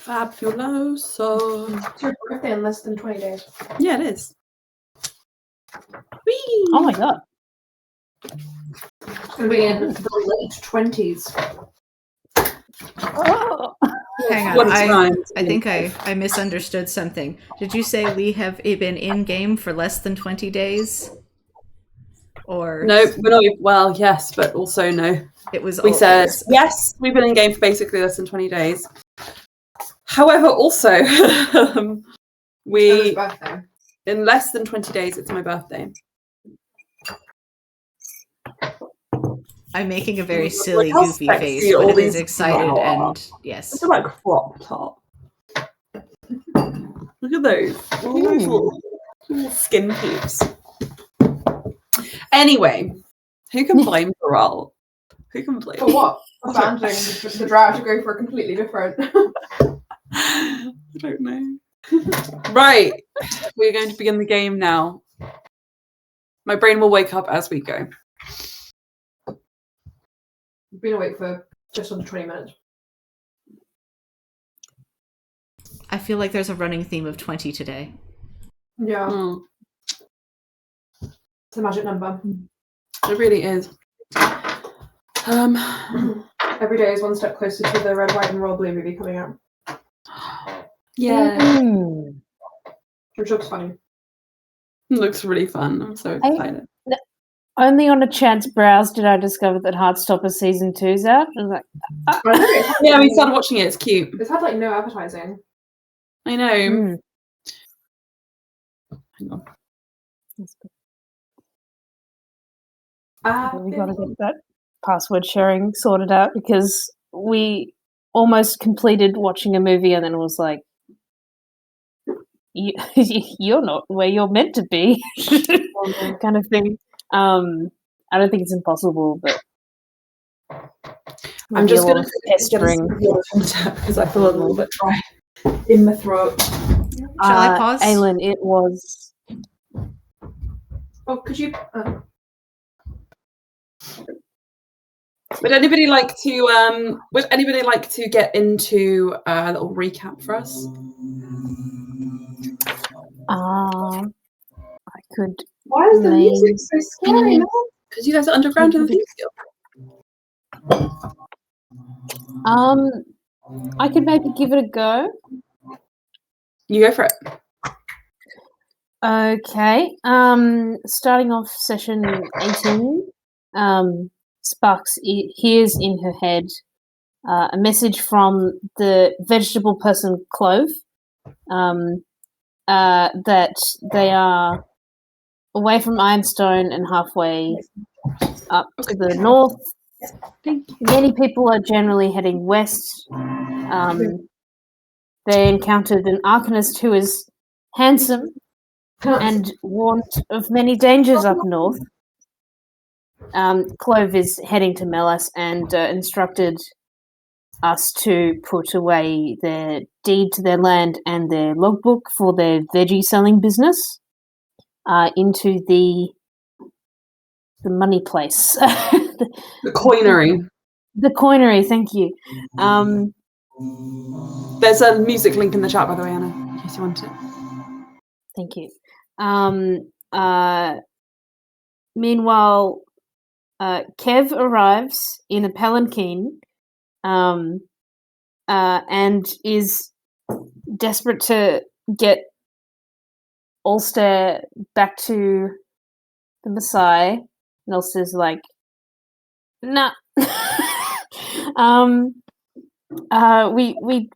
Fabuloso. It's your birthday in less than 20 days. Yeah, it is. Whee! Oh my god. It's going to be in the late 20s. Oh. Hang on, I think I misunderstood something. Did you say we have been in game for less than 20 days? Or no, we're not. Well, yes, but also no. We said yes, we've been in game for basically less than 20 days. However, also we in less than 20 days. It's my birthday. I'm making a very silly, goofy face, but it is excited and yes. It's like crop top. Look at those little skin peeps. Anyway, who can blame Pharrell? Who can blame? For what? Abandoning the drought to go for a completely different. I don't know. Right, we're going to begin the game now. My brain will wake up as we go. I've been awake for just under 20 minutes. I feel like there's a running theme of 20 today. Yeah. It's a magic number. It really is. Every day is one step closer to the Red, White and Royal Blue movie coming out. Yeah. Which looks funny. It looks really fun. I'm so excited. Only on a chance browse did I discover that Heartstopper Season 2's out. I was like, yeah, we started watching it. It's cute. It's had like no advertising. I know. Hang on. We got to get that password sharing sorted out because we almost completed watching a movie and then it was like, you're not where you're meant to be, kind of thing. I don't think it's impossible, but I'm just going to pestering because I feel a little bit dry in my throat. Shall I pause? Aylin, it was. Oh, could you? Would anybody like to get into a little recap for us? I could. Why is the music so scary? Because you guys are underground in the Thieves Guild. I could maybe give it a go. You go for it. Okay. Starting off session 18, Sparks hears in her head a message from the vegetable person Clove that they are away from Ironstone and halfway up to the north. Many people are generally heading west. They encountered an arcanist who is handsome and warned of many dangers up north. Clove is heading to Melas and instructed us to put away their deed to their land and their logbook for their veggie selling business into the money place. The coinery. The coinery, thank you. There's a music link in the chat, by the way, Anna, in case you want it. Thank you. Meanwhile, Kev arrives in a palanquin and is desperate to get Ulster back to the Messiah. And Ulster's like, nah. We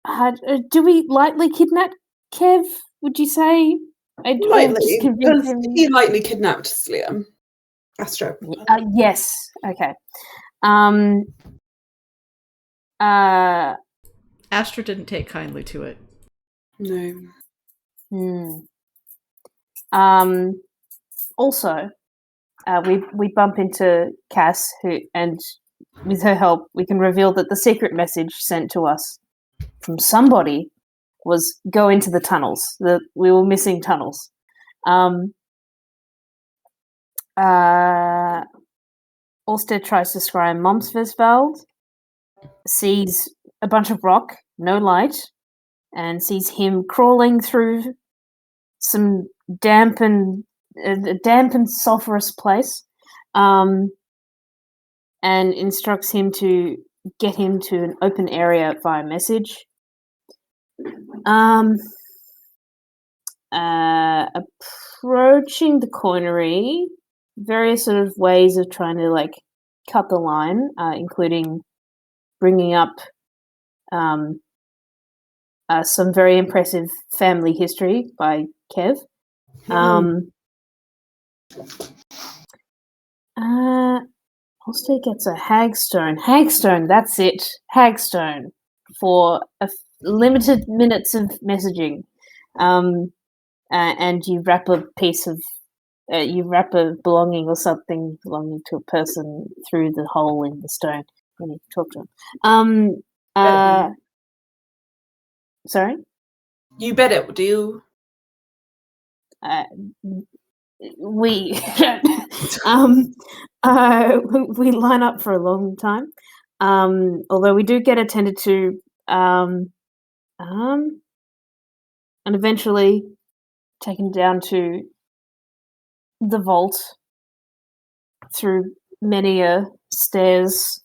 had. Do we lightly kidnap Kev? Would you say? Lightly, because he lightly kidnapped Sliam. Astro. Yes. Okay. Astra didn't take kindly to it. No. Also, we bump into Cass, and with her help, we can reveal that the secret message sent to us from somebody was go into the tunnels. We were missing tunnels. Orsted tries to scry Momsversveld, sees a bunch of rock, no light, and sees him crawling through some damp and sulphurous place, and instructs him to get him to an open area via message. Approaching the coinery, various sort of ways of trying to like cut the line, including bringing up some very impressive family history by Kev. Holster gets a Hagstone. Hagstone, that's it. Hagstone for limited minutes of messaging. And you wrap a piece of, you wrap a belonging or something belonging to a person through the hole in the stone when you talk to them. Sorry? You bet it, do you? We we line up for a long time, although we do get attended to, and eventually taken down to the vault through many stairs.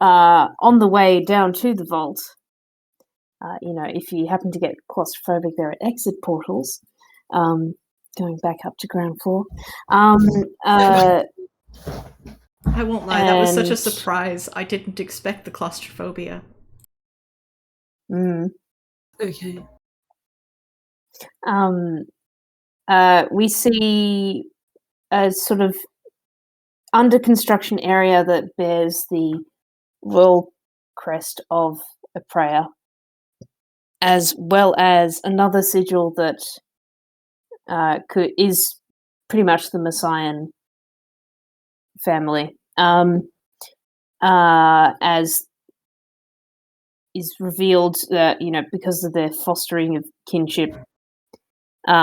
On the way down to the vault, if you happen to get claustrophobic, there are exit portals going back up to ground floor. I won't lie, that was such a surprise. I didn't expect the claustrophobia. Okay. We see a sort of under construction area that bears the royal crest of Aprea, as well as another sigil that is pretty much the Messian family, as is revealed that because of their fostering of kinship, they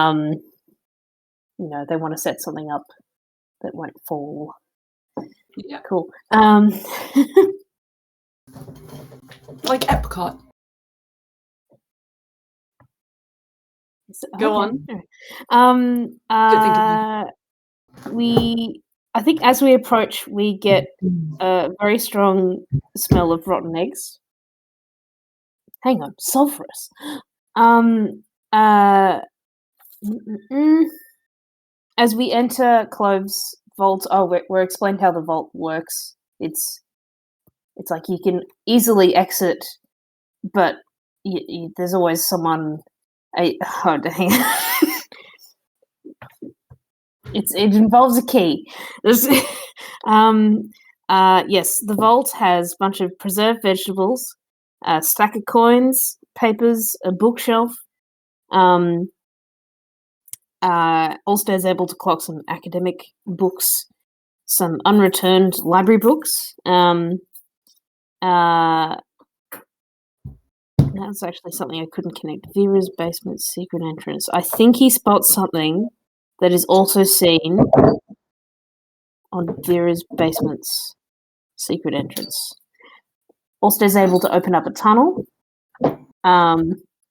want to set something up that won't fall. Yeah. Cool. Like Epcot. Go on. I think as we approach, we get a very strong smell of rotten eggs. Hang on, sulphurous. As we enter Clove's vault, we're explained how the vault works. It's like you can easily exit, but there's always someone. Hang on. It involves a key. Yes, the vault has a bunch of preserved vegetables, a stack of coins, papers, a bookshelf. Ulster is able to clock some academic books, some unreturned library books. That's actually something I couldn't connect. Vera's basement secret entrance. I think he spots something that is also seen on Vera's basement's secret entrance. Ulster is able to open up a tunnel,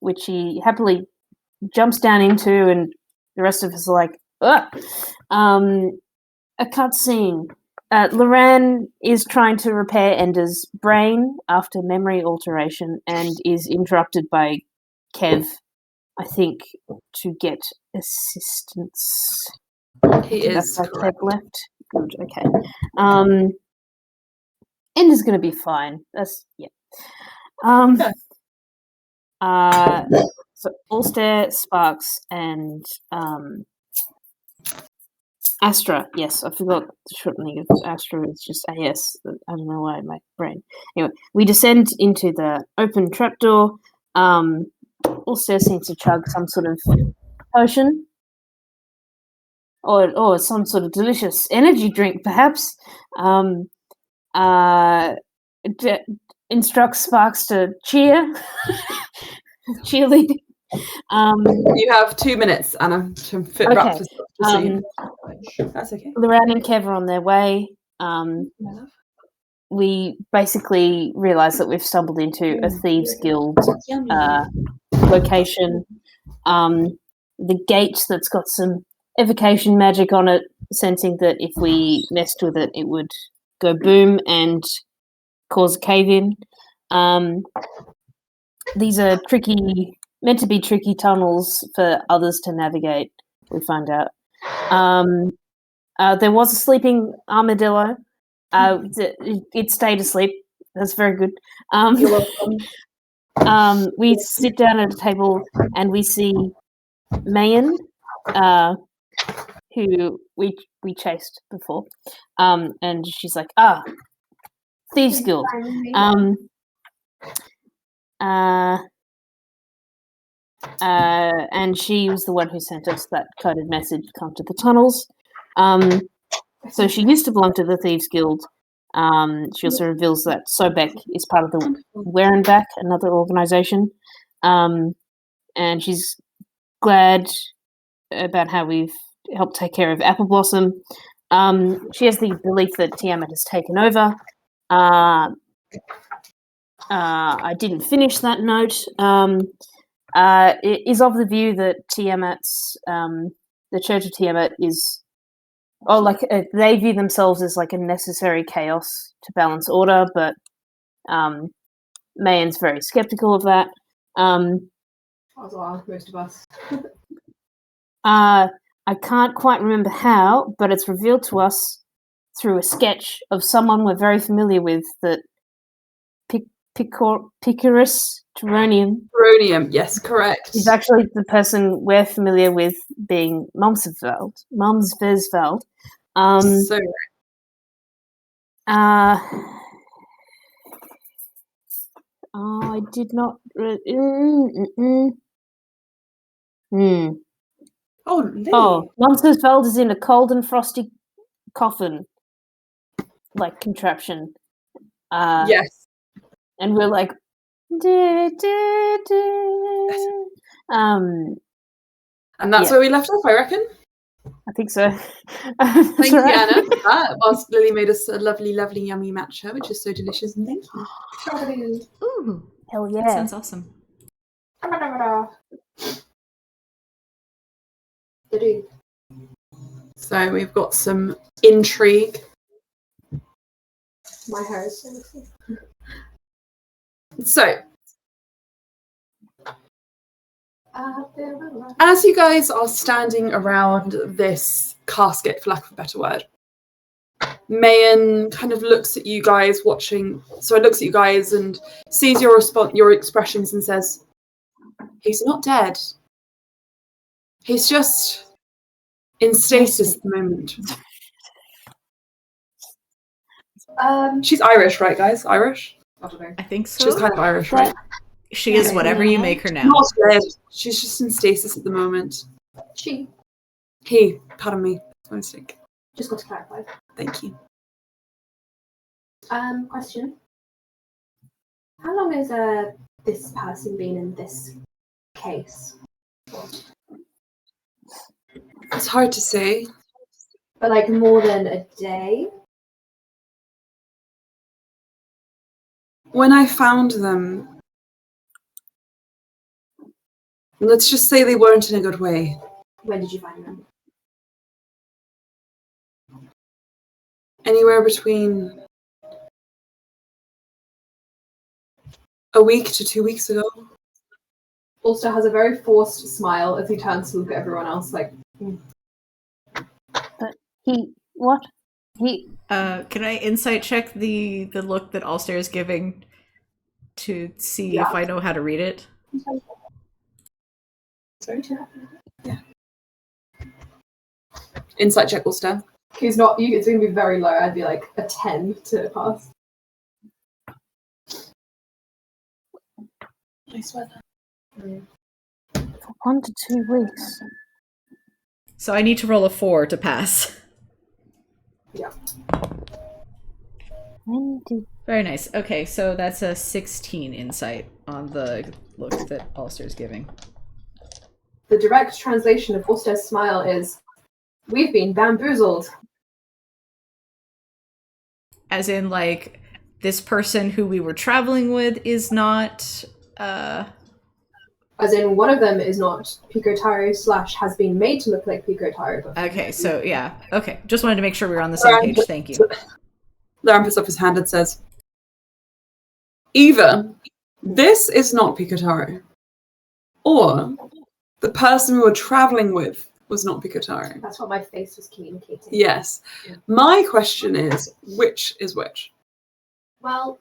which he happily jumps down into, and the rest of us are like, ugh! A cutscene. Loran is trying to repair Ender's brain after memory alteration and is interrupted by Kev, I think, to get assistance. He is correct. Kev left. Good, okay. Ender's going to be fine. So Ulster, Sparks, and Astra. Yes, I forgot the shortening of Astra. It's just AS. I don't know why in my brain. Anyway, we descend into the open trapdoor. Ulster seems to chug some sort of potion. Or some sort of delicious energy drink, perhaps. Instructs Sparks to cheerleading. You have 2 minutes, Anna, to wrap this up. That's okay. Loran and Kev are on their way. We basically realise that we've stumbled into a Thieves Guild location. The gate that's got some evocation magic on it, sensing that if we messed with it, it would go boom and cause a cave-in. These are meant to be tricky tunnels for others to navigate, we find out. There was a sleeping armadillo. It stayed asleep. That's very good. You're welcome. We sit down at a table and we see Mayan, who we chased before, and she's like, Thieves Guild. And she was the one who sent us that coded message, come to the tunnels. So she used to belong to the Thieves Guild. She also reveals that Sobek is part of the Werenback, another organization. And she's glad about how we've helped take care of Apple Blossom. She has the belief that Tiamat has taken over. I didn't finish that note. It is of the view that Tiamat's, the Church of Tiamat is, they view themselves as like a necessary chaos to balance order, but Mayan's very skeptical of that. As are most of us. I can't quite remember how, but it's revealed to us through a sketch of someone we're very familiar with, that Picarus Teronium. Teronium, yes, correct. Is actually the person we're familiar with being Mumsversveld. So I did not. Oh, Lily. Oh, Mumsversveld is in a cold and frosty coffin, like contraption. Yes. And we're like, And that's where we left off, I reckon. I think so. Thank you, Anna, for that. Whilst Lily made us a lovely, lovely, yummy matcha, which is so delicious, and thank you. Ooh, hell yeah! that sounds awesome. So we've got some intrigue. My hair is so messy. So, as you guys are standing around this casket, for lack of a better word, Mayan kind of looks at you guys watching. So it looks at you guys and sees your your expressions, and says, "He's not dead. He's just in stasis at the moment." She's Irish, right, guys? Irish? I think so. She's kind of Irish, right? She is whatever you make her now. Not dead. She's just in stasis at the moment. He, pardon me. Mistake. Just got to clarify. Thank you. Question. How long has this person been in this case? It's hard to say. But like more than a day? When I found them, let's just say they weren't in a good way. When did you find them? Anywhere between a week to 2 weeks ago. Ulster has a very forced smile as he turns to look at everyone else like... But what? Can I insight check the look that Ulster is giving to see if I know how to read it? Sorry? Yeah. Insight check will stand. He's not... It's going to be very low. I'd be like a 10 to pass. Nice weather. For 1 to 2 weeks. So I need to roll a 4 to pass. Yeah. Very nice. Okay, so that's a 16 insight on the look that Ulster's giving. The direct translation of Ulster's smile is, "We've been bamboozled." As in, like, this person who we were traveling with is not As in, one of them is not Pico Taro / has been made to look like Pico Taro. But Okay, so yeah. Okay, just wanted to make sure we were on the same page. Thank you. Laran puts up his hand and says, either this is not Pico Taro, or the person we were traveling with was not Pico Taro. That's what my face was communicating. Yes. My question is, which is which? Well,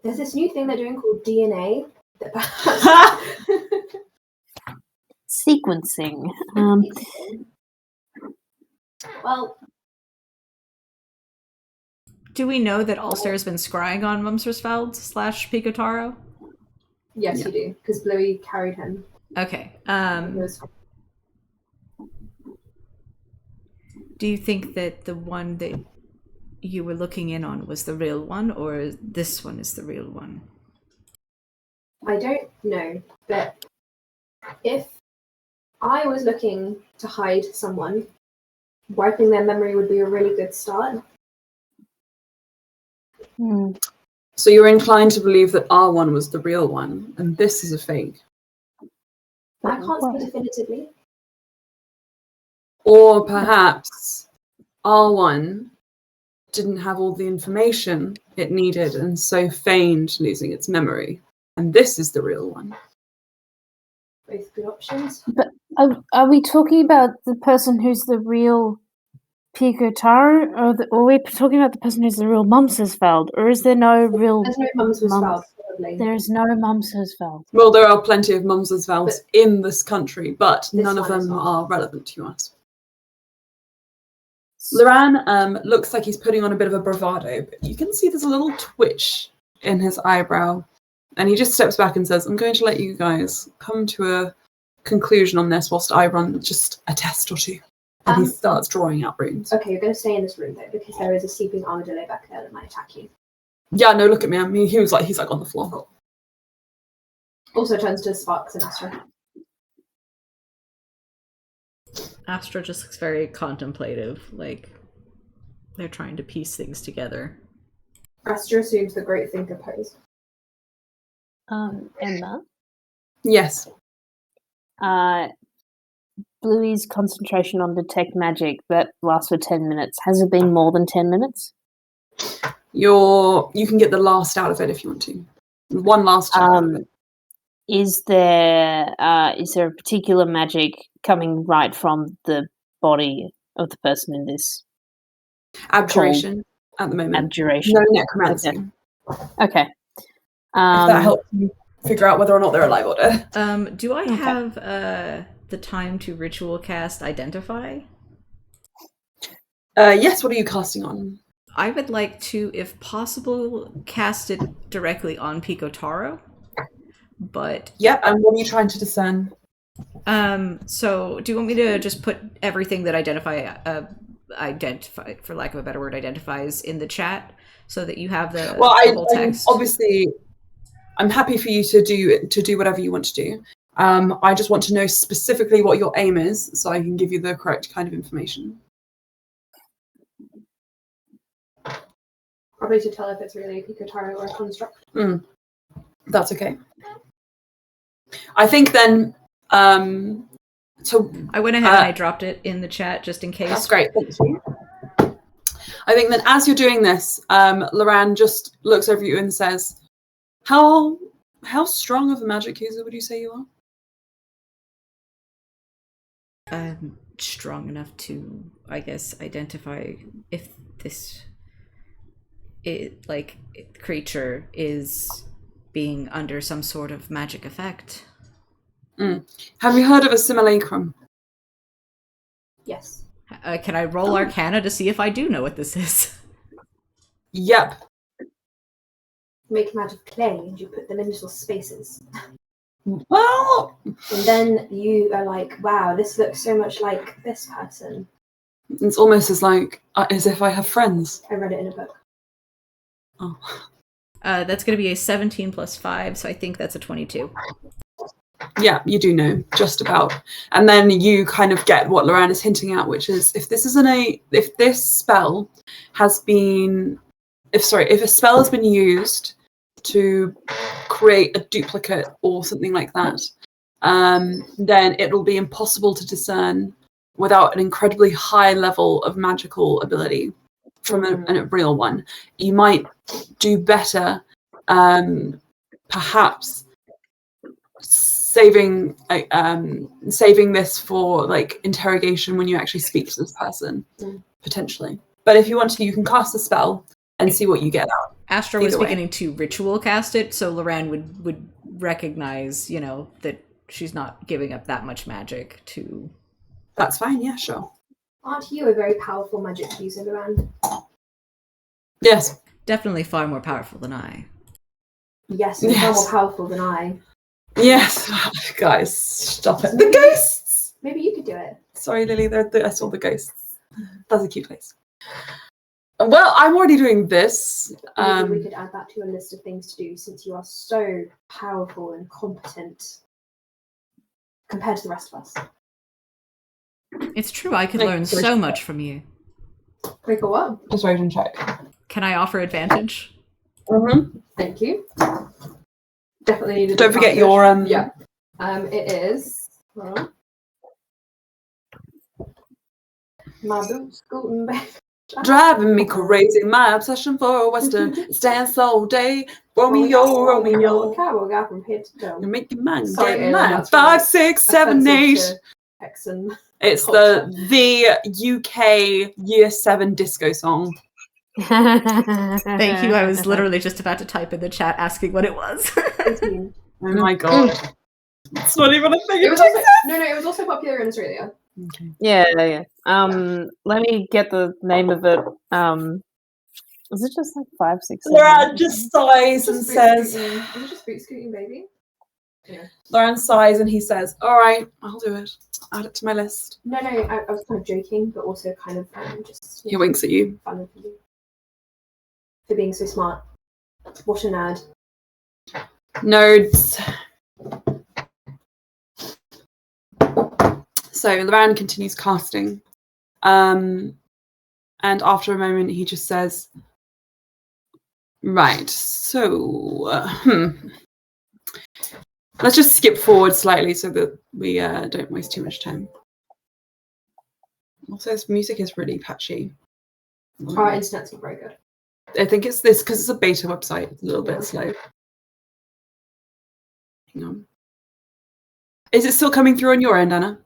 there's this new thing they're doing called DNA. That Sequencing. Well, do we know that Ulster has been scrying on Mumsersfeld / Picotaro? yes, you do, because Bluey carried him. Okay. Do you think that the one that you were looking in on was the real one, or this one is the real one? I don't know, but if I was looking to hide someone, wiping their memory would be a really good start. So you're inclined to believe that R1 was the real one, and this is a fake. I can't say definitively. Or perhaps R1 didn't have all the information it needed and so feigned losing its memory. And this is the real one. Both good options. But are we talking about the person who's the real Picotaro, or are we talking about the person who's the real Mumsersfeld, or is there no real? There's no Mumsersfeld, probably. There is no Mumsersfeld. Well, there are plenty of Mumsersfelds in this country, but This none of one is them not. are relevant to us. Laran looks like he's putting on a bit of a bravado, but you can see there's a little twitch in his eyebrow. And he just steps back and says, I'm going to let you guys come to a conclusion on this whilst I run just a test or two. And he starts drawing out runes. Okay, you're going to stay in this room, though, because there is a sleeping armadillo back there that might attack you. Yeah, no, look at me. I mean, he's like on the floor. Also turns to Sparks and Astra. Astra just looks very contemplative, like they're trying to piece things together. Astra assumes the Great Thinker pose. Emma? Yes. Bluey's concentration on detect magic that lasts for 10 minutes. Has it been more than 10 minutes? You can get the last out of it if you want to. One last out of it. Is there a particular magic coming right from the body of the person in this? Abjuration at the moment. Abjuration. No necromancy. Okay. If that helps you figure out whether or not they're alive or dead. Do I have the time to ritual cast Identify? Yes, what are you casting on? I would like to, if possible, cast it directly on Picotaro. But yep, and what are you trying to discern? So do you want me to just put everything that identify for lack of a better word identifies in the chat so that you have the whole text? Obviously I'm happy for you to do whatever you want to do. I just want to know specifically what your aim is so I can give you the correct kind of information. Probably to tell if it's really a Picotaro or a construct. That's okay. I think then so I went ahead and I dropped it in the chat just in case. That's great, thank you. I think that as you're doing this, Laran just looks over at you and says, How strong of a magic user would you say you are? Strong enough to, I guess, identify if this creature is being under some sort of magic effect. Have you heard of a simulacrum? Yes. Can I roll Arcana to see if I do know what this is? Yep. Make them out of clay and you put them in little spaces. Well, and then you are like, wow, this looks so much like this person. It's almost as if I have friends. I read it in a book. Oh. That's going to be a 17 plus 5, so I think that's a 22. Yeah, you do know, just about. And then you kind of get what Laran is hinting at, which is if a spell has been used to create a duplicate or something like that, then it will be impossible to discern without an incredibly high level of magical ability from a real one. You might do better, perhaps saving this for like interrogation when you actually speak to this person, potentially. But if you want to, you can cast a spell and see what you get out. Astra was beginning to ritual cast it, so Loran would recognize, that she's not giving up that much magic to... That's fine, yeah, sure. Aren't you a very powerful magic user, Loran? Yes. Definitely far more powerful than I. Yes, you're far more powerful than I. Yes. Guys, stop it. The ghosts! Maybe you could do it. Sorry, Lily, I saw the ghosts. That's a cute place. Well, I'm already doing this. Maybe we could add that to a list of things to do, since you are so powerful and competent compared to the rest of us. It's true, I could learn so much from you. Quick or what? Persuasion check. Can I offer advantage? Thank you. Definitely need to Don't forget your Yeah. It is. Hold on. My boots scooting back. Driving me crazy, my obsession for a western dance all day. Romeo. Cowboy guy from head to toe. You're making mine, Sorry, get Ellen, mine. that's 5, 6, 7, 8. Texan. It's the UK Year 7 disco song. Thank you. I was literally just about to type in the chat asking what it was. Oh my god. It's not even a thing. It was also popular in Australia. Okay. Yeah. Let me get the name of it. Is it just like 5, 6, 7? Laura just sighs and says, Is it just boot scooting, baby? Yeah. Lauren sighs and he says, alright, I'll do it. Add it to my list. No, I was kind of joking, but also kind of just... He winks at you. Fun with you. For being so smart. What an ad. Nerds. So Loran continues casting. And after a moment, he just says, right, so... Let's just skip forward slightly so that we don't waste too much time. Also, this music is really patchy. Our internet's not very good. I think it's this because it's a beta website. It's a little bit slow. Hang on. Is it still coming through on your end, Anna?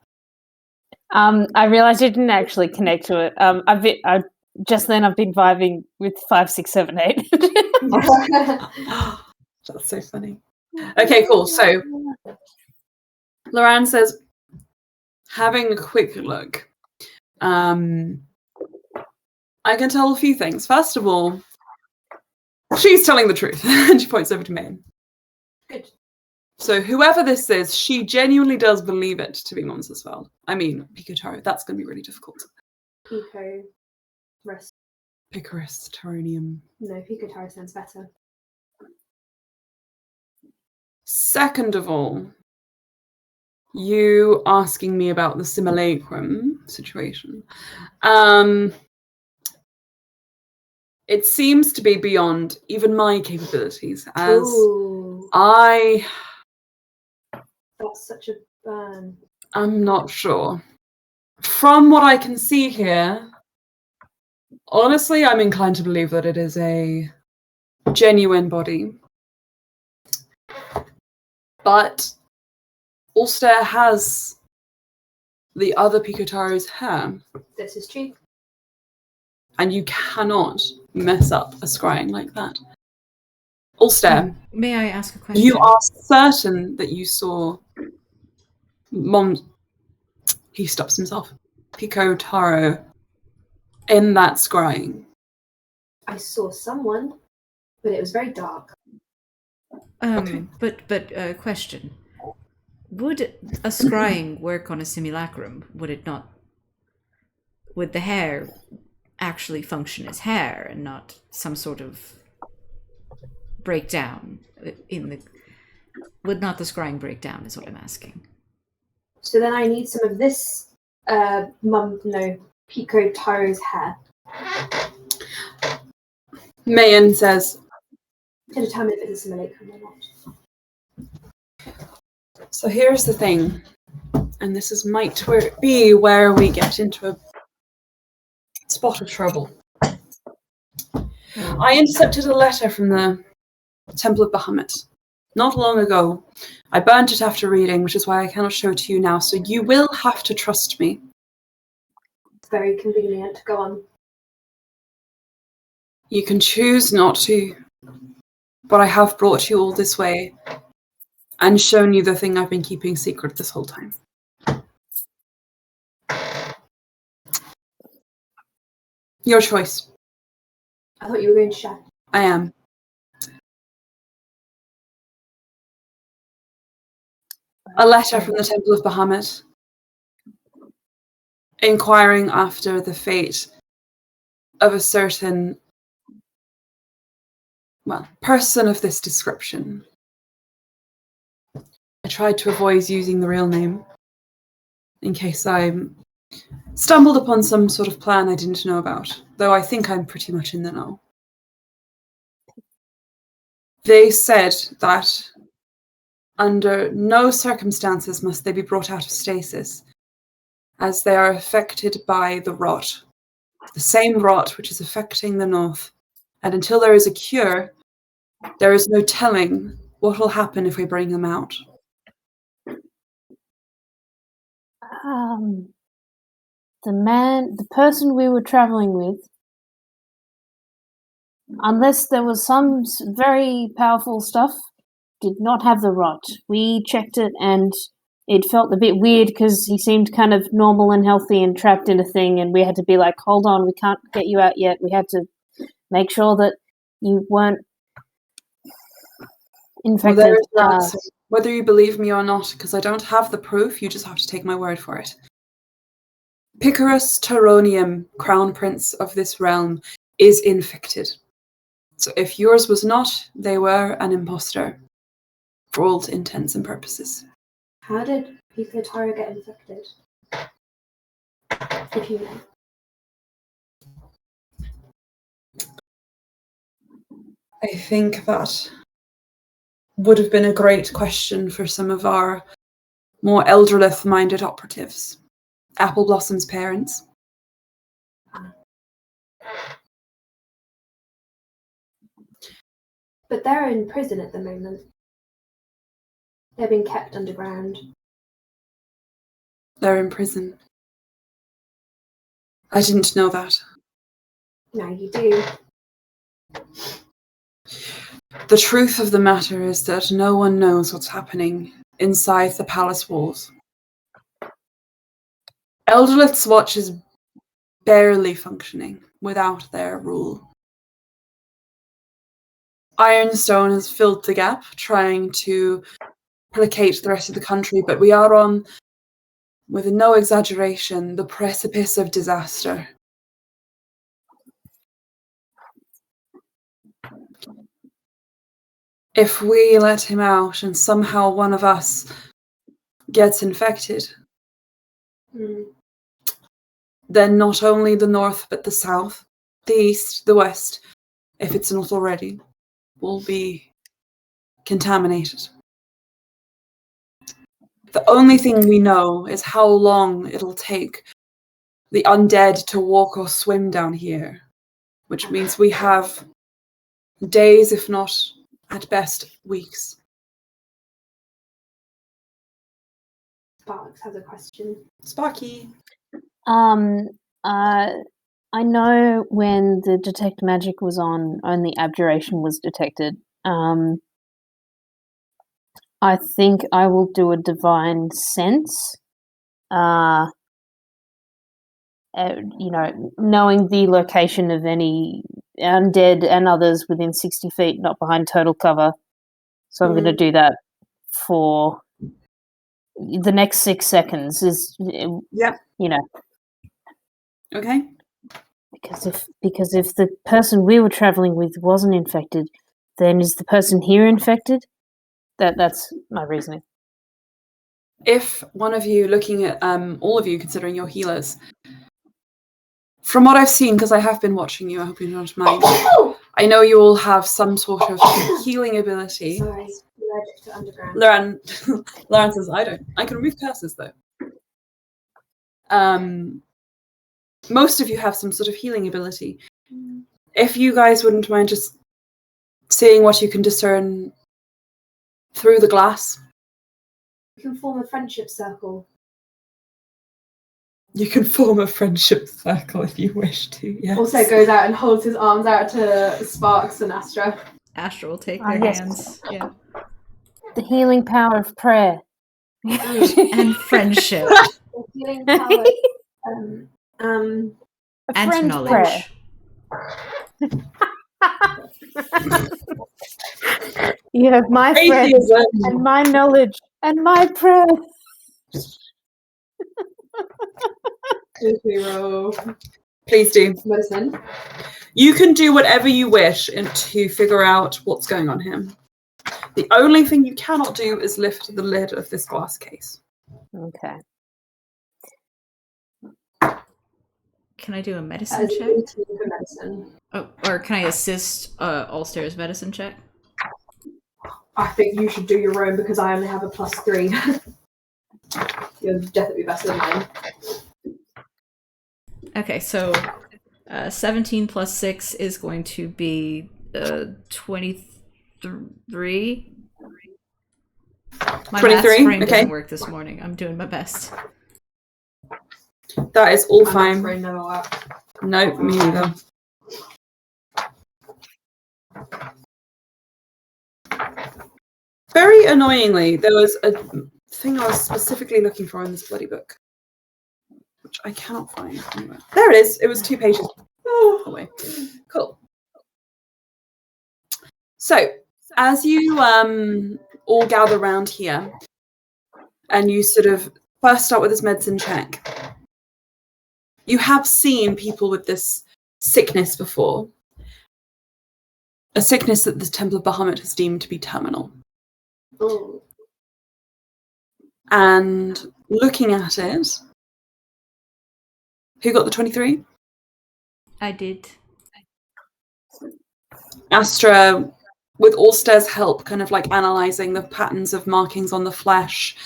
I realized I didn't actually connect to it. Just then I've been vibing with 5, 6, 7, 8. That's so funny. Okay, cool. So Loran says, having a quick look, I can tell a few things. First of all, she's telling the truth. And she points over to Maine. Good. So whoever this is, she genuinely does believe it to be Monsesfeld. I mean, Picotaro, that's going to be really difficult. Picorus, Taronium. No, Picotaro sounds better. Second of all, you asking me about the simulacrum situation. It seems to be beyond even my capabilities, as That's such a burn. I'm not sure. From what I can see here, honestly, I'm inclined to believe that it is a genuine body. But Ulster has the other Picotaro's hair. This is true. And you cannot mess up a scrying like that. Ulster, may I ask a question? You are certain that you saw he stops himself. Picotaro in that scrying. I saw someone, but it was very dark. Okay. But question. Would a scrying work on a simulacrum? Would it not? Would the hair actually function as hair and not some sort of breakdown in the... Would not the scrying break down is what I'm asking. So then I need some of this Picotaro's hair. Mayan says, To determine if it's a simulacrum or not. So here's the thing, and this might be where we get into a spot of trouble. I intercepted a letter from the Temple of Bahamut not long ago. I burnt it after reading, which is why I cannot show it to you now, so you will have to trust me. It's very convenient. Go on. You can choose not to, but I have brought you all this way and shown you the thing I've been keeping secret this whole time. Your choice. I thought you were going to share. I am. A letter from the Temple of Bahamut, inquiring after the fate of a certain, person of this description. I tried to avoid using the real name, in case I stumbled upon some sort of plan I didn't know about, though I think I'm pretty much in the know. They said that under no circumstances must they be brought out of stasis, as they are affected by the rot, the same rot which is affecting the North. And until there is a cure, there is no telling what will happen if we bring them out. The person we were traveling with, unless there was some very powerful stuff, did not have the rot. We checked it and it felt a bit weird because he seemed kind of normal and healthy and trapped in a thing, and we had to be like, hold on, we can't get you out yet. We had to make sure that you weren't infected. Whether you believe me or not, because I don't have the proof, you just have to take my word for it. Picarus Taronium, Crown Prince of this realm, is infected. So if yours was not, they were an imposter, for all intents and purposes. How did Picotara get infected? If you know. I think that would have been a great question for some of our more Elderlith-minded operatives. Apple Blossom's parents. But they're in prison at the moment. They're being kept underground. They're in prison. I didn't know that. Now you do. The truth of the matter is that no one knows what's happening inside the palace walls. Elderlith's watch is barely functioning without their rule. Ironstone has filled the gap, trying to placate the rest of the country, but we are on, with no exaggeration, the precipice of disaster. If we let him out and somehow one of us gets infected, then not only the North, but the South, the East, the West, if it's not already, will be contaminated. The only thing we know is how long it'll take the undead to walk or swim down here, which means we have days, if not, at best, weeks. Sparks has a question. Sparky. I know when the detect magic was on, only abjuration was detected. I think I will do a divine sense. Knowing the location of any undead and others within 60 feet, not behind total cover. So I'm going to do that for the next 6 seconds. Okay. Because if the person we were traveling with wasn't infected, then is the person here infected? That's my reasoning. If one of you, looking at all of you, considering your healers, from what I've seen, because I have been watching you, I hope you don't mind, I know you all have some sort of healing ability. Sorry, allergic to underground. Lauren says, I don't. I can remove curses, though. Most of you have some sort of healing ability. If you guys wouldn't mind just seeing what you can discern through the glass. We can form a friendship circle. You can form a friendship circle if you wish to, yes. Also goes out and holds his arms out to Sparks and Astra. Astra will take their yes. hands. Yeah. The healing power of prayer. And friendship. The healing power. A And friend knowledge. You have my friends and my knowledge and my prayer. Please do. Medicine. You can do whatever you wish to figure out what's going on here. The only thing you cannot do is lift the lid of this glass case. Okay. Can I do a medicine check? Oh, or can I assist Ulster's medicine check? I think you should do your own because I only have a +3. You'll definitely be better than mine. Okay, so 17 plus 6 is going to be 23. My 23, maths brain okay. doesn't work this morning. I'm doing my best. That is all My fine. brain never works. Nope, me neither. Very annoyingly, there was a thing I was specifically looking for in this bloody book, which I cannot find anywhere. There it is. It was 2 pages away. Cool. So, as you all gather around here, and you sort of first start with this medicine check, you have seen people with this sickness before. A sickness that the Temple of Bahamut has deemed to be terminal. Oh. And looking at it, who got the 23? I did. Astra, with Ulster's help, kind of like analysing the patterns of markings on the flesh,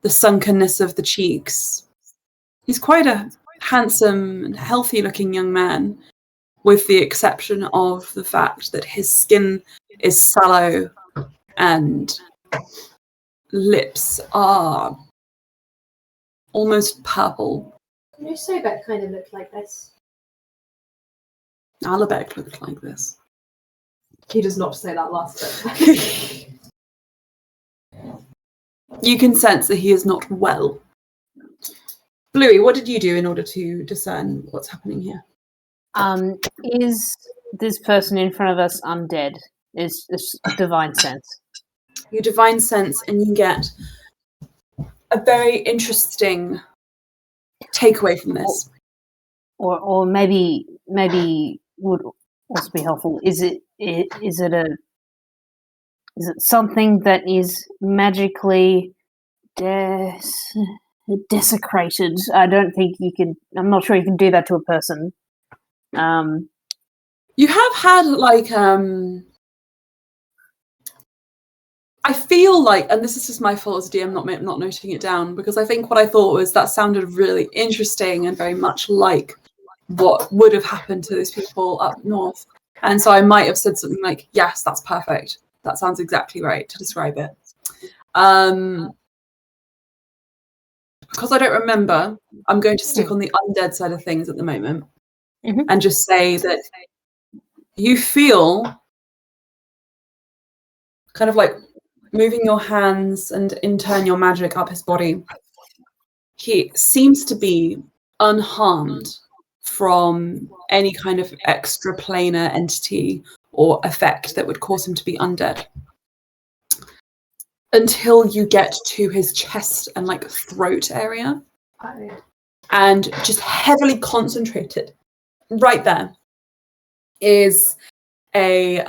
the sunkenness of the cheeks. He's quite a handsome and healthy-looking young man, with the exception of the fact that his skin is sallow and lips are almost purple. You know, Sobek kind of looked like this. Alabek looked like this. He does not say that last bit. You can sense that he is not well. Bluey, what did you do in order to discern what's happening here? Is this person in front of us undead? Is this divine sense? You divine sense, and you get a very interesting takeaway from this. Or maybe would also be helpful. Is it something that is magically desecrated? I don't think you can. I'm not sure you can do that to a person. You have had like I feel like, and this is just my fault as a DM not noting it down, because I think what I thought was that sounded really interesting and very much like what would have happened to those people up north. And so I might have said something like, yes, that's perfect. That sounds exactly right to describe it. Because I don't remember, I'm going to stick on the undead side of things at the moment and just say that you feel kind of like moving your hands and in turn your magic up his body. He seems to be unharmed from any kind of extraplanar entity or effect that would cause him to be undead. Until you get to his chest and like throat area. And just heavily concentrated right there is a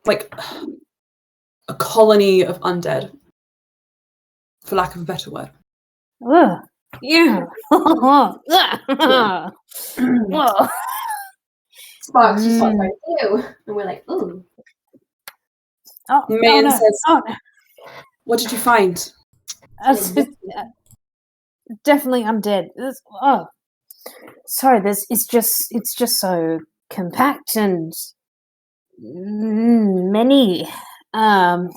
like a colony of undead, for lack of a better word. Ugh. Yeah. Whoa. Sparks just start going, ew. And we're like, ooh. Oh, Mayan no. says, Oh, no. "What did you find?" Definitely undead. Oh, sorry. It's just so compact and many. Yeah.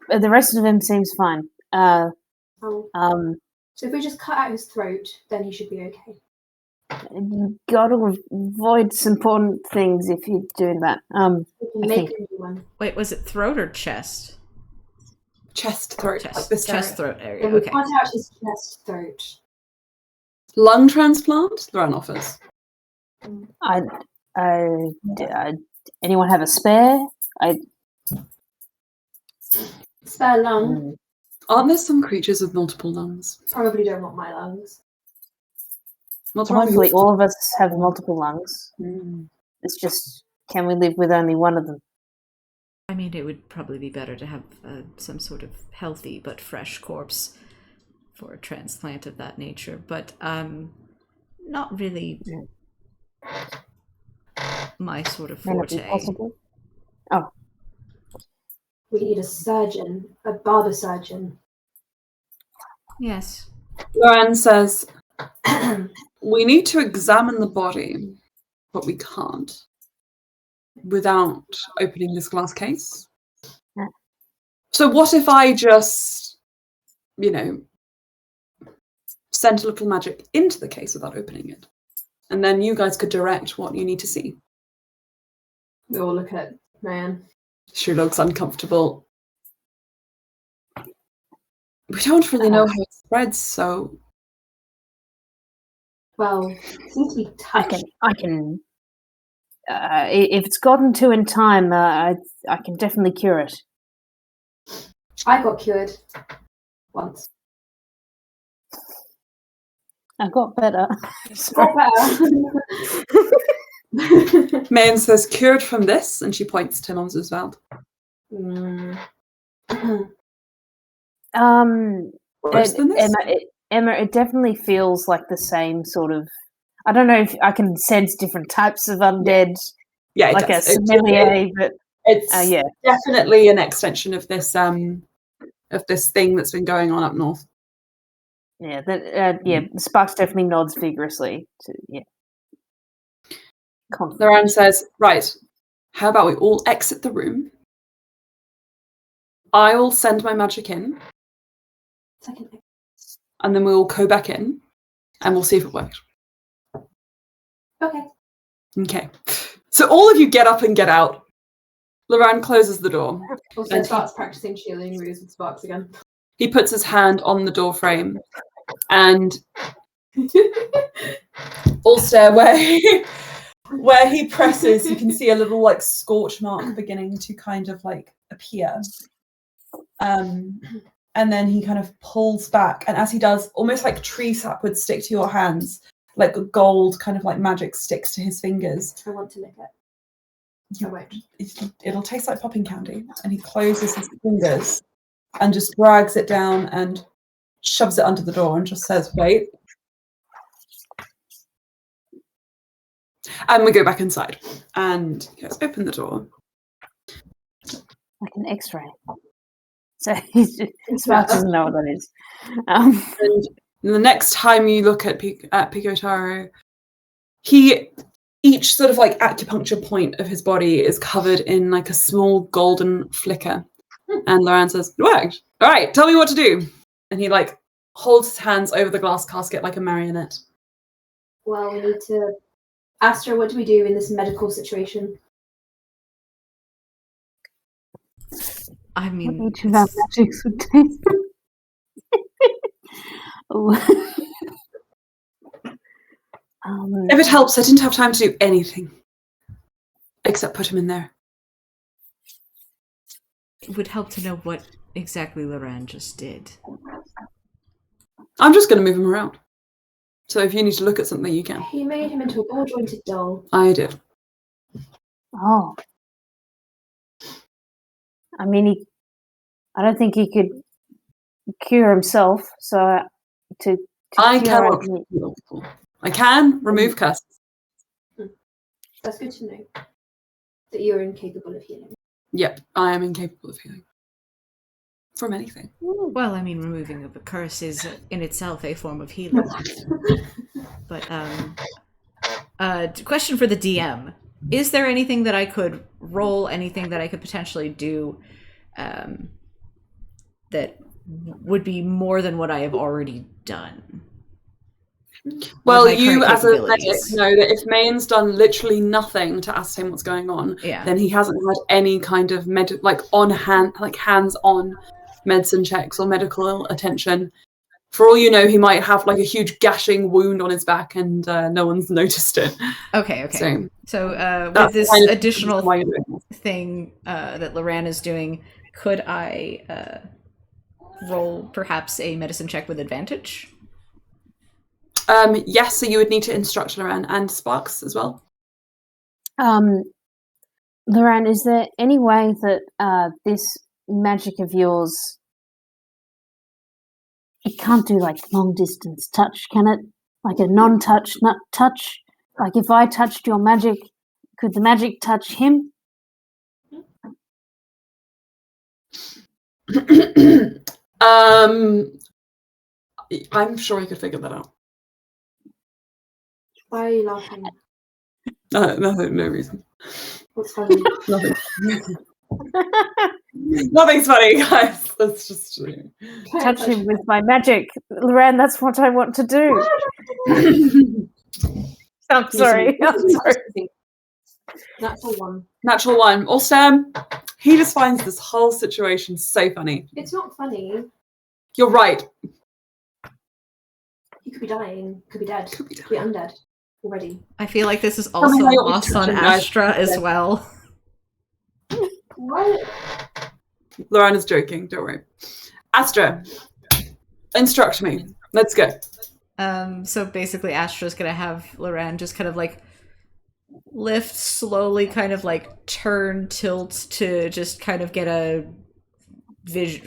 The rest of him seems fine. Oh. Um, So if we just cut out his throat, then he should be okay. you got to avoid some important things if you're doing that. We can I make think. a new one. Wait, was it throat or chest? Chest, throat, like Chest, this chest, area. throat area. Then we Okay. cut out his chest, throat. Lung transplant. Loran offers. Anyone have a spare? Spare lung. Aren't there some creatures with multiple lungs? Probably don't want my lungs. What's wrong with Hopefully, yours? all of us have multiple lungs. Mm. It's just, can we live with only one of them? I mean, it would probably be better to have some sort of healthy but fresh corpse for a transplant of that nature, but not really my sort of Can it be forte. possible? Oh, We need a surgeon, a barber surgeon. Yes. Loran says, "We need to examine the body, but we can't without opening this glass case. Yeah. So what if I just, sent a little magic into the case without opening it? And then you guys could direct what you need to see." We all look at Mayan. She looks uncomfortable. We don't really know how it spreads, so Well, it seems to be touched. I can. If it's gotten to in time, I can definitely cure it. I got cured once. I got better. Got better. Mayan says, "Cured from this," and she points to Monsesveld. Mm. Worse than this? Emma, it definitely feels like the same sort of. I don't know if I can sense different types of undead, Yeah, it like does. a sommelier, but It's yeah. definitely an extension of this thing that's been going on up north. Yeah, Sparks definitely nods vigorously. Loran says, "Right, how about we all exit the room? I will send my magic in, and then we'll go back in, and we'll see if it works." Okay. Okay. So all of you get up and get out. Loran closes the door. Also starts practicing shielding moves with Sparks again. He puts his hand on the door frame, and all stare where he presses, you can see a little scorch mark beginning to kind of appear. And then he kind of pulls back, and as he does, almost like tree sap would stick to your hands, like gold kind of magic sticks to his fingers. I want to lick it. I won't. It'll taste like popping candy. And he closes his fingers and just drags it down and shoves it under the door and just says, "Wait." And we go back inside. And he goes, "Open the door." Like an X-ray. So Sparks doesn't know what that is. And the next time you look at Pikotaro, each sort of acupuncture point of his body is covered in a small golden flicker. And Loran says, "It worked. All right, tell me what to do." And he holds his hands over the glass casket like a marionette. Well, we need to. Astra, what do we do in this medical situation? I mean, What each of our magics would taste. If it helps, I didn't have time to do anything except put him in there. it would help to know what exactly Loran just did. I'm just going to move him around. So if you need to look at something, you can. He made him into a ball-jointed doll. I did. Oh. I mean, I don't think he could cure himself. So to I cure, cannot I'd need- heal people. I can remove curses. That's good to know. That you're incapable of healing. Yep, I am incapable of healing. From anything. Well, I mean, removing of a curse is in itself a form of healing. But question for the DM: is there anything that I could roll? Anything that I could potentially do that would be more than what I have already done? Well, my you current as a medic capabilities. know that if Mayan's done literally nothing to ascertain what's going on, Yeah. then he hasn't had any kind of hands-on medicine checks or medical attention. For all you know, he might have like a huge gashing wound on his back, and no one's noticed it. Okay. So with That's this kind of additional why you're doing this. thing that Loran is doing, could I roll perhaps a medicine check with advantage? Yes, so you would need to instruct Loran and Sparks as well. Loran, is there any way that this magic of yours, it can't do like long distance touch, can it? Like a non-touch, not touch? Like if I touched your magic, could the magic touch him? I'm sure he could figure that out. Why are you laughing? Nothing, no reason. What's funny? Nothing. Nothing's funny, guys. Let's just Touch him with my magic. Loran, that's what I want to do. I'm sorry. Natural one. Natural one. Also, he just finds this whole situation so funny. It's not funny. You're right. He could be dying. Could be dead. Could be Could be undead already. I feel like this is also I always lost on touch him, guys. Astra as well. What? Loran is joking. Don't worry. Astra, instruct me. Let's go. So basically Astra's gonna have Loran just kind of like lift slowly, kind of like turn, tilt to just kind of get a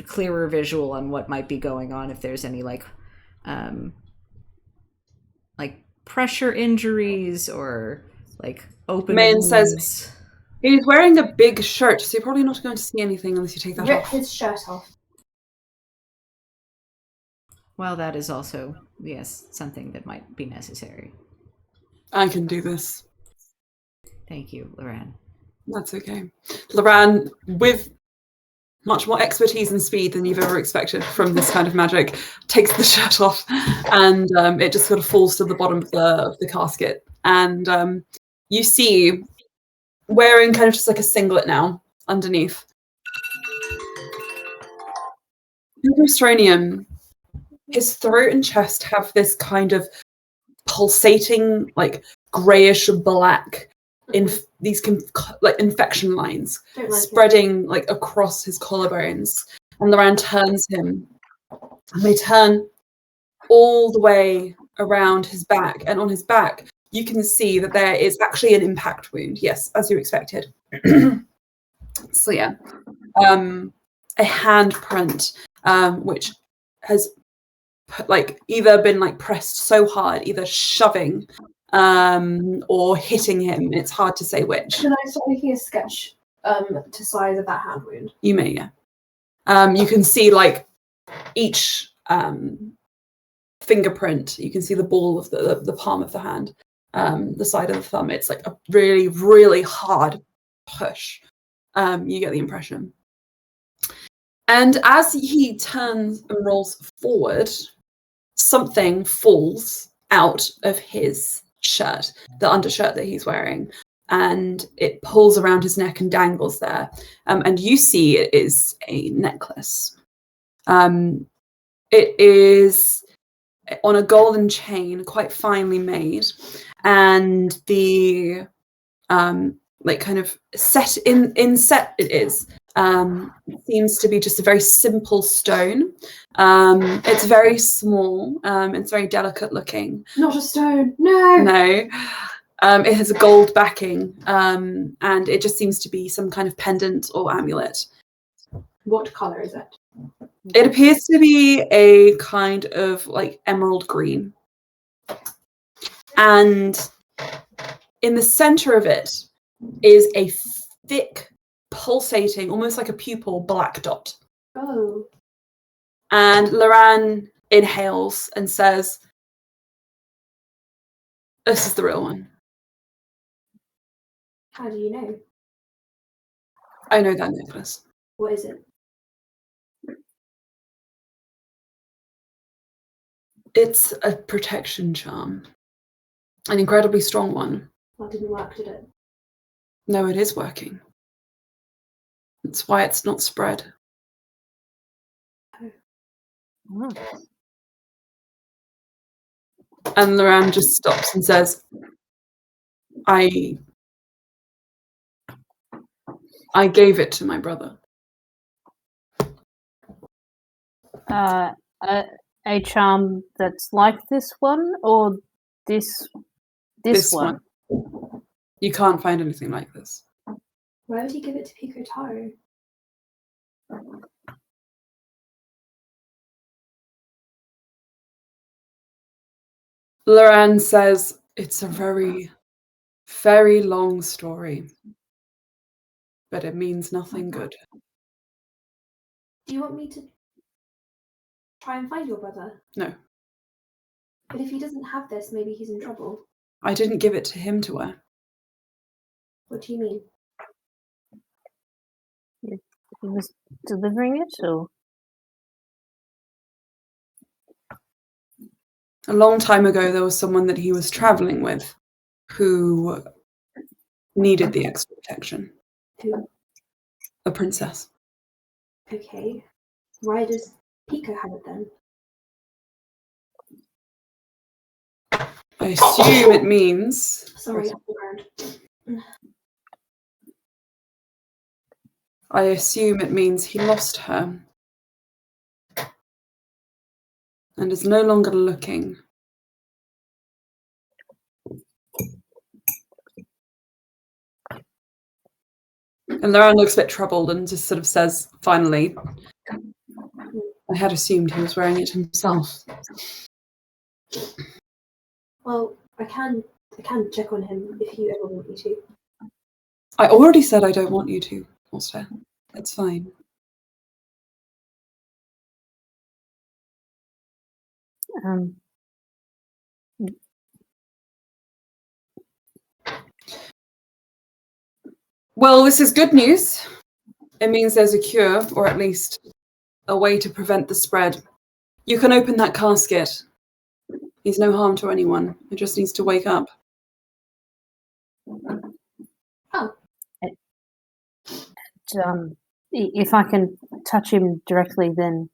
clearer visual on what might be going on, if there's any like pressure injuries or like open Mayan wounds. says he's wearing a big shirt, so you're probably not going to see anything unless you take that Rip off. his shirt off. Well, that is also, yes, something that might be necessary. I can do this. Thank you, Loran. That's okay. Loran, with much more expertise and speed than you've ever expected from this kind of magic, takes the shirt off, and it just sort of falls to the bottom of the casket. And you see, wearing kind of just like a singlet now underneath, Hyperstronium, his throat and chest have this kind of pulsating, like grayish black, these infection lines Don't like spreading like across his collarbones. And Loran turns him, and they turn all the way around his back. And on his back, you can see that there is actually an impact wound. Yes, as you expected. So yeah, a handprint which has either been pressed so hard, either shoving or hitting him. It's hard to say which. Can I start making a sketch to size of that hand wound? You may, yeah. You can see each fingerprint. You can see the ball of the palm of the hand, the side of the thumb. It's like a really, really hard push. You get the impression. And as he turns and rolls forward, something falls out of his shirt, the undershirt that he's wearing, and it pulls around his neck and dangles there. And you see it is a necklace. It is on a golden chain, quite finely made, and the kind of set it is. Seems to be just a very simple stone. It's very small. It's very delicate looking. Not a stone. No. No. It has a gold backing, and it just seems to be some kind of pendant or amulet. What color is it? It appears to be a kind of like emerald green. And in the center of it is a thick, pulsating, almost like a pupil, black dot. Oh. And Loran inhales and says, "This is the real one." How do you know? I know that necklace. What is it? It's a protection charm. An incredibly strong one. That didn't work, did it? No, it is working. That's why it's not spread. Oh. And Loran just stops and says, I gave it to my brother. A charm that's like this one, or this one? You can't find anything like this. Why would he give it to Pico Taro? Loran says, it's a very, very long story. But it means nothing good. Do you want me to try and find your brother? No. But if he doesn't have this, maybe he's in trouble. I didn't give it to him to wear. What do you mean? He was delivering it, or? A long time ago, there was someone that he was traveling with who needed the extra protection. Who? A princess. Okay. Why does Pico have it then? I assume it means... Sorry, up the ground. I assume it means he lost her. And is no longer looking. And Loran looks a bit troubled and just sort of says, finally, I had assumed he was wearing it himself. Well, I can check on him if you ever want me to. I already said I don't want you to, Foster. It's fine. Well, this is good news. It means there's a cure, or at least a way to prevent the spread. You can open that casket. He's no harm to anyone. He just needs to wake up. Oh. If I can touch him directly, then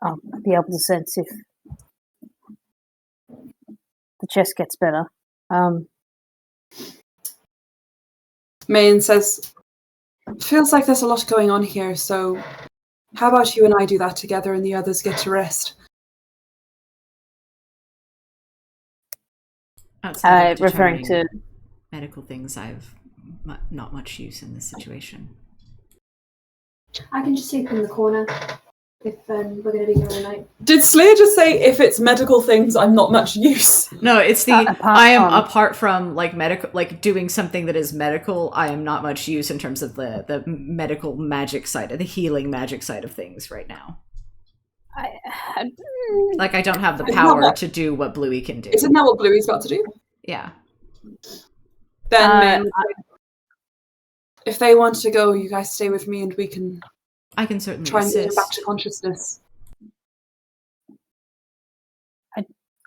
I'll be able to sense if the chest gets better. Mayan says, feels like there's a lot going on here, so how about you and I do that together and the others get to rest? Outside of referring to medical things, I've not much use in this situation. I can just sleep in the corner if we're going to be here all night. Did Slayer just say, if it's medical things, I'm not much use? No, it's the apart from like medical, like doing something that is medical, I am not much use in terms of the medical magic side, the healing magic side of things right now. I don't have the power to do what Bluey can do. Isn't that what Bluey's about to do? Yeah. Then if they want to go, you guys stay with me and we can... I can certainly try and get her assist. back to consciousness.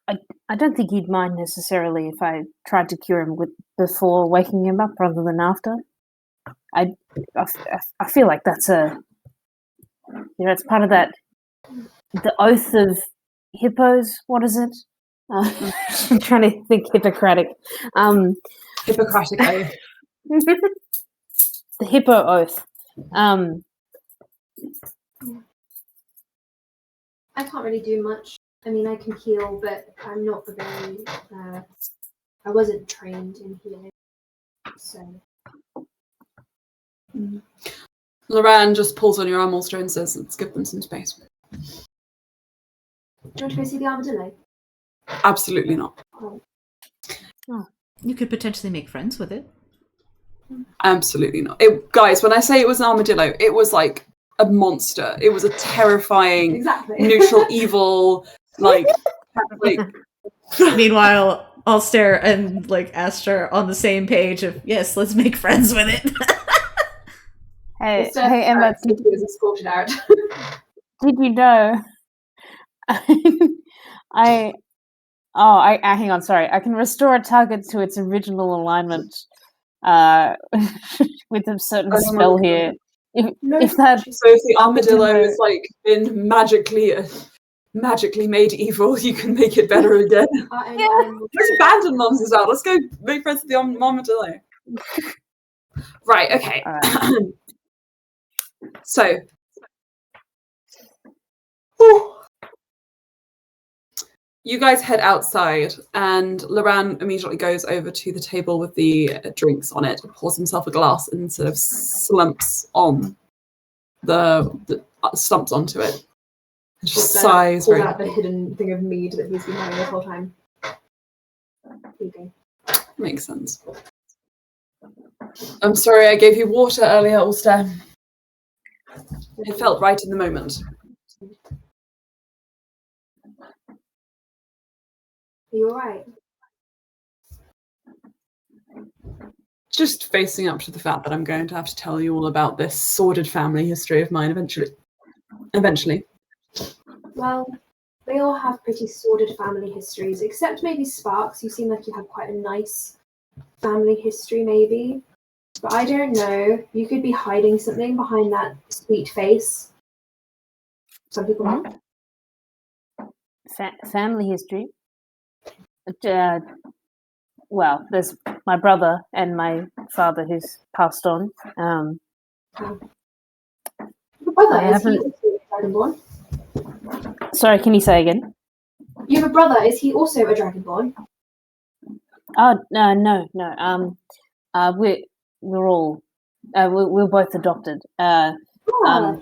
I don't think you'd mind necessarily if I tried to cure him before waking him up rather than after. I feel like that's it's part of that, the oath of hippos. What is it? I'm trying to think Hippocratic. Hippocratic oath. The hippo oath. I can't really do much. I mean, I can heal, but I'm not a very... I wasn't trained in healing, so... Loran just pulls on your arm holster and says, let's give them some space. Do you want to go see the armadillo? Absolutely not. You could potentially make friends with it. Absolutely not. Guys, when I say it was an armadillo, it was like a monster. It was a terrifying, Exactly. neutral evil, like Meanwhile, Ulster and like Astra are on the same page of yes, let's make friends with it. Hey, Emma, He was escorted out. did you know? I hang on. Sorry, I can restore a target to its original alignment with a certain spell here. If that, so if the armadillo is like been magically made evil, you can make it better again. Let's abandon moms as well. Let's go make friends with the armadillo. Right. Okay. Right. So. You guys head outside, and Loran immediately goes over to the table with the drinks on it, pours himself a glass, and sort of slumps on slumps onto it. Just sighs. Pull out the hidden thing of mead that he's been having this whole time. Okay. Makes sense. I'm sorry I gave you water earlier, Ulster. It felt right in the moment. Are you alright? Just facing up to the fact that I'm going to have to tell you all about this sordid family history of mine eventually. Well, they all have pretty sordid family histories, except maybe Sparks. You seem like you have quite a nice family history, maybe. But I don't know. You could be hiding something behind that sweet face. Some people might. family history. Well, there's my brother and my father who's passed on. Your brother, I is he haven't- also a Dragonborn? Sorry, can you say again? You have a brother, is he also a Dragonborn? Oh no. We're all we're both adopted.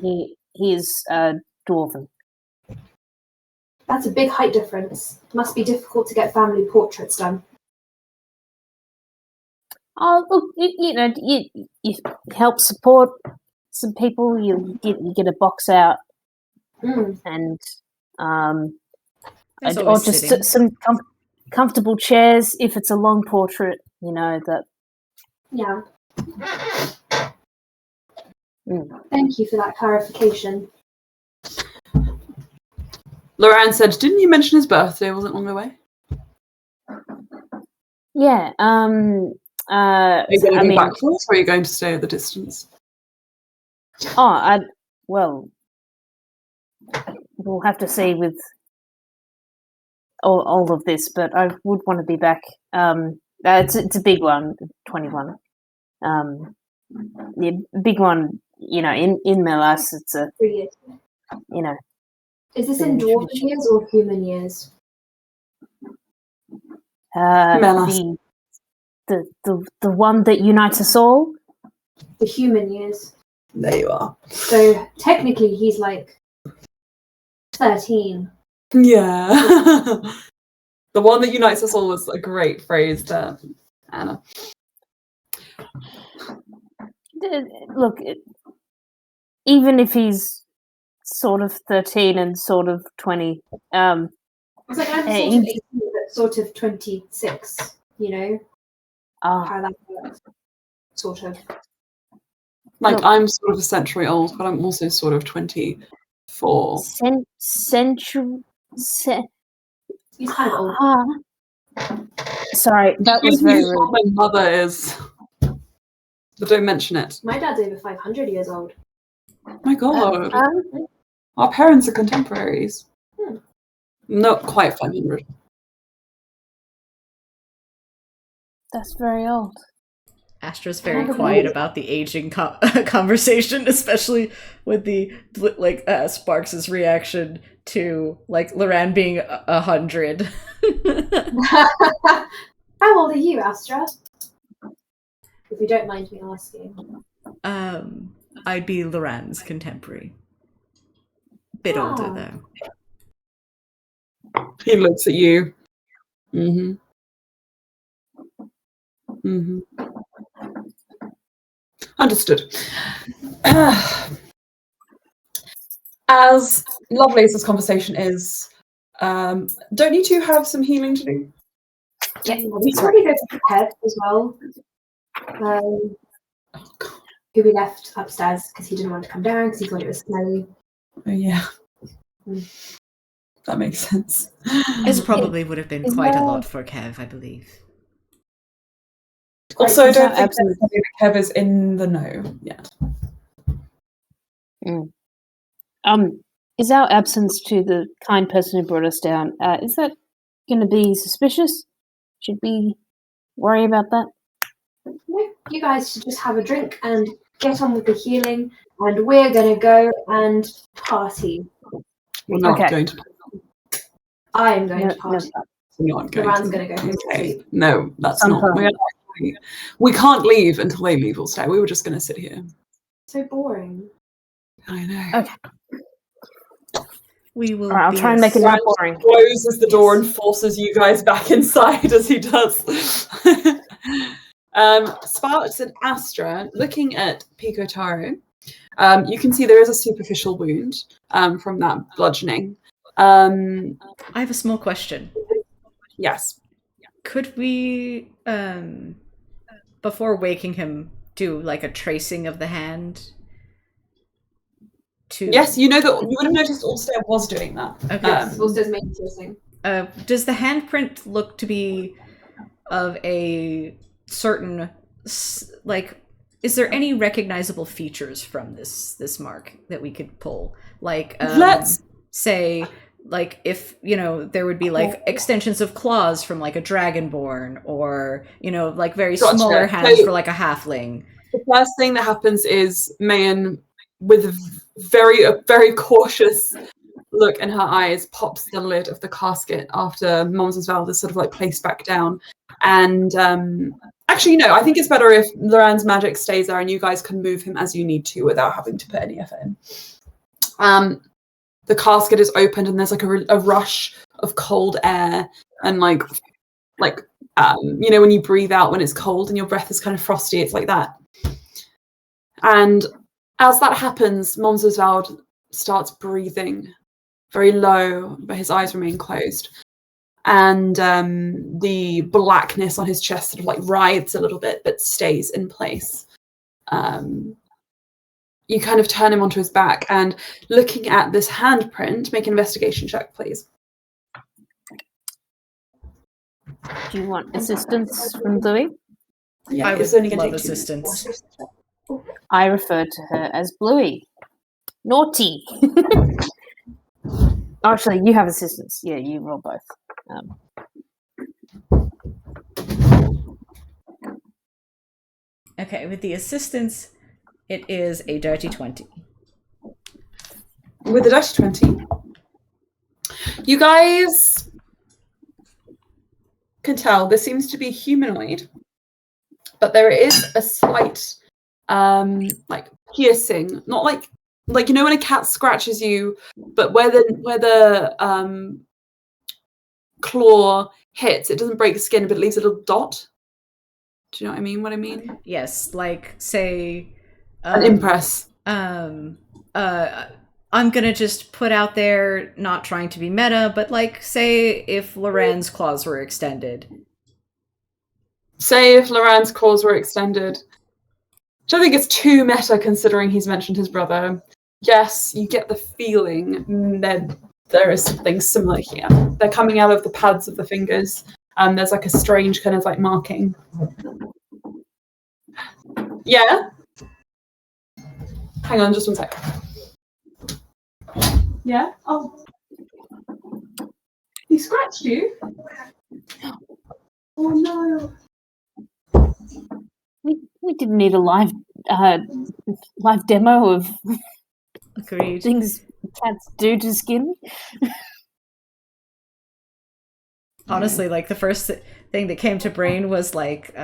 He is dwarven. That's a big height difference. Must be difficult to get family portraits done. Oh, look, you help support some people. You get a box out, and There's or always just sitting. some comfortable chairs if it's a long portrait. You know that. Yeah. Mm. Thank you for that clarification. Loran said, didn't you mention his birthday wasn't long away? Yeah. Are you going to go back for us, or are you going to stay at the distance? Well, we'll have to see with all of this, but I would want to be back. It's a big one, 21. The big one, in Melas, it's a 3 years. Is this in dwarven years or human years? Melas. The one that unites us all. The human years. There you are. So technically he's like 13. Yeah. The one that unites us all was a great phrase there, Anna. Look, even if he's sort of 13 and sort of 20, It's like I'm sort of 18 but sort of 26, how that works. Sort of. Like, I'm sort of a century old, but I'm also sort of 24. Century. He's kind of old. Sorry, that was Excuse very me, rude. my mother is. But don't mention it. My dad's over 500 years old. My God. Our parents are contemporaries. Not quite 500. That's very old. Astra's very quiet about the aging conversation, especially with the Sparks's reaction to Loran being 100. How old are you, Astra? If you don't mind me asking. I'd be Loran's contemporary. Bit older, though. He looks at you. Mm-hmm. Mm-hmm. Understood. As lovely as this conversation is, don't you two have some healing to do? Yeah, we probably go to Kev as well. Who we left upstairs because he didn't want to come down because he thought it was smelly. Oh, yeah. That makes sense. This probably would have been quite a lot for Kev, I believe. Also, I don't think that Kev is in the know yet. Is our absence to the kind person who brought us down, is that going to be suspicious? Should we worry about that? No, you guys should just have a drink and get on with the healing, and we're going to go and party. We're not going to. I am going to party. We're not going Loran's going to go home to sleep. No, that's not. We can't leave until they leave. We'll stay. We were just going to sit here. So boring. I know. Okay. We will. I'll try and make it more boring. Closes the door and forces you guys back inside as he does. Sparks and Astra, looking at Pico Taro, you can see there is a superficial wound from that bludgeoning. I have a small question. Yes. Could we, before waking him, do like a tracing of the hand? Yes, you know that you would have noticed Ulster was doing that. Okay. Ulster's making tracing. Does the handprint look to be of a certain, like, is there any recognizable features from this mark that we could pull? Like, let's say, like, if, you know, there would be, like, extensions of claws from, like, a dragonborn, or, you know, like, very smaller hands for, like, a halfling. The first thing that happens is Mayan, with a very cautious look in her eyes, pops the lid of the casket after Mons Vald is sort of, like, placed back down. And, actually, no, I think it's better if Loran's magic stays there and you guys can move him as you need to without having to put any effort in. The casket is opened and there's like a rush of cold air and like you know when you breathe out when it's cold and your breath is kind of frosty, it's like that. And as that happens, Monsvald starts breathing very low, but his eyes remain closed. And the blackness on his chest sort of like writhes a little bit, but stays in place. You kind of turn him onto his back, and looking at this handprint, make an investigation check, please. Do you want assistance from Louis? Yeah, I would love assistance. I refer to her as Bluey. Naughty. Actually, you have assistance. Yeah, you roll both. Okay, with the assistance, it is a dirty 20. With a dirty 20, you guys can tell this seems to be humanoid, but there is a slight like piercing, not like you know when a cat scratches you, but where the claw hits, it doesn't break the skin, but it leaves a little dot. Do you know what I mean? Yes, like say an impress. I'm gonna just put out there, not trying to be meta, but like say if Loran's claws were extended. Say if Loran's claws were extended. Which I think it's too meta considering he's mentioned his brother. Yes, you get the feeling that there is something similar here. They're coming out of the pads of the fingers. There's like a strange kind of like marking. Yeah? Hang on, just one sec. Yeah? Oh. He scratched you? Oh no. We didn't need a live demo of Agreed. things cats do to skin. Honestly, like the first thing that came to brain was like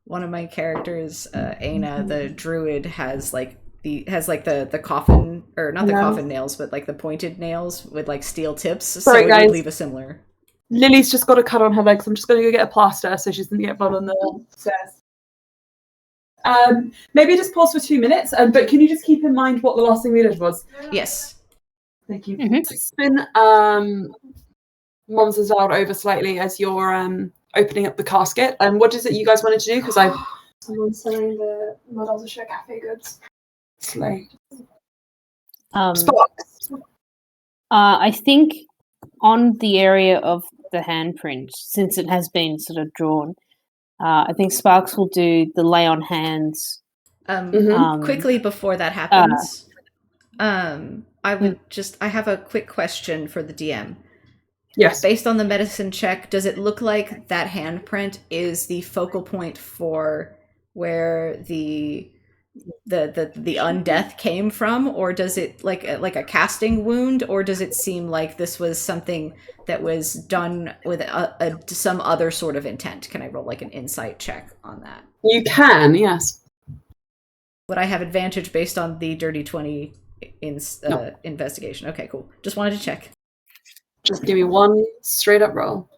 one of my characters, Aina, the druid, has like the coffin, or not the coffin nails, but like the pointed nails with like steel tips. Sorry, so it guys. would leave a similar. Lily's just got a cut on her leg, so I'm just going to go get a plaster so she doesn't get blood on the stairs. Maybe just pause for 2 minutes, but can you just keep in mind what the last thing we did was? Yes. Thank you. Mhm. Spin Monsters out over slightly as you're opening up the casket. And what is it you guys wanted to do? Because Someone's selling the Madame Show cafe goods. Slay. Sparks. I think on the area of the handprint, since it has been sort of drawn, I think Sparks will do the lay on hands. Quickly before that happens, I have a quick question for the DM. Yes. Based on the medicine check, does it look like that handprint is the focal point for where the undeath came from, or does it like a casting wound, or does it seem like this was something that was done with some other sort of intent? Can I roll like an insight check on that? You can, yes. Would I have advantage based on the dirty 20 No. investigation? Okay, cool. Just wanted to check. Just give me one straight up roll.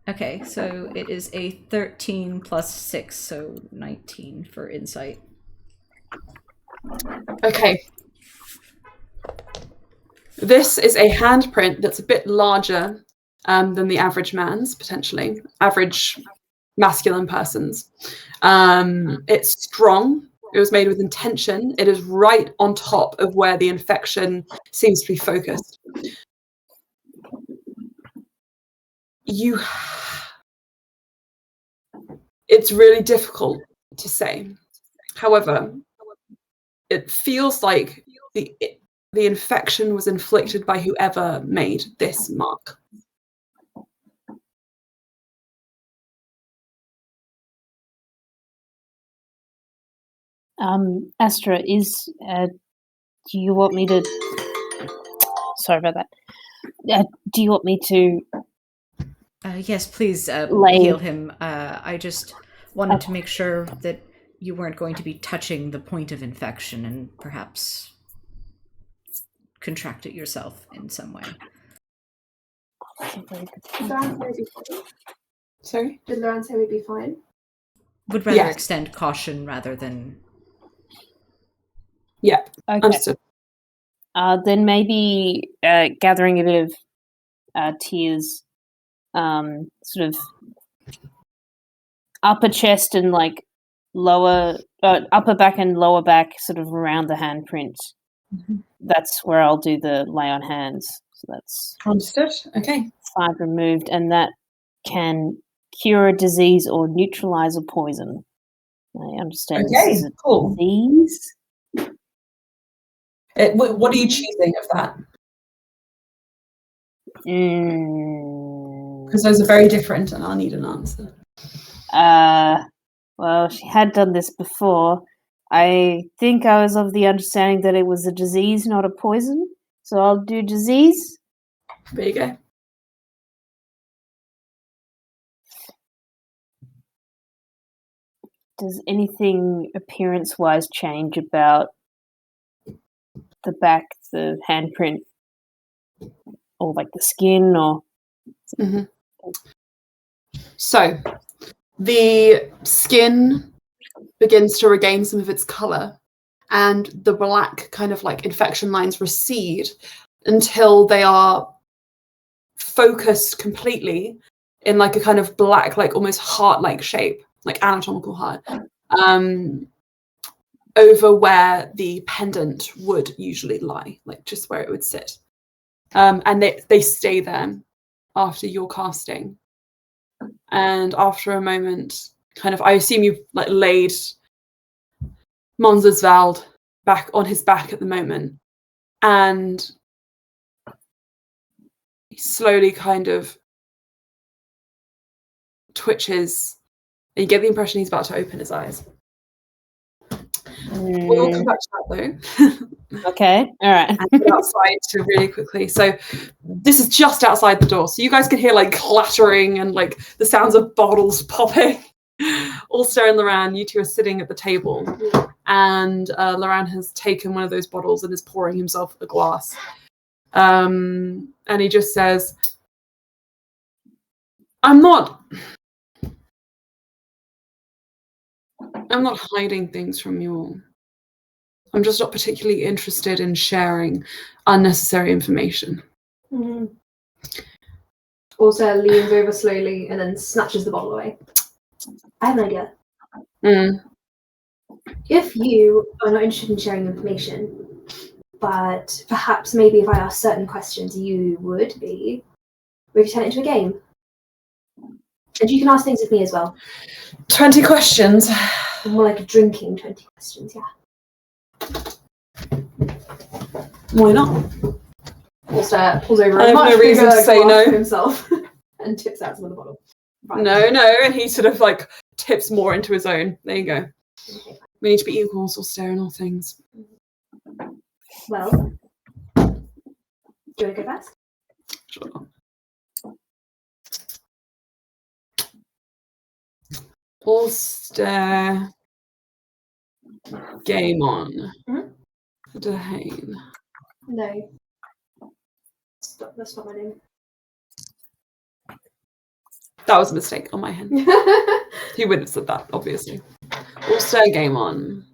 Okay, so it is a 13 plus 6, so 19 for insight. Okay. This is a handprint that's a bit larger than the average man's, potentially. Average masculine person's. It's strong. It was made with intention. It is right on top of where the infection seems to be focused. It's really difficult to say. However, it feels like the infection was inflicted by whoever made this mark. Astra, do you want me to... Sorry about that. Do you want me to... Yes, please heal him. I just wanted to make sure that you weren't going to be touching the point of infection and perhaps contract it yourself in some way. Sorry? Did Lauren say we'd be fine? Would rather extend caution rather than... Yeah, okay. Understood. Then maybe gathering a bit of tears, sort of upper chest and like upper back and lower back, sort of around the handprint. Mm-hmm. That's where I'll do the lay on hands. So that's understood. Okay. 5 removed, and that can cure a disease or neutralize a poison. I understand. Okay, this is a cool. disease. What are you choosing of that? Because those are very different, and I'll need an answer. Well, she had done this before. I think I was of the understanding that it was a disease, not a poison. So I'll do disease. There you go. Does anything appearance-wise change about the back, the handprint, or like the skin, or? Mm-hmm. So, the skin begins to regain some of its color, and the black kind of like infection lines recede until they are focused completely in like a kind of black, like almost heart-like shape, like anatomical heart, over where the pendant would usually lie, like just where it would sit. And they stay there after your casting. And after a moment, kind of, I assume you've like laid Monzersvald back on his back at the moment, and he slowly kind of twitches, and you get the impression he's about to open his eyes. We will come back to that though. Okay, all right. And get outside to really quickly. So this is just outside the door. So you guys can hear like clattering and like the sounds of bottles popping. Ulster and Loran, you two are sitting at the table. And Loran has taken one of those bottles and is pouring himself a glass. And he just says, I'm not hiding things from you all. I'm just not particularly interested in sharing unnecessary information. Mm-hmm. Also leans over slowly and then snatches the bottle away. I have an idea. If you are not interested in sharing information, but perhaps maybe if I ask certain questions you would be, we could turn it into a game. And you can ask things of me as well. 20 questions. More like a drinking 20 questions, yeah. Why not? Ulster pulls over I have no reason to say no. himself and tips out some of the bottle. Right. No, and he sort of like tips more into his own. There you go. Okay. We need to be equals or stare in all things. Well, do you want to go first? Sure. Ulster. Game on. Mm-hmm. Dehane. No. Stop, that's not my name. That was a mistake on my hand. He wouldn't have said that, obviously. Ulster, game on.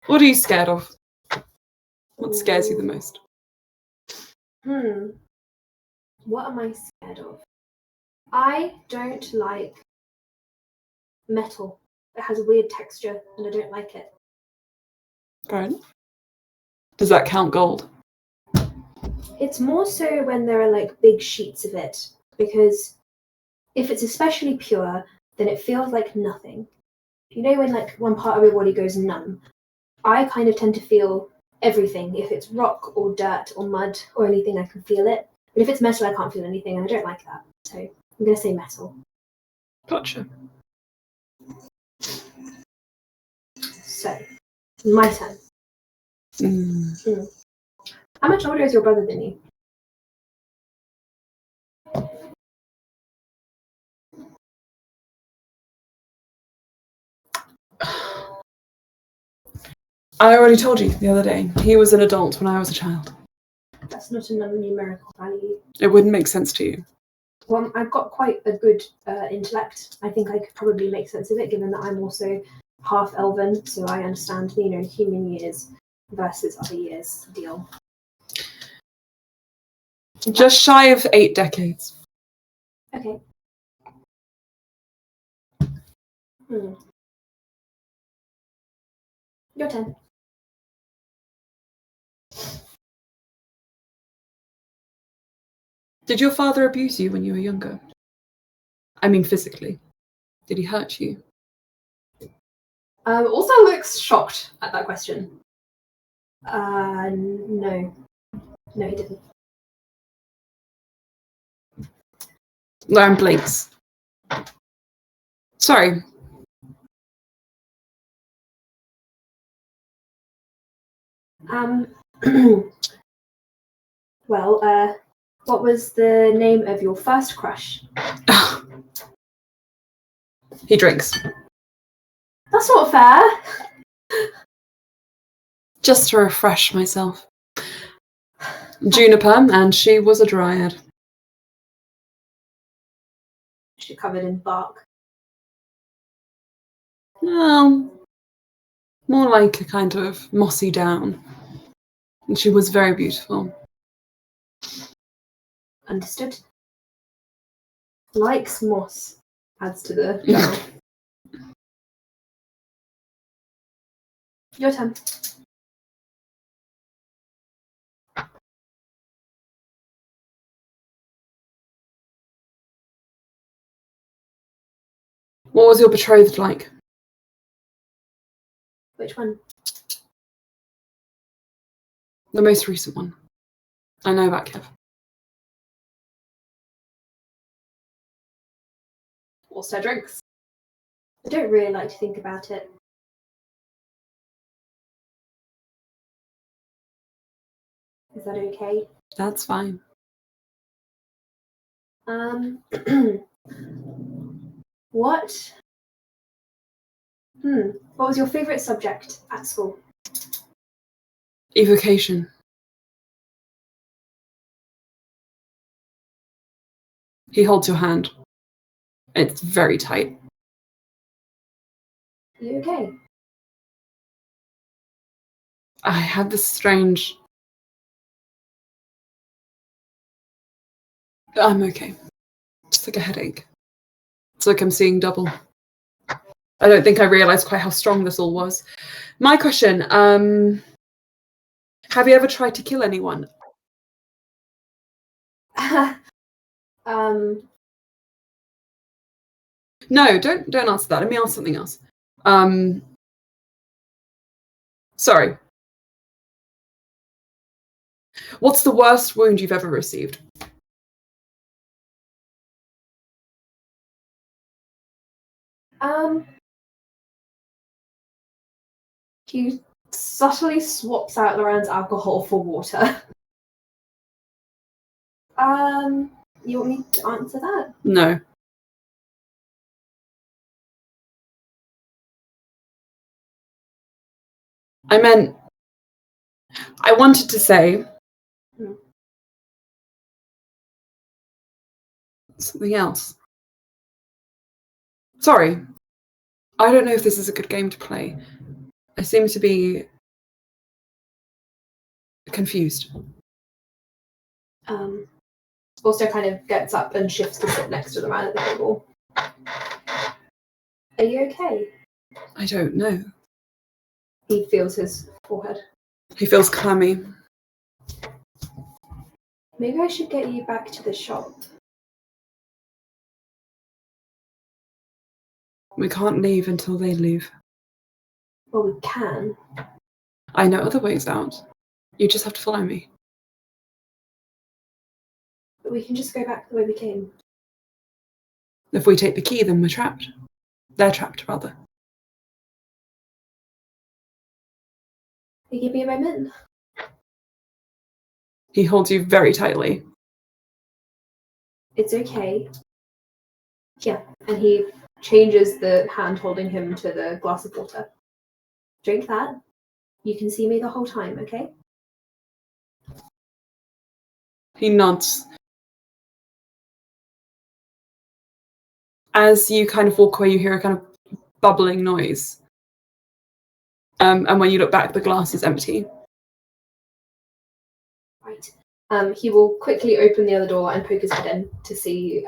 What are you scared of? What scares you the most? What am I scared of? I don't like metal. It has a weird texture and I don't like it. Fair enough. Does that count gold? It's more so when there are like big sheets of it, because if it's especially pure, then it feels like nothing. You know when like one part of your body goes numb? I kind of tend to feel everything. If it's rock or dirt or mud or anything, I can feel it. But if it's metal, I can't feel anything, and I don't like that. So I'm going to say metal. Gotcha. So, my turn. How much older is your brother than you? I already told you the other day. He was an adult when I was a child. That's not a numerical value. It wouldn't make sense to you. Well, I've got quite a good intellect. I think I could probably make sense of it, given that I'm also half elven, so I understand the human years versus other years deal. Just shy of 8 decades. Okay. Your turn. Did your father abuse you when you were younger? I mean physically. Did he hurt you? Also looks shocked at that question. No. No, he didn't. Lauren blinks. Sorry. Well, what was the name of your first crush? He drinks. That's not fair. Just to refresh myself. Juniper, and she was a dryad. She covered in bark. Well, more like a kind of mossy down. And she was very beautiful. Understood. Likes moss. Adds to the journal. Your turn. What was your betrothed like? Which one? The most recent one. I know about Kev. Also drinks. I don't really like to think about it. Is that okay? That's fine. What? What was your favourite subject at school? Evocation. He holds your hand. It's very tight. Are you okay? I had this strange... I'm okay. Just like a headache. It's like I'm seeing double. I don't think I realised quite how strong this all was. My question, have you ever tried to kill anyone? No, don't answer that. Let me ask something else. Sorry. What's the worst wound you've ever received? He subtly swaps out Loran's alcohol for water. You want me to answer that? No. I wanted to say something else. Sorry. I don't know if this is a good game to play. I seem to be confused. Also kind of gets up and shifts to sit next to the man at the table. Are you okay? I don't know. He feels his forehead. He feels clammy. Maybe I should get you back to the shop. We can't leave until they leave. Well, we can. I know other ways out. You just have to follow me. But we can just go back the way we came. If we take the key, then we're trapped. They're trapped, rather. You give me a moment? He holds you very tightly. It's okay. Yeah, and he changes the hand holding him to the glass of water. Drink that. You can see me the whole time, okay? He nods. As you kind of walk away, you hear a kind of bubbling noise. And when you look back, the glass is empty. Right. He will quickly open the other door and poke his head in to see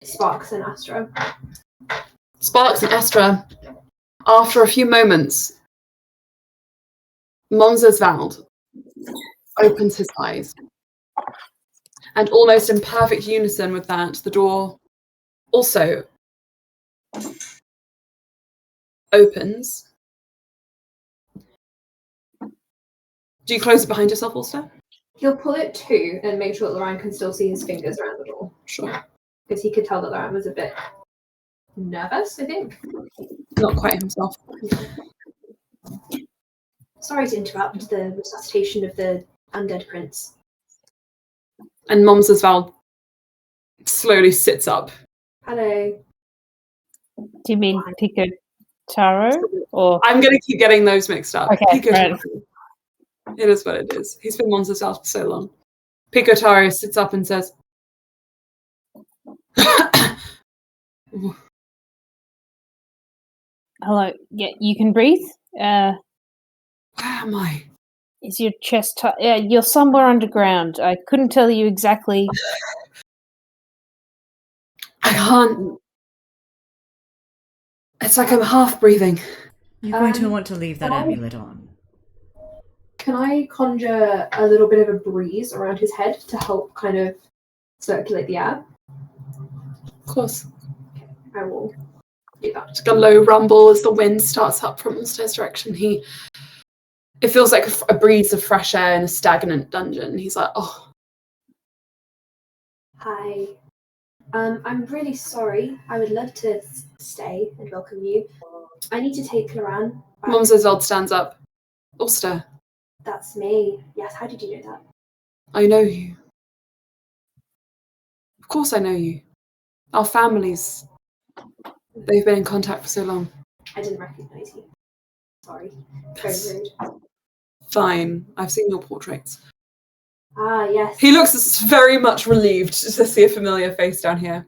Sparks and Astra. Sparks and Astra, after a few moments, Monzersvald opens his eyes. And almost in perfect unison with that, the door also opens. Do you close it behind yourself, Ulster? He'll pull it to and make sure that Loran can still see his fingers around the door. Sure. Because he could tell that Loran was a bit nervous, I think. Not quite himself. Sorry to interrupt the resuscitation of the undead prince. And Monzersvald slowly sits up. Hello. Do you mean Pico Taro? Or I'm going to keep getting those mixed up. Okay, right. It is what it is. He's been Monzersvald for so long. Picotaro sits up and says, hello? Yeah, you can breathe. where am I? Is your chest tight? Yeah, you're somewhere underground. I couldn't tell you exactly. I can't. It's like I'm half breathing. You're going to want to leave that amulet on. Can I conjure a little bit of a breeze around his head to help kind of circulate the air? Of course. I will do that. It's like a low rumble as the wind starts up from Ulster's direction. It feels like a breeze of fresh air in a stagnant dungeon. He's like, oh. Hi. I'm really sorry. I would love to stay and welcome you. I need to take Loran back. Mumsesveld stands up. Ulster, That's me. Yes, how did you know that? I know you. Of course I know you. Our families, they've been in contact for so long. I didn't recognise you. Sorry. Very rude. Fine, I've seen your portraits. Ah, yes. He looks very much relieved to see a familiar face down here.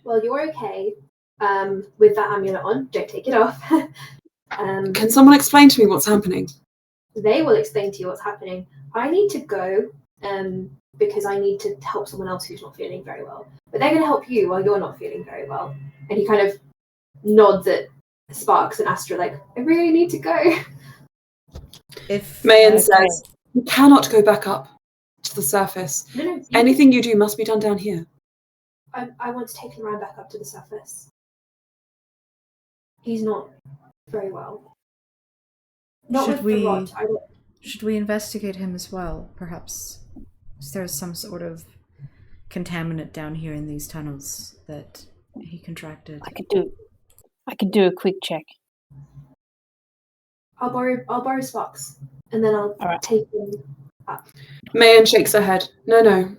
Well, you're okay. With that amulet on, don't take it off. Can someone explain to me what's happening? They will explain to you what's happening. I need to go, because I need to help someone else who's not feeling very well. But they're going to help you while you're not feeling very well. And he kind of nods at Sparks and Astra, like, I really need to go. If Mayan says, you cannot go back up to the surface. No, Anything you do must be done down here. I want to take him around back up to the surface. He's not very well. Not Should with we- the rot. should we investigate him as well? Perhaps is there some sort of contaminant down here in these tunnels that he contracted? I could do a quick check. I'll borrow Sparks, and then I'll Alright. take him up. Mayan shakes her head. No.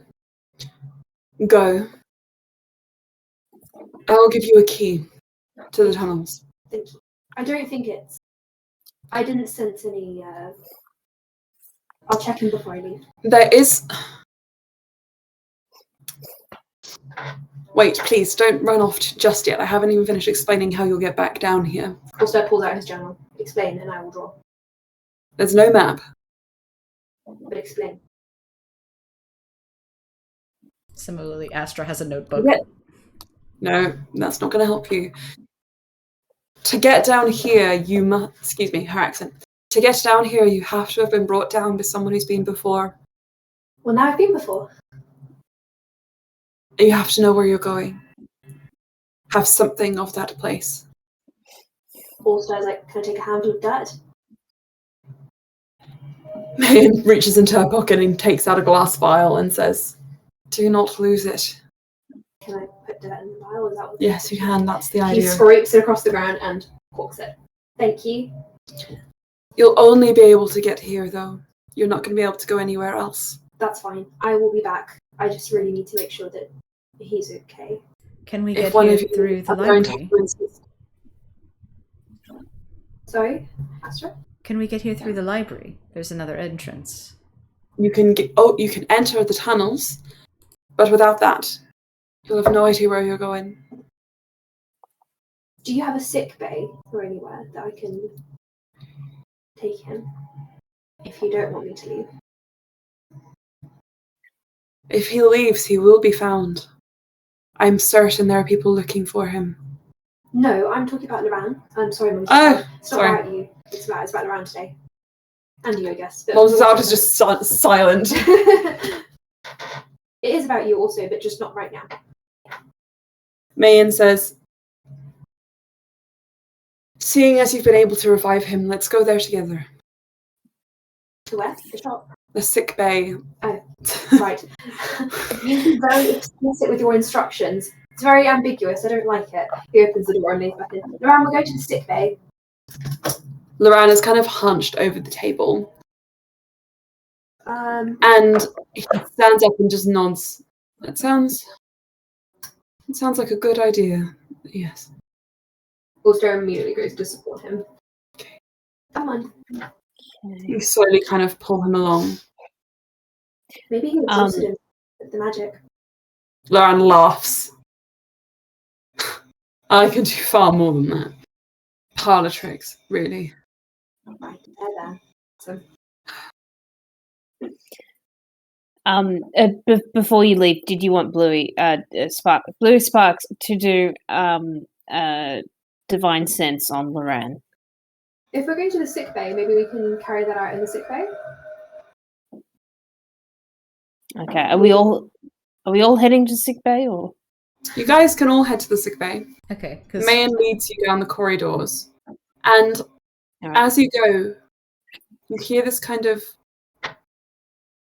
Go. I will give you a key to the tunnels. Thank you. I don't think it's. I didn't sense any. I'll check him before I leave. There is... Wait, please, don't run off just yet. I haven't even finished explaining how you'll get back down here. Also, pulls out his journal. Explain, and I will draw. There's no map. But explain. Similarly, Astra has a notebook. Yeah. No, that's not going to help you. To get down here, you must... Excuse me, her accent. To get down here, you have to have been brought down by someone who's been before. Well, now I've been before. You have to know where you're going. Have something of that place. Allstar's like, can I take a handful of dirt? Mayan reaches into her pocket and takes out a glass vial and says, do not lose it. Can I put dirt in the vial? Is that what Yes, you can. That's the He idea. scrapes it across the ground and corks it. Thank you. You'll only be able to get here, though. You're not going to be able to go anywhere else. That's fine. I will be back. I just really need to make sure that he's okay. Can we If get one here of you through the are going to library? insist- Sorry, Astra? Can we get here through the library? There's another entrance. You can enter the tunnels, but without that, you'll have no idea where you're going. Do you have a sick bay or anywhere that I can take him? If you don't want me to leave. If he leaves, he will be found. I'm certain there are people looking for him. No, I'm talking about Loran. I'm sorry, Mum. Oh, it's not sorry. about you. It's about Loran today. And you, I guess. But Moses out is just silent. It is about you also, but just not right now. Mayan says, seeing as you've been able to revive him, let's go there together. To where? The shop. The sick bay. Oh, right. You be very explicit with your instructions. It's very ambiguous. I don't like it. He opens the door and leaves back in. Loran, we're going to the sick bay. Loran is kind of hunched over the table. Um, And he stands up and just nods. It sounds like a good idea. Yes. Ulster immediately goes to support him. Okay. Come on. You slowly kind of pull him along. Maybe he exhausted him with the magic. Loran laughs. I can do far more than that. Parlor tricks, really. Right, there. So, Before you leave, did you want Bluey Sparks to do divine sense on Loran? if we're going to the sick bay, maybe we can carry that out in the sick bay. Okay, are we all heading to sick bay or? You guys can all head to the sick bay. Okay, because Mayan leads you down the corridors. And Alright. as you go, you hear this kind of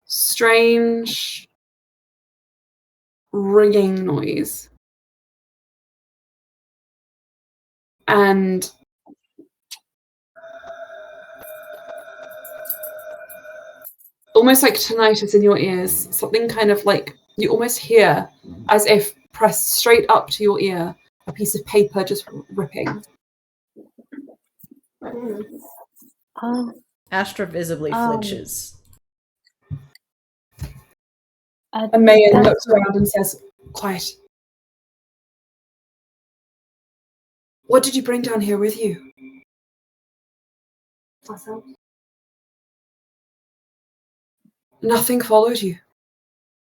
strange ringing noise. and almost like tinnitus in your ears, something kind of like you almost hear as if pressed straight up to your ear, a piece of paper just ripping. Astra visibly flinches. And Mayan looks around and says, "Quiet. What did you bring down here with you?" Ourselves. Nothing followed you.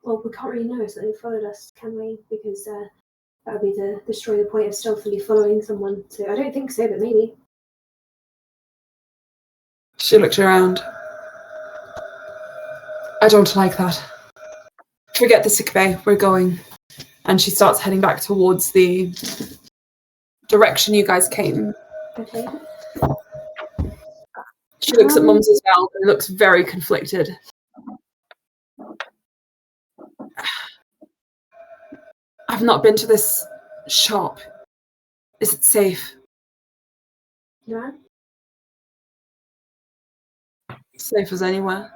Well, we can't really know if something followed us, can we? Because that would be to destroy the point of stealthily following someone. So I don't think so, but maybe. She looked around. "I don't like that. Forget the sick bay. We're going." And she starts heading back towards the direction you guys came. Okay. She looks at Mums as well and looks very conflicted. "I've not been to this shop. Is it safe?" Yeah. "Safe as anywhere."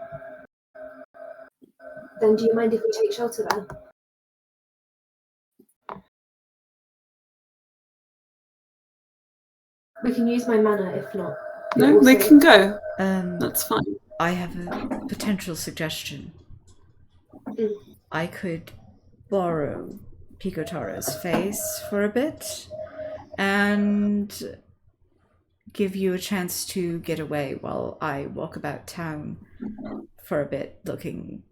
Then do you mind if we take shelter there? We can use my manor if not. No, they can go. That's fine. I have a potential suggestion. Mm. I could borrow Picotaro's face for a bit and give you a chance to get away while I walk about town for a bit, looking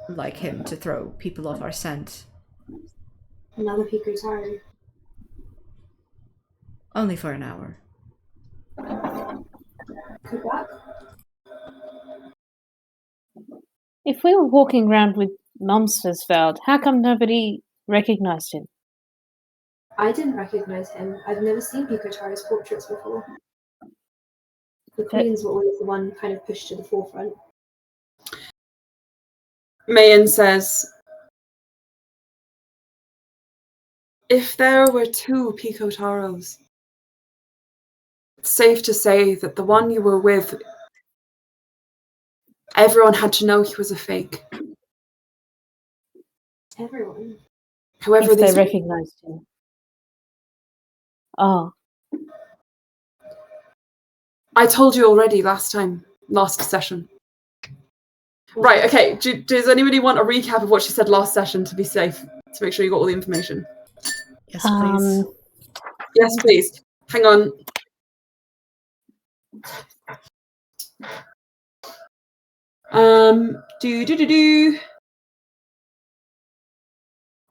like him to throw people off our scent. Another Picotaro. Only for an hour. Could work. If we were walking around with Momsfeld, how come nobody recognized him? I didn't recognize him. I've never seen Picotaro's portraits before. The Queen's were always the one kind of pushed to the forefront. Mayan says, "If there were two Picotaros, it's safe to say that the one you were with, everyone had to know he was a fake. Everyone. Whoever If they these recognized him. Oh, I told you already last session." Right, okay. Does anybody want a recap of what she said last session to be safe, to make sure you got all the information? Yes, please. Yes, please. Hang on.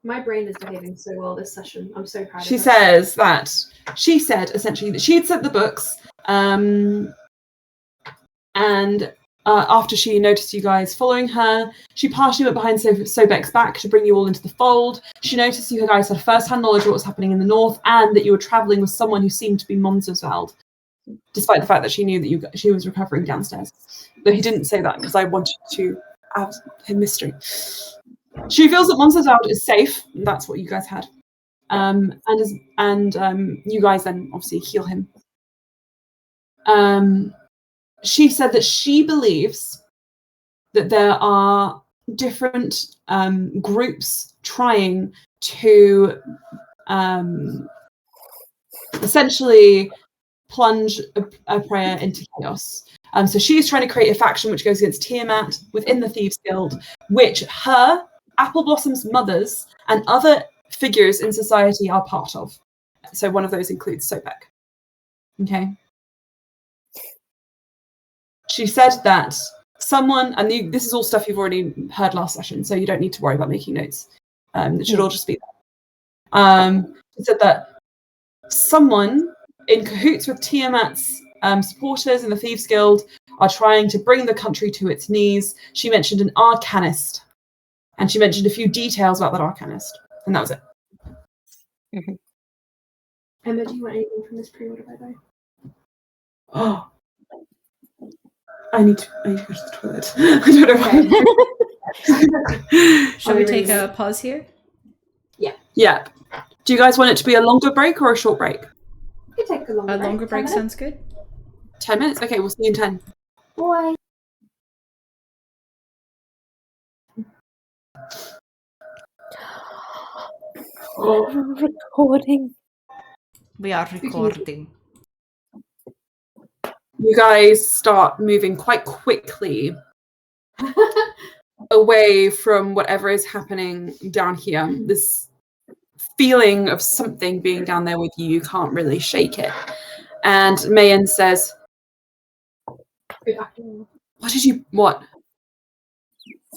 My brain is behaving so well this session. I'm so proud She of her. says that she said essentially that she had sent the books, and after she noticed you guys following her, she partially went behind Sobek's back to bring you all into the fold. She noticed you guys had first-hand knowledge of what was happening in the north, and that you were traveling with someone who seemed to be Monsesveld, despite the fact that she knew that she was recovering downstairs. Though he didn't say that because I wanted to have him mystery. She feels that Monsesveld is safe. And that's what you guys had, and you guys then obviously heal him. She said that she believes that there are different groups trying to essentially plunge Aprea into chaos. So she's trying to create a faction which goes against Tiamat within the Thieves Guild, which her, Apple Blossom's mothers, and other figures in society are part of. So one of those includes Sobek. Okay. She said that someone, and this is all stuff you've already heard last session, so you don't need to worry about making notes. It should all just be there. She said that someone in cahoots with Tiamat's supporters in the Thieves Guild are trying to bring the country to its knees. She mentioned an arcanist, and she mentioned a few details about that arcanist, and that was it. Mm-hmm. Emma, do you want anything from this pre-order, by the way? Oh, I need to go to the toilet. I don't know why. Shall we take a pause here? Yeah. Do you guys want it to be a longer break or a short break? Could take a longer A break. longer 10 break minutes. sounds good. 10 minutes? Okay, we'll see you in 10. Boy. Recording. We are recording. You guys start moving quite quickly away from whatever is happening down here. This feeling of something being down there with you, you can't really shake it. And Mayan says, Good acting. What?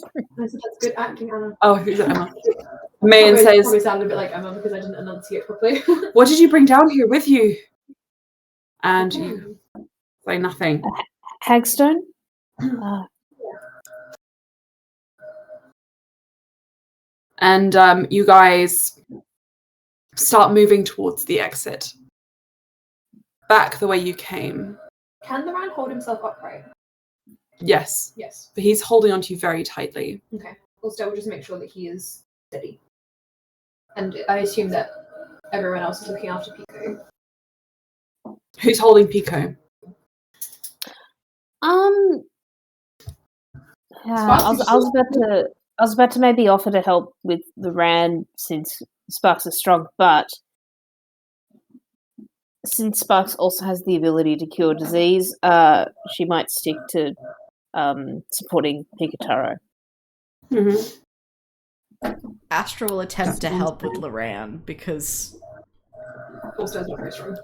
I said that's good acting, Anna. Oh, who's it, Emma? Mayan says, Probably sounded a bit like Emma because I didn't enunciate properly. what did you bring down here with you? And you say nothing. Hagstone? And you guys start moving towards the exit. Back the way you came. Can the man hold himself upright? Yes. Yes. But he's holding onto you very tightly. Okay. We'll still just make sure that he is steady. And I assume that everyone else is looking after Pico. Who's holding Pico? I was about to maybe offer to help with the Ran since Sparks is strong, but since Sparks also has the ability to cure disease, she might stick to supporting Pikataro. Mm-hmm. Astra will attempt to help with Loran because... Four-star's not very strong.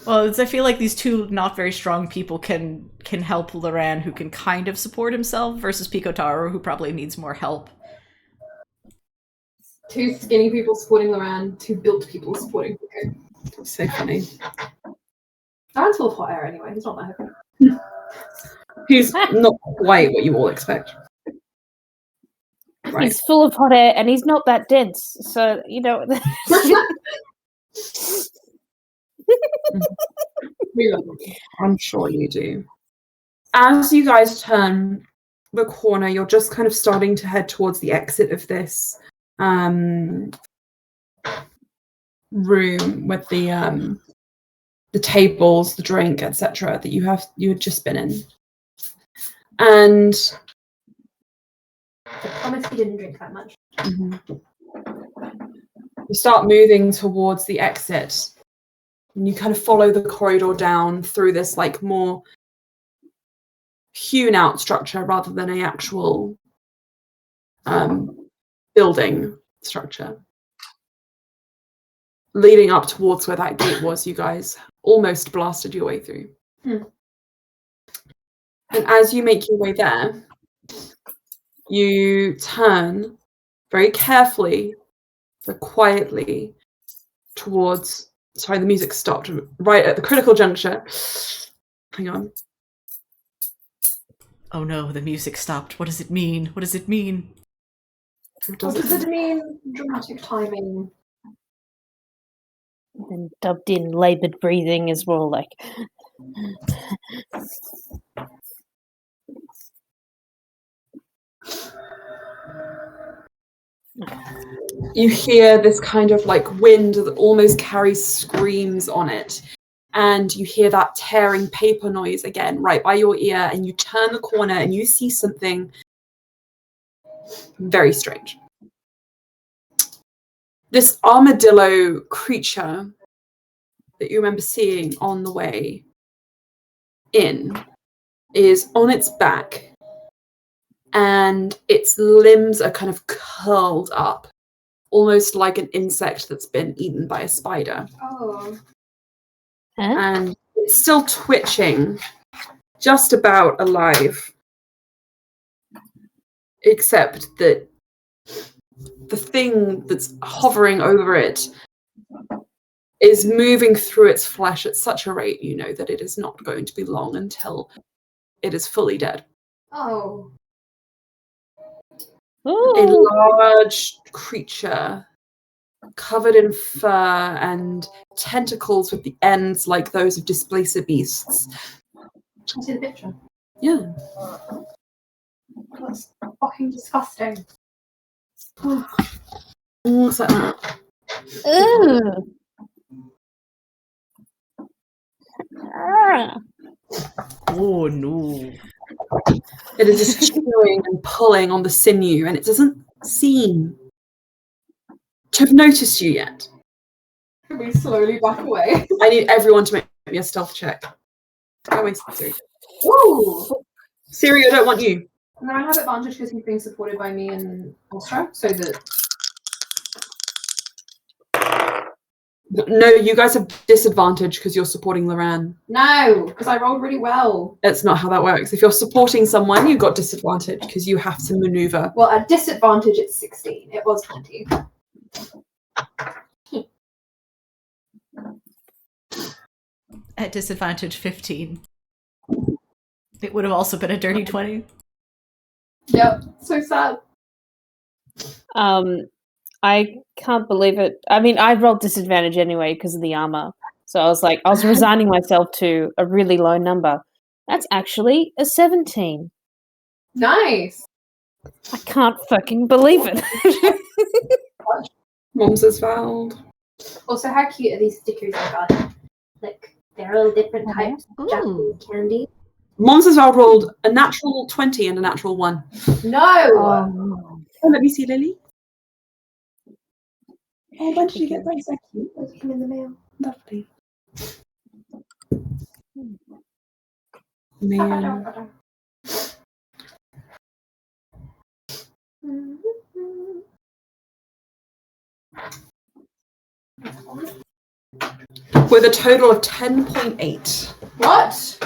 Well, I feel like these two not very strong people can help Loran, who can kind of support himself, versus Pikotaro, who probably needs more help. Two skinny people supporting Loran, two built people supporting Pico. That's so funny. Loran's full of hot air anyway, he's not that heavy. He's not quite what you all expect. Right. He's full of hot air and he's not that dense, so, you know... We love him. I'm sure you do. As you guys turn the corner, you're just kind of starting to head towards the exit of this room with the tables, the drink, etc. that you had just been in. And I promise he didn't drink that much. you start moving towards the exit. And you kind of follow the corridor down through this like more hewn out structure rather than an actual building structure. Leading up towards where that gate was, you guys almost blasted your way through. And as you make your way there, you turn very carefully, but quietly towards... Sorry, the music stopped right at the critical juncture. Hang on. Oh no, the music stopped. What does it mean? What does it mean? What does it mean? Dramatic timing. And dubbed in laboured breathing as well, like... You hear this kind of like wind that almost carries screams on it. And you hear that tearing paper noise again right by your ear, and you turn the corner and you see something very strange. This armadillo creature that you remember seeing on the way in is on its back, and its limbs are kind of curled up, almost like an insect that's been eaten by a spider. Oh. Huh? And it's still twitching, just about alive. Except that the thing that's hovering over it is moving through its flesh at such a rate, you know, that it is not going to be long until it is fully dead. Oh. A Ooh. large creature covered in fur and tentacles with the ends like those of displacer beasts. I see the picture. Yeah. That's fucking disgusting. What's that? Ooh. Ah. Oh no. It is just chewing and pulling on the sinew, and it doesn't seem to have noticed you yet. We slowly back away. I need everyone to make me a stealth check. Go away, Siri. Woo! Siri, I don't want you. And then I have advantage because he's being supported by me and Astra, so that. No, you guys have disadvantage because you're supporting Loran. No, because I rolled really well. That's not how that works. If you're supporting someone, you've got disadvantage because you have to maneuver. Well, at disadvantage, it's 16. It was 20. At disadvantage 15. It would have also been a dirty 20. Yep, so sad. I can't believe it. I mean, I rolled disadvantage anyway because of the armor. So I was resigning myself to a really low number. That's actually a 17. Nice. I can't fucking believe it. Mum's Vald. Also, how cute are these stickers I got? Like, they're all different types of Japanese candy. Mum's Vald rolled a natural 20 and a natural 1. No! Oh, let me see, Lily. Oh, when did you get those? So cute. Those came in the mail. Lovely. Man. With a total of 10.8. What?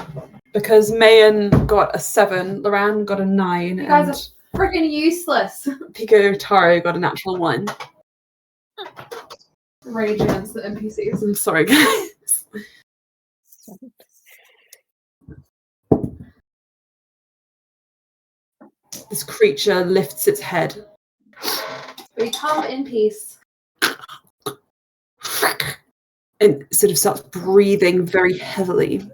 Because Mayan got a 7, Loran got a 9, You guys and are freaking useless. Pico Taro got a natural 1. Rage against the NPCs. I'm sorry, guys. This creature lifts its head. We come in peace. And sort of starts breathing very heavily.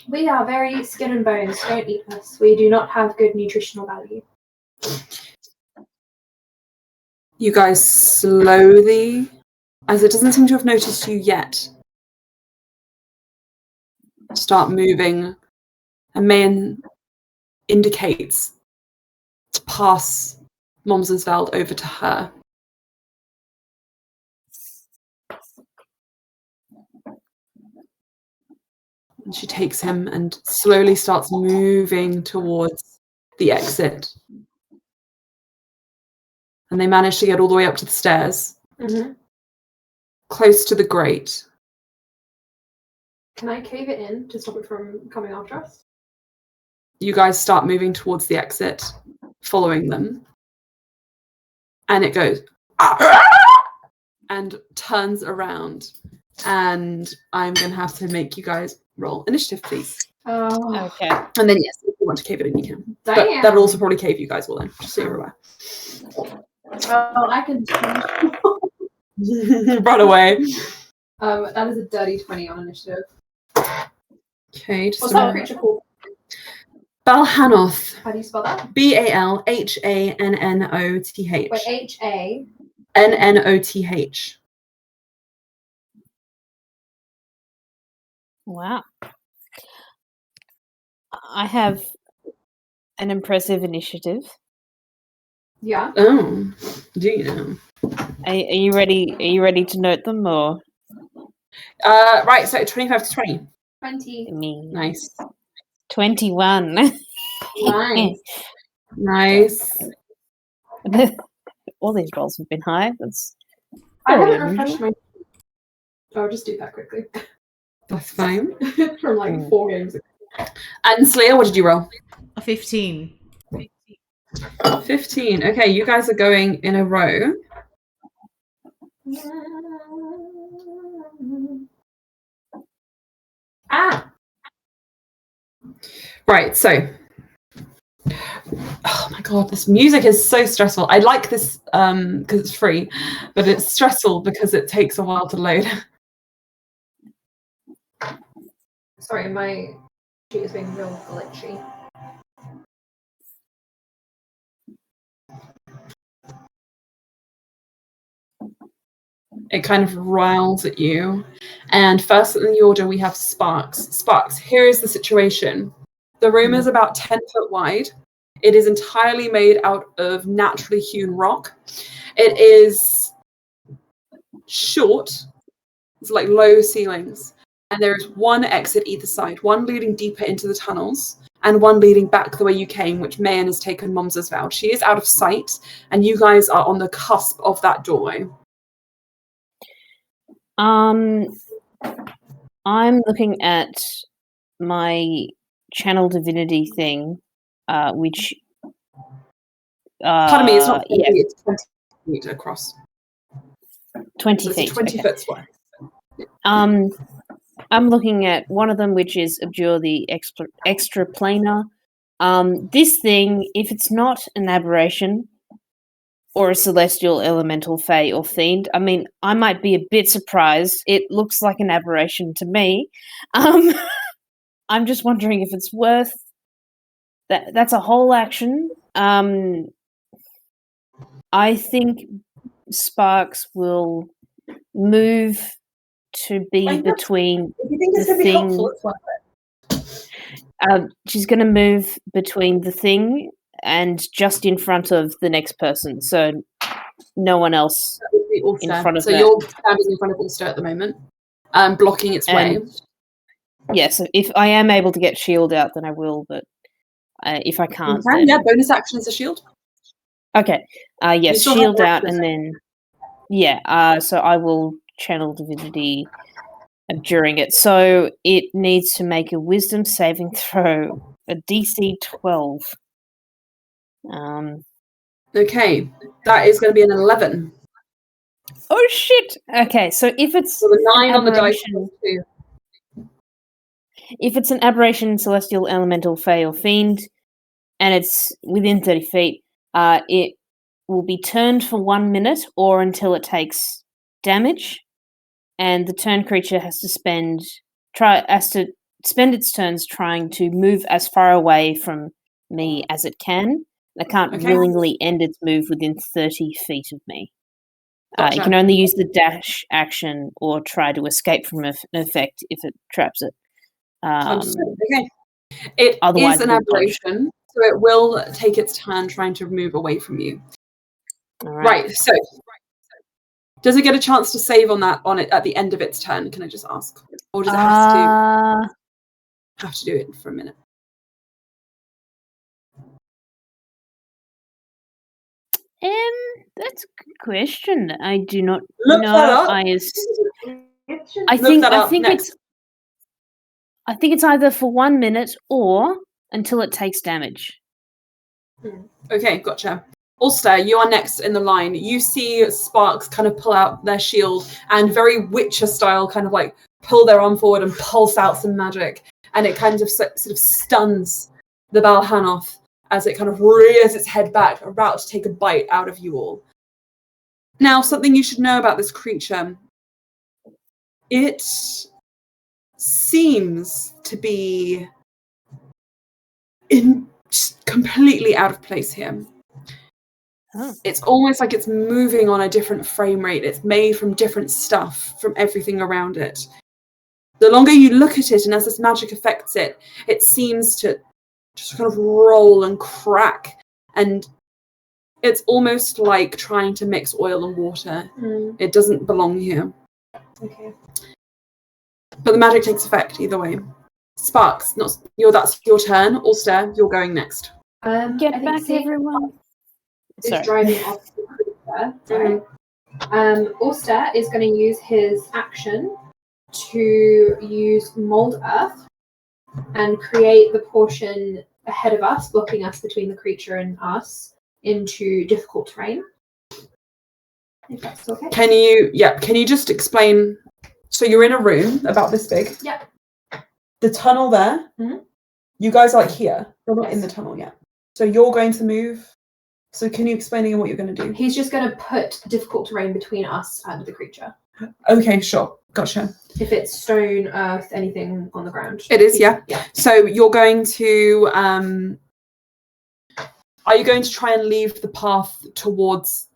We are very skin and bones. Don't eat us. We do not have good nutritional value. You guys slowly, as it doesn't seem to have noticed you yet, start moving, and Mayan indicates to pass Momsensveld over to her. And she takes him and slowly starts moving towards the exit. And they manage to get all the way up to the stairs, close to the grate. Can I cave it in to stop it from coming after us? You guys start moving towards the exit, following them. And it goes, and turns around. And I'm going to have to make you guys roll initiative, please. Oh, Okay. And then, yes, if you want to cave it in, you can. But damn. that'll also probably cave you guys well then, just so you're aware. Oh, I can. Run away. That is a dirty 20 on initiative. Okay, just What's a that minute. creature called? Balhanoth. How do you spell that? Balhannoth. Wait, H-A. Nnoth. Wow. I have an impressive initiative. Yeah. Oh, do you know? Are you ready? Are you ready to note them or Right, so 25 to 20. 20. me? Nice. 21. Nice. Nice. All these rolls have been high. That's I very haven't refreshed unusual. my. I'll just do that quickly. That's fine. From like 4 games ago. And Slayer, what did you roll? A 15. 15. Okay, you guys are going in a row. Ah! Right, so. Oh my god, this music is so stressful. I like this because it's free, but it's stressful because it takes a while to load. Sorry, my sheet is being real glitchy. It kind of riles at you. And first in the order, we have Sparks. Sparks, here is the situation. The room is about 10 foot wide. It is entirely made out of naturally hewn rock. It is short. It's like low ceilings. And there is one exit either side, one leading deeper into the tunnels and one leading back the way you came, which Mayan has taken Moms as vowed. She is out of sight, and you guys are on the cusp of that doorway. I'm looking at my channel divinity thing, which Pardon me, it's not 20, yeah, it's 20 feet across. 20 So feet. it's a 20 okay. foot square. I'm looking at one of them, which is Abjure the Extraplanar. This thing, if it's not an aberration or a celestial elemental fae or fiend, I mean, I might be a bit surprised. It looks like an aberration to me. I'm just wondering if it's worth that. That's a whole action. I think Sparks will move to be between If you think it's the going to be thing. helpful, it's worth it. She's going to move between the thing and just in front of the next person, so no one else That would be Ulster. in front of so that. you're standing in front of Ulster at the moment, blocking its way. Yes, if I am able to get shield out, then I will. But if I can't, then Yeah, bonus action is a shield. okay. You Yes, still have shield the out, rest of and then so I will channel divinity during it. So it needs to make a wisdom saving throw, a DC 12. Okay, that is going to be an 11. Oh shit! Okay, so if it's So the 9 an on the dice aberration, plus 2. if it's an aberration, celestial, elemental, fae, or fiend, and it's within 30 feet, it will be turned for 1 minute or until it takes damage, and the turn creature has to spend its turns trying to move as far away from me as it can. It can't Okay. willingly end its move within 30 feet of me. Gotcha. It can only use the dash action or try to escape from an effect if it traps it. Understood. Okay. It Otherwise is an it will dodge. aberration, so it will take its turn trying to move away from you. All Right. So does it get a chance to save on it at the end of its turn? Can I just ask, or does it have to do it for a minute? That's a good question. I do not Look know. that up. I think next. it's either for 1 minute or until it takes damage. Okay, gotcha. Ulster, you are next in the line. You see Sparks kind of pull out their shield and very Witcher style kind of like pull their arm forward and pulse out some magic. And it kind of sort of stuns the Balhanoth as it kind of rears its head back, about to take a bite out of you all. Now, something you should know about this creature. It seems to be completely out of place here. Oh. It's almost like it's moving on a different frame rate. It's made from different stuff, from everything around it. The longer you look at it, and as this magic affects it, it seems to just kind of roll and crack. And it's almost like trying to mix oil and water. It doesn't belong here. Okay. But the magic takes effect either way. Sparks, that's your turn. Ulster, you're going next. Get back, everyone. Is driving off the creature. Sorry. Ulster is going to use his action to use Mold Earth and create the portion ahead of us, blocking us between the creature and us, into difficult terrain. If that's okay. Can you just explain? So you're in a room about this big. Yeah. The tunnel there. Mm-hmm. You guys are like here. You're not in the tunnel yet. So you're going to move. So can you explain again what you're going to do? He's just going to put difficult terrain between us and the creature. Okay, sure. Gotcha. If it's stone, earth, anything on the ground. It is, yeah. Yeah. So you're going to are you going to try and leave the path towards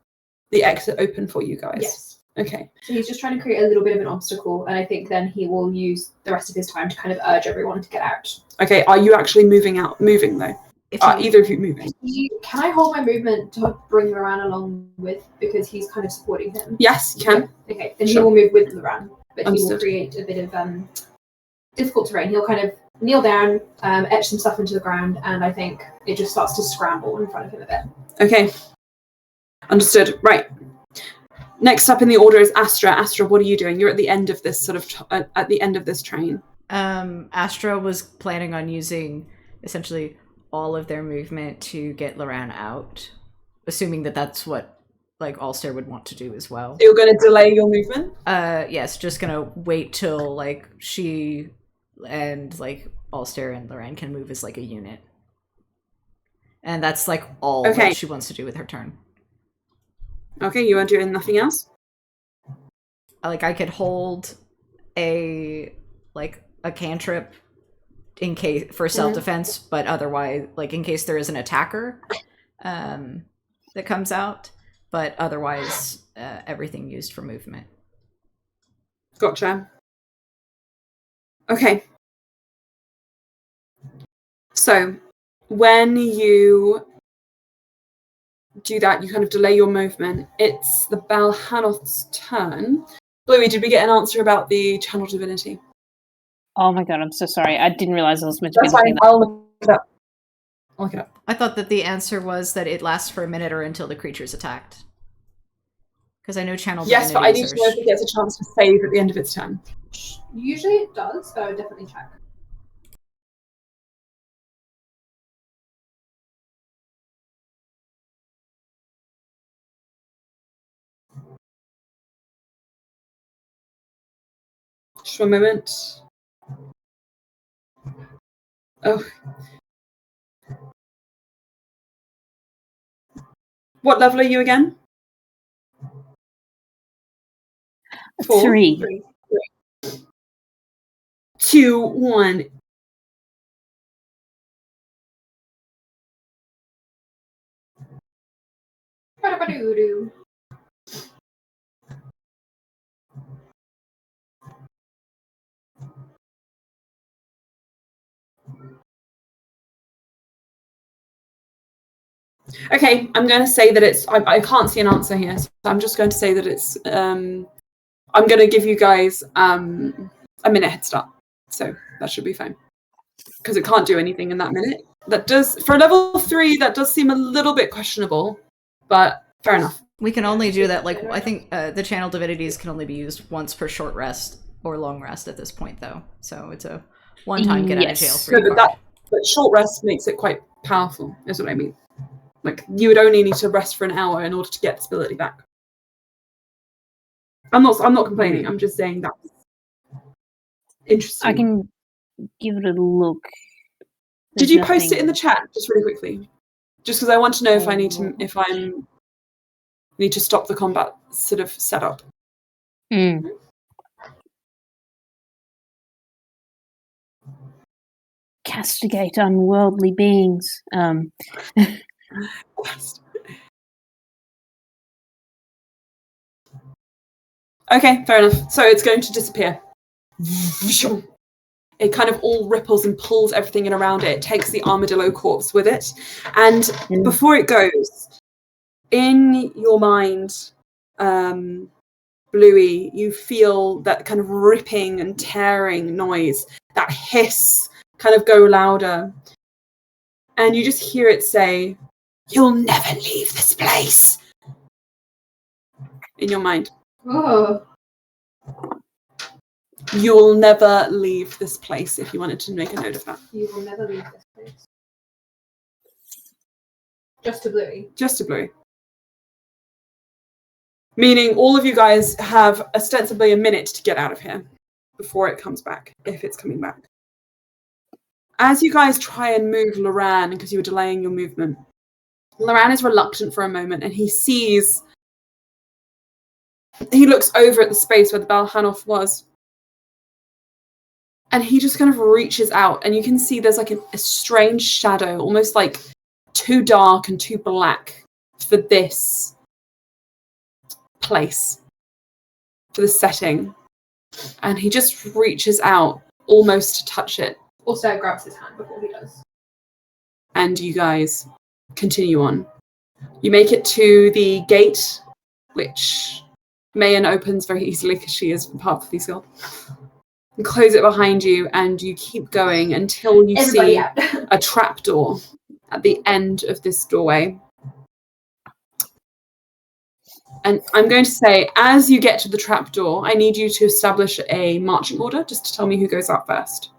the exit open for you guys? Yes. Okay. So he's just trying to create a little bit of an obstacle, and I think then he will use the rest of his time to kind of urge everyone to get out. Okay, are you actually moving though? Either of you moving? Can I hold my movement to bring Loran along with, because he's kind of supporting him? Yes, you can. Yeah. Okay, then Sure. he will move with Loran, but Understood. he will create a bit of difficult terrain. He'll kind of kneel down, etch some stuff into the ground, and I think it just starts to scramble in front of him a bit. Okay. Understood. Right. Next up in the order is Astra. Astra, what are you doing? You're at the end of this at the end of this train. Astra was planning on using essentially all of their movement to get Loran out, assuming that that's what like Ulster would want to do as well. You're going to delay your movement? Yes, just gonna wait till like she and like Ulster and Loran can move as like a unit, and that's like all that she wants to do with her turn. Okay, you are doing nothing else? Like I could hold a cantrip in case for self-defense, but otherwise like in case there is an attacker that comes out, but otherwise everything used for movement. Gotcha. Okay. So when you do that, you kind of delay your movement. It's the Balhanoth's turn. Bluey, did we get an answer about the channel divinity? Oh my god, I'm so sorry. I didn't realize I was meant to That's be fine. I'll look it up. I thought that the answer was that it lasts for a minute or until the creature's attacked. Because I know channel Yes, but I need to know if it gets a chance to save at the end of its turn. Usually it does, but I would definitely check. Just one moment. Oh. What level are you again? 4. 3. 2, 1. Ba-da-ba-doo-doo. Okay, I'm going to say that it's... I can't see an answer here, so I'm just going to say that it's... I'm going to give you guys a minute head start. So that should be fine. Because it can't do anything in that minute. That does... For level 3, that does seem a little bit questionable, but fair enough. We can only do that, like, I think the channel divinities can only be used once per short rest or long rest at this point, though. So it's a one-time get out of jail free card. But short rest makes it quite powerful, is what I mean. Like, you would only need to rest for an hour in order to get this ability back. I'm not complaining, I'm just saying that's interesting. I can give it a look. Did you post it in the chat, just really quickly? Just because I want to know if I need to stop the combat sort of setup. Castigate unworldly beings. Okay, fair enough. So it's going to disappear. It kind of all ripples and pulls everything in around it. It takes the armadillo corpse with it. And before it goes, in your mind, Bluey, you feel that kind of ripping and tearing noise, that hiss kind of go louder. And you just hear it say, "You'll never leave this place." In your mind. Oh. You will never leave this place, if you wanted to make a note of that. You will never leave this place. Just to Bluey. Just to Bluey. Meaning all of you guys have ostensibly a minute to get out of here before it comes back, if it's coming back. As you guys try and move Loran, because you were delaying your movement, Loran is reluctant for a moment, and he looks over at the space where the Balhanoth was, and he just kind of reaches out, and you can see there's like a strange shadow, almost like too dark and too black for this place. to the setting, and he just reaches out almost to touch it. Also grabs his hand before he does. And you guys continue on. You make it to the gate, which Mayan opens very easily because she is part of Thieves Guild. And close it behind you, and you keep going until you see a trapdoor at the end of this doorway. And I'm going to say, as you get to the trapdoor, I need you to establish a marching order, just to tell me who goes out first.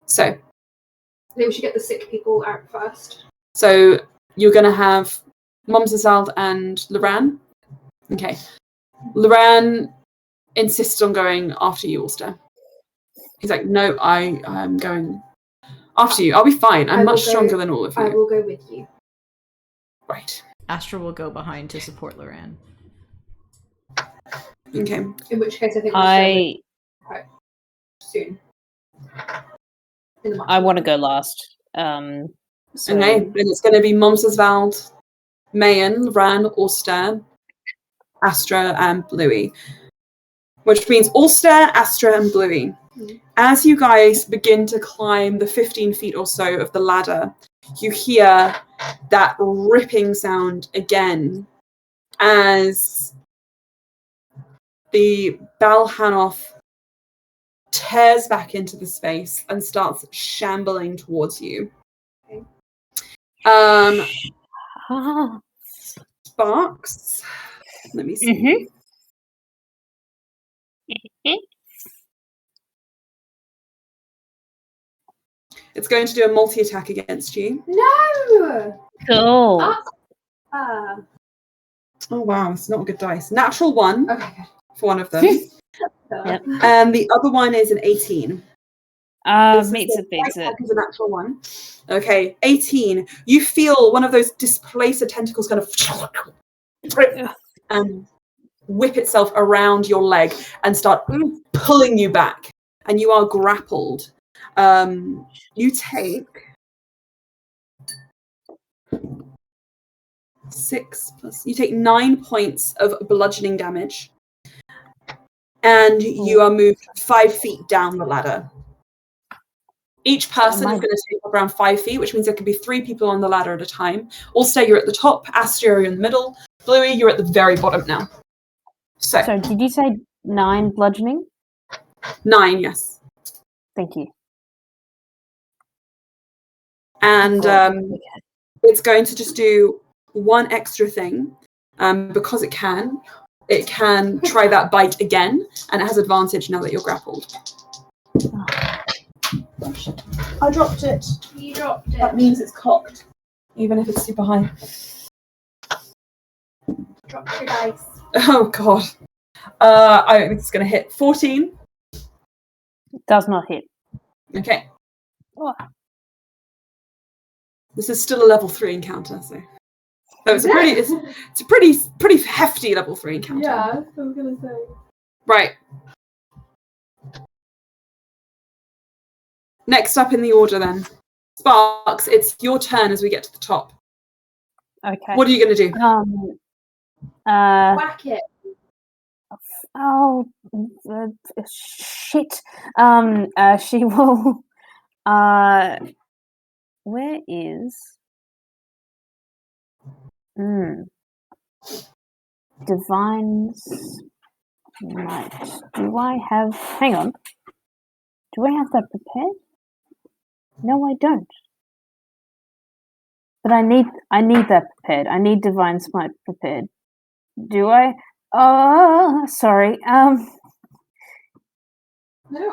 So, I think we should get the sick people out first. So you're going to have Momsazald and Loran. Okay. Loran insists on going after you, Ulster. He's like, no, I'm going after you. I'll be fine. I'm much stronger than all of you. I will go with you. Right. Astra will go behind to support Loran. Okay. In which case, I think we'll quite soon. I want to go last. Okay, then it's going to be Momsazald, Mayan, Loran, Ulster, Astra, and Bluey. Which means Ulster, Astra, and Bluey. As you guys begin to climb the 15 feet or so of the ladder, you hear that ripping sound again as the Balhanoth tears back into the space and starts shambling towards you. Okay. Sparks. Let me see. It's going to do a multi-attack against you. No! Cool. Oh wow, it's not a good dice. Natural 1 for one of them. Yep. And the other one is an 18. Beats it. Is a natural 1. Okay, 18. You feel one of those displacer tentacles kind of and whip itself around your leg and start pulling you back. And you are grappled. You take 6 plus. You take 9 points of bludgeoning damage, and you are moved 5 feet down the ladder. Each person is going to take up around 5 feet, which means there can be 3 people on the ladder at a time. Ulster, you're at the top. Astra, you're in the middle. Bluey, you're at the very bottom now. So did you say 9 bludgeoning? 9, yes. Thank you. And it's going to just do one extra thing, because it can try that bite again, and it has advantage now that you're grappled. I dropped it. You dropped it. That means it's cocked, even if it's super high. Drop your dice. Oh god. I think it's going to hit 14. Does not hit. Okay. Oh. This is still a level 3 encounter, so it's a pretty hefty level 3 encounter. Yeah, that's what I was gonna say. Right. Next up in the order then. Sparks, it's your turn as we get to the top. Okay. What are you gonna do? Whack it. Oh shit. She will where is Divine Smite? Hang on. Do I have that prepared? No, I don't. But I need that prepared. I need Divine Smite prepared. Do I? Oh, sorry.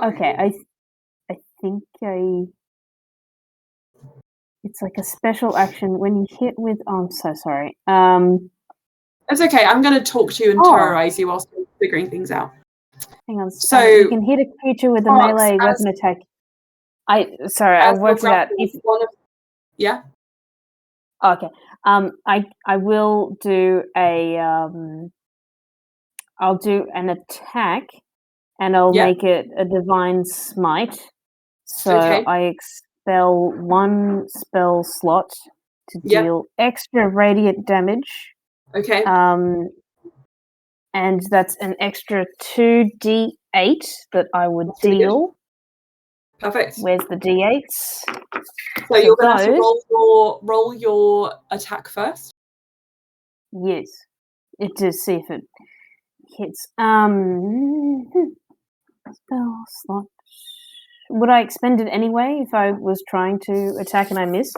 Okay, I think it's like a special action when you hit with. Oh, I'm so sorry. It's okay. I'm going to talk to you and terrorize you whilst we're figuring things out. Hang on. So you can hit a creature with a melee weapon attack. I worked it out. Yeah. Okay. I will do a I'll do an attack, and I'll make it a Divine Smite. So I expel 1 spell slot to deal extra radiant damage. Okay. and that's an extra 2d8 that I would That's really good. deal. Perfect. Where's the d8s? So you're going to have to those- roll your attack first. Yes. To see if it hits. Spell slot. Would I expend it anyway if I was trying to attack and I missed?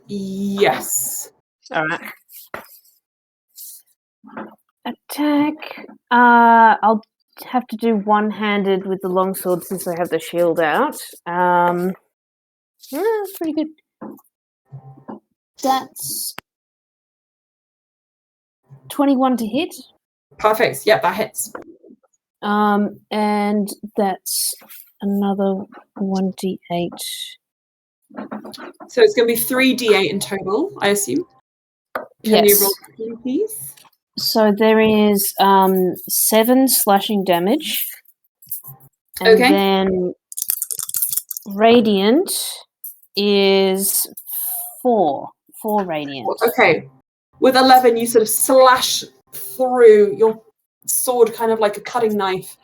Yes. All right. Attack. I'll have to do one-handed with the longsword since I have the shield out. That's pretty good. That's 21 to hit. Perfect. Yep, that hits. And that's another 1d8. So it's going to be 3d8 in total, I assume. Can you roll, please? So there is 7 slashing damage. And Okay. then radiant is 4. 4 radiant. Okay. With 11, you sort of slash through your sword, kind of like a cutting knife,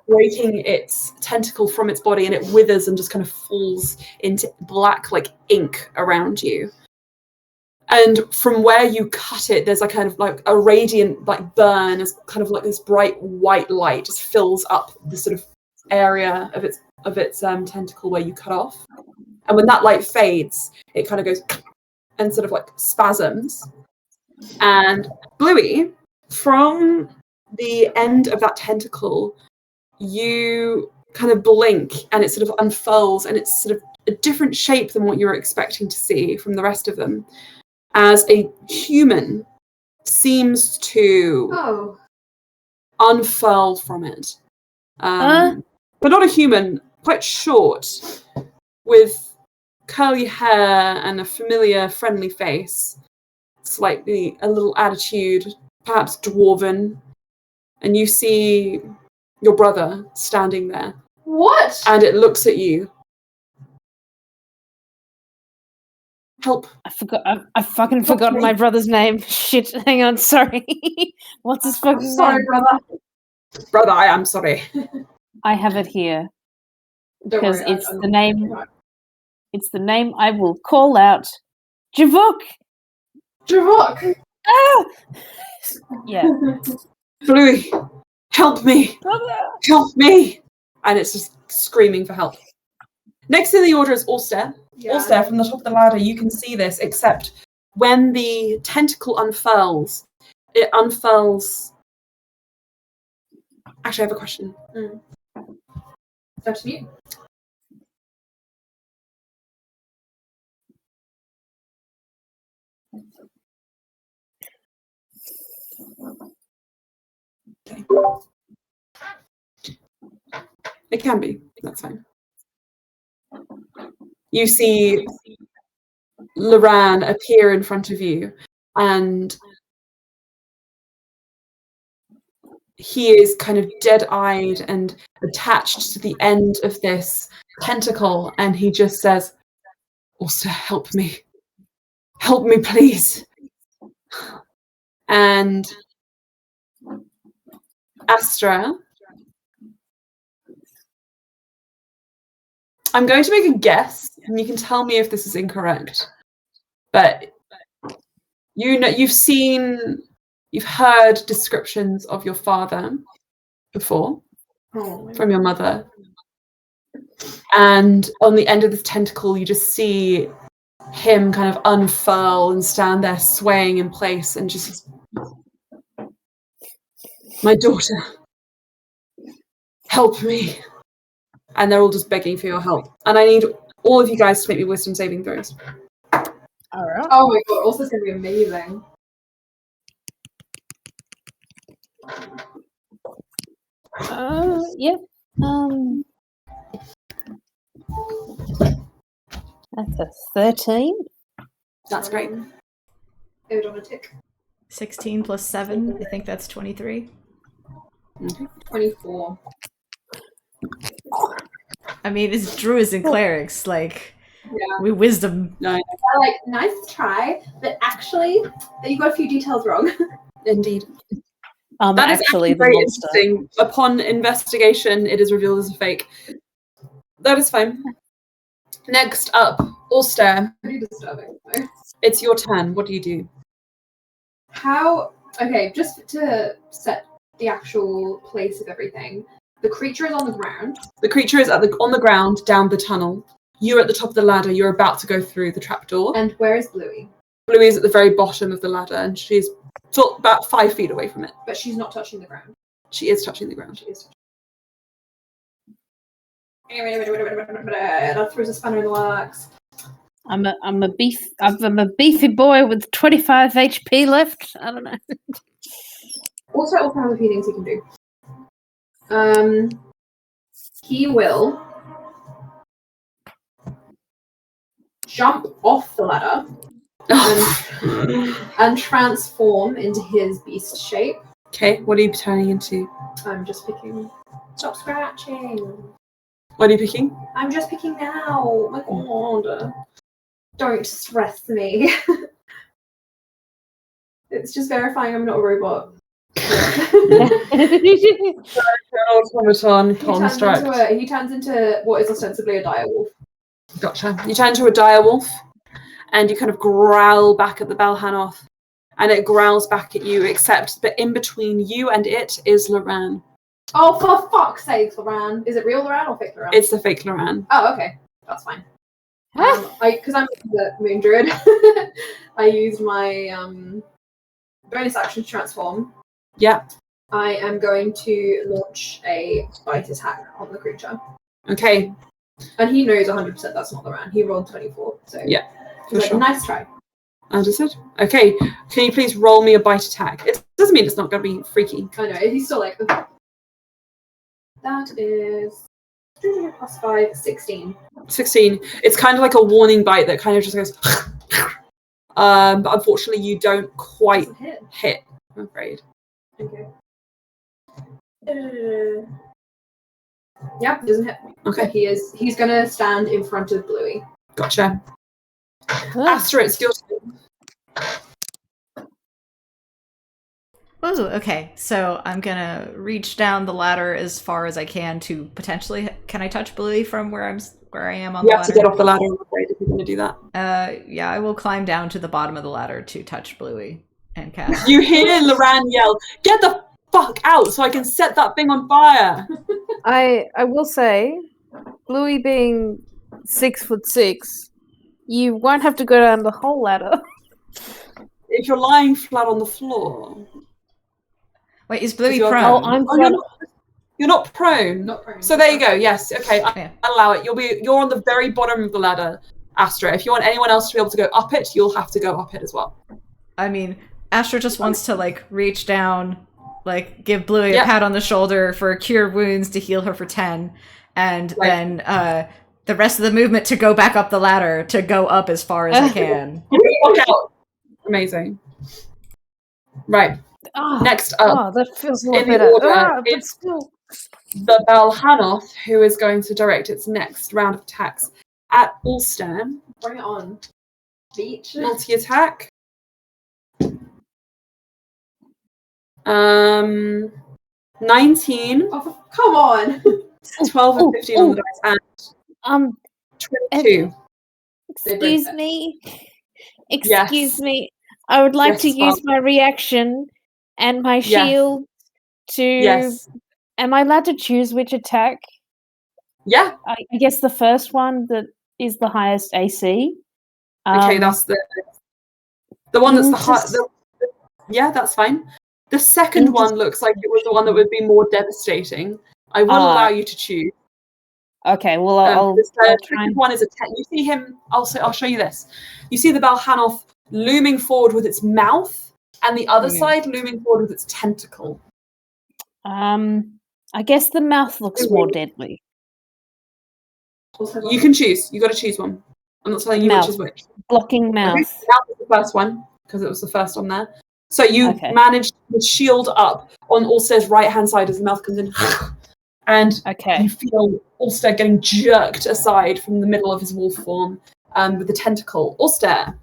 breaking its tentacle from its body, and it withers and just kind of falls into black, like ink around you. And from where you cut it, there's a kind of like a radiant like burn, as kind of like this bright white light just fills up the sort of area of its tentacle where you cut off. And when that light fades, it kind of goes and sort of like spasms. And Bluey, from the end of that tentacle, you kind of blink and it sort of unfurls, and it's sort of a different shape than what you were expecting to see from the rest of them, as a human seems to unfurl from it. But not a human, quite short, with curly hair and a familiar, friendly face, slightly a little attitude, perhaps dwarven, and you see your brother standing there. What? And it looks at you. Help. I fucking forgot my brother's name. Shit, hang on, sorry. What's his fucking name? Sorry, brother. Brother, I am sorry. I have it here. Don't Because worry, it's the name. It's the name I will call out. Javuk! Javok! Ah! Yeah. Bluey, help me! Help me! And it's just screaming for help. Next in the order is Ulster. Yeah. Ulster, from the top of the ladder, you can see this, except when the tentacle unfurls, it unfurls... Actually, I have a question. That's me. Okay. It can be. That's fine. You see Loran appear in front of you, and he is kind of dead-eyed and attached to the end of this tentacle, and he just says, "Ulster, help me. Help me, please." And Astra, I'm going to make a guess, and you can tell me if this is incorrect. But you've heard descriptions of your father before from your mother. And on the end of this tentacle, you just see him kind of unfurl and stand there swaying in place and just, "My daughter, help me." And they're all just begging for your help. And I need all of you guys to make me wisdom saving throws. All right. Oh my god, also it's going to be amazing. Yeah. That's a 13. That's great. It would on a tick. 16 plus 7, I think that's 23. 24. I mean, it's druids and clerics, like... We wisdom. No, They're like, nice try, but actually, you got a few details wrong. indeed. I'm That is actually the very monster. interesting. Upon investigation, it is revealed as a fake. That is fine. Next up, Ulster. Pretty disturbing. It's your turn. What do you do? Okay, just to set the actual place of everything, the creature is on the ground. The creature is on the ground down the tunnel. You're at the top of the ladder. You're about to go through the trapdoor. And where is Bluey? Bluey is at the very bottom of the ladder, and she's about 5 feet away from it. But she's not touching the ground. She is touching the ground. She is touching. That throws a spanner in the works. I'm a beefy boy with 25 HP left. I don't know. Also have a few things he can do. He will jump off the ladder and transform into his beast shape. Okay, what are you turning into? I'm just picking. Stop scratching. What are you picking? I'm just picking now. Oh my god. Don't stress me. It's just verifying I'm not a robot. Automaton construct. He turns into what is ostensibly a direwolf. Gotcha. You turn into a direwolf, and you kind of growl back at the Balhanoth, and it growls back at you, except that in between you and it is Loran. Oh, for fuck's sake, Loran. Is it real Loran or fake Loran? It's the fake Loran. Oh, okay. That's fine. Because I'm the moon druid, I used my bonus action to transform. Yeah. I am going to launch a bite attack on the creature. Okay. And he knows 100% that's not the round. He rolled 24. So yeah, he's like, sure. Nice try. Understood. Okay. Can you please roll me a bite attack? It doesn't mean it's not going to be freaky. I know. He's still like, okay. That is plus 5, 16. 16. It's kind of like a warning bite that kind of just goes. But unfortunately, you don't quite hit. I'm afraid. Okay. Yeah, doesn't hit. Okay. He's gonna stand in front of Bluey. Gotcha. Astra, it's your turn. Oh, okay. So I'm gonna reach down the ladder as far as I can to potentially. Can I touch Bluey from where I am on the ladder? You have to get off the ladder, I'm afraid, if you're gonna do that. Yeah, I will climb down to the bottom of the ladder to touch Bluey and cast. You hear Loran yell, "Get the fuck out so I can set that thing on fire!" I will say, Bluey being 6'6", you won't have to go down the whole ladder. If you're lying flat on the floor. Wait, is Bluey You're prone? Oh, I'm prone. You're not prone. Not prone. So there you go. Yes. Okay. Yeah. I allow it. You're on the very bottom of the ladder, Astra. If you want anyone else to be able to go up it, you'll have to go up it as well. I mean, Astra just wants to like reach down, like give Bluey a pat on the shoulder for cure wounds to heal her for 10, and then the rest of the movement to go back up the ladder to go up as far as I can. Walk out. Amazing. Right. Next up, that feels a lot in the better. order, But it's still. the Balhanoth who is going to direct its next round of attacks at Ulster. Bring it on. Beach. Multi-attack. 19. Oh, come on. 12 and 15 on the dice, and 22. Excuse me. Yes. Excuse me. I would like Yes, to use Bob. my reaction and my shield to. Yes. Am I allowed to choose which attack? Yeah. I guess the first one that is the highest AC. Okay, that's the one that's the high. Yeah, that's fine. The second one looks like it was the one that would be more devastating. I will allow you to choose. Okay, well, I'll the try second and... one is a 10. You see him. I'll show you this. You see the Balhanoth looming forward with its mouth, and the other side looming forward with its tentacle. I guess the mouth looks more deadly. You can choose. You got to choose one. I'm not telling you which is which. Blocking mouth. Okay, mouth is the first one because it was the first on there. So you managed to shield up on Ulster's right-hand side as the mouth comes in And Okay. you feel Ulster getting jerked aside from the middle of his wolf form with the tentacle. Ulster,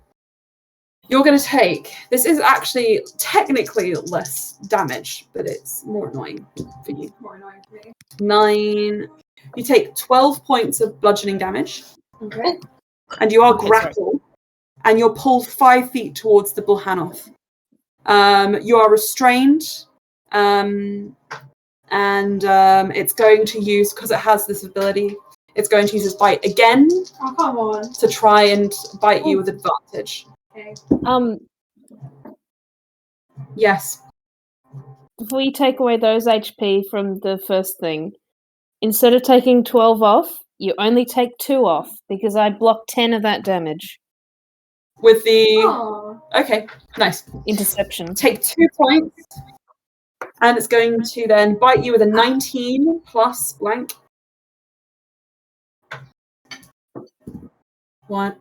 you're going to take... This is actually technically less damage, but it's more annoying for you. More annoying for me. 9... You take 12 points of bludgeoning damage. Okay. And you are Okay, grappled. And you're pulled 5 feet towards the Bulhanoth. You are restrained. It's going to use, because it has this ability, it's going to use its bite again Oh, come on. to try and bite you with advantage. Okay. Yes. If we take away those HP from the first thing, instead of taking 12 off, you only take 2 off because I blocked 10 of that damage. With the... Oh. Okay, nice. Interception. Take 2 points. And it's going to then bite you with a 19 plus blank. 1,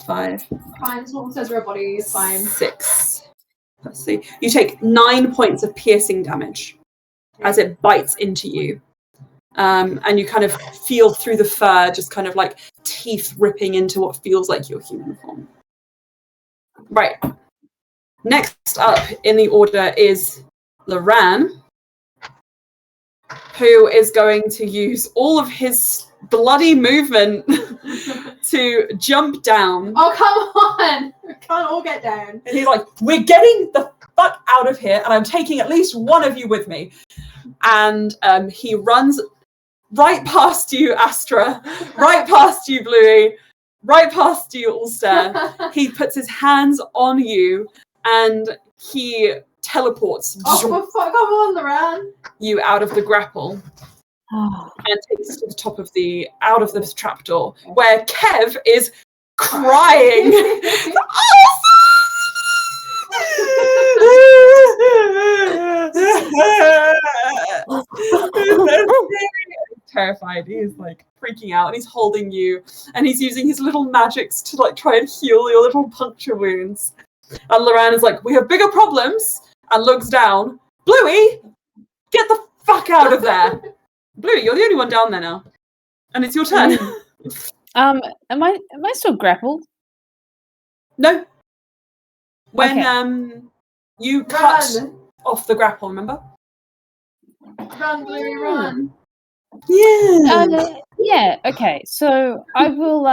5, Fine, as long as there's body, it's fine. 6. Let's see. You take 9 points of piercing damage as it bites into you. And you kind of feel through the fur, just kind of like teeth ripping into what feels like your human form. Right. Next up in the order is Loran, who is going to use all of his bloody movement to jump down. Oh, come on! We can't all get down. And he's like, we're getting the fuck out of here, and I'm taking at least one of you with me. And he runs right past you, Astra, right past you, Bluey, right past you, Ulster. He puts his hands on you, and he teleports Oh, for fuck, come on, Loran. you out of the grapple and takes to the top of out of this trapdoor, where Kev is crying. Terrified. He's like freaking out, and he's holding you, and he's using his little magics to like try and heal your little puncture wounds. And Loran is like, we have bigger problems, and looks down. Bluey, get the fuck out of there. Bluey, you're the only one down there now, and it's your turn. Am I still grappled? No. When Okay. you cut Run. off the grapple, remember? Run, Bluey, run. Yeah. Yeah. Okay. So I will.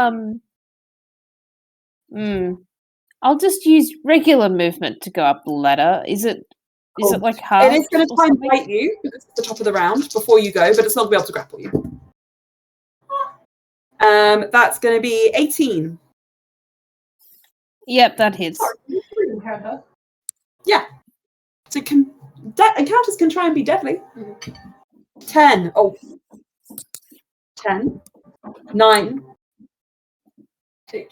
I'll just use regular movement to go up the ladder. Is it Cool. like hard? It is going to try and bite you because it's the top of the round before you go, but it's not going to be able to grapple you. That's going to be 18. Yep, that hits. Yeah. So encounters can try and be deadly. 10. Oh. 10. 9.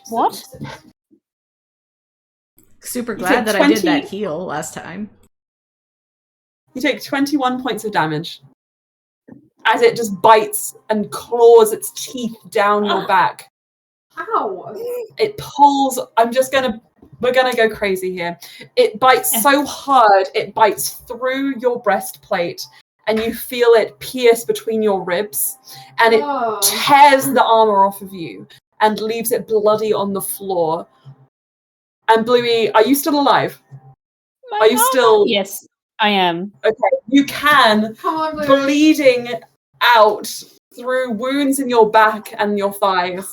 What? Super You glad take that I did 20 that heal last time. You take 21 points of damage as it just bites and claws its teeth down your back. Ow. It pulls. We're gonna go crazy here. It bites so hard, it bites through your breastplate, and you feel it pierce between your ribs, and it tears the armor off of you and leaves it bloody on the floor. And Bluey, are you still alive? Are you still? Yes, I am. Okay, you can, Come on, Bluey. bleeding out through wounds in your back and your thighs.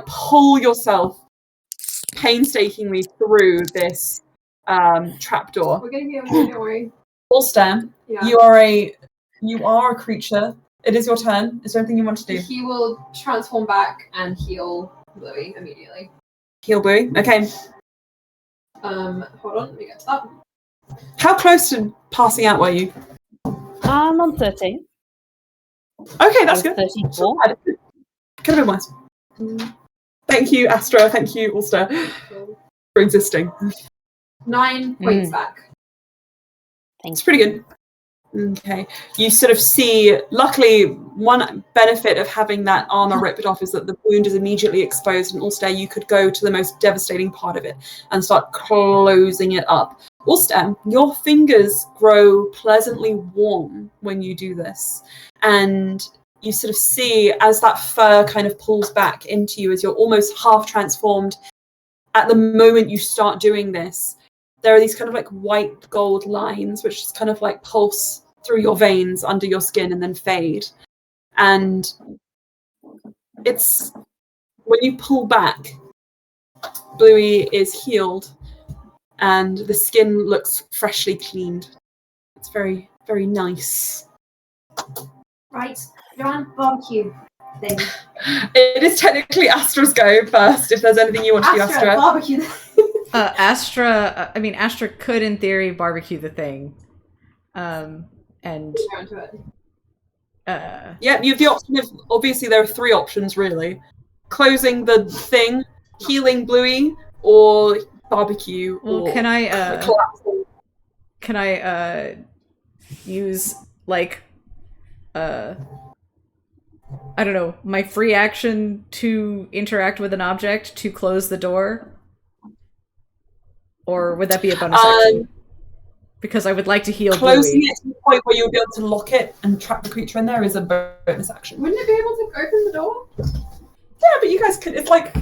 Pull yourself painstakingly through this trapdoor. We're gonna be okay, don't worry. Ulster, Yeah. you are a creature. It is your turn. Is there anything you want to do? He will transform back and heal Bluey immediately. Heal Bluey. Okay. Hold on, let me get to that. How close to passing out were you? I'm on 13. Okay, that's good. 34. Could have been worse. Thank you, Astra. Thank you, Ulster, for existing. 9 points back. It's pretty good. Okay. You sort of see, luckily, one benefit of having that armor ripped off is that the wound is immediately exposed, and Ulster, you could go to the most devastating part of it and start closing it up. Ulster, your fingers grow pleasantly warm when you do this. And you sort of see as that fur kind of pulls back into you, as you're almost half transformed. At the moment you start doing this, there are these kind of like white gold lines which just kind of like pulse through your veins under your skin and then fade. And it's when you pull back, Bluey is healed and the skin looks freshly cleaned. It's very, very nice. Right, Joanne, barbecue thing. It is technically Astra's go first, if there's anything you want to do, Astra. Barbecue. Astra could, in theory, barbecue the thing. And yeah, you have the option of, obviously there are 3 options really. Closing the thing, healing Bluey, or barbecue. Well, or can I collapsing. can I use like I don't know, my free action to interact with an object to close the door? Or would that be a bonus action? Because I would like to heal Closing Bluey. it to the point where you'll be able to lock it and trap the creature in there is a bonus action. Wouldn't it be able to open the door? Yeah, but you guys could. It's like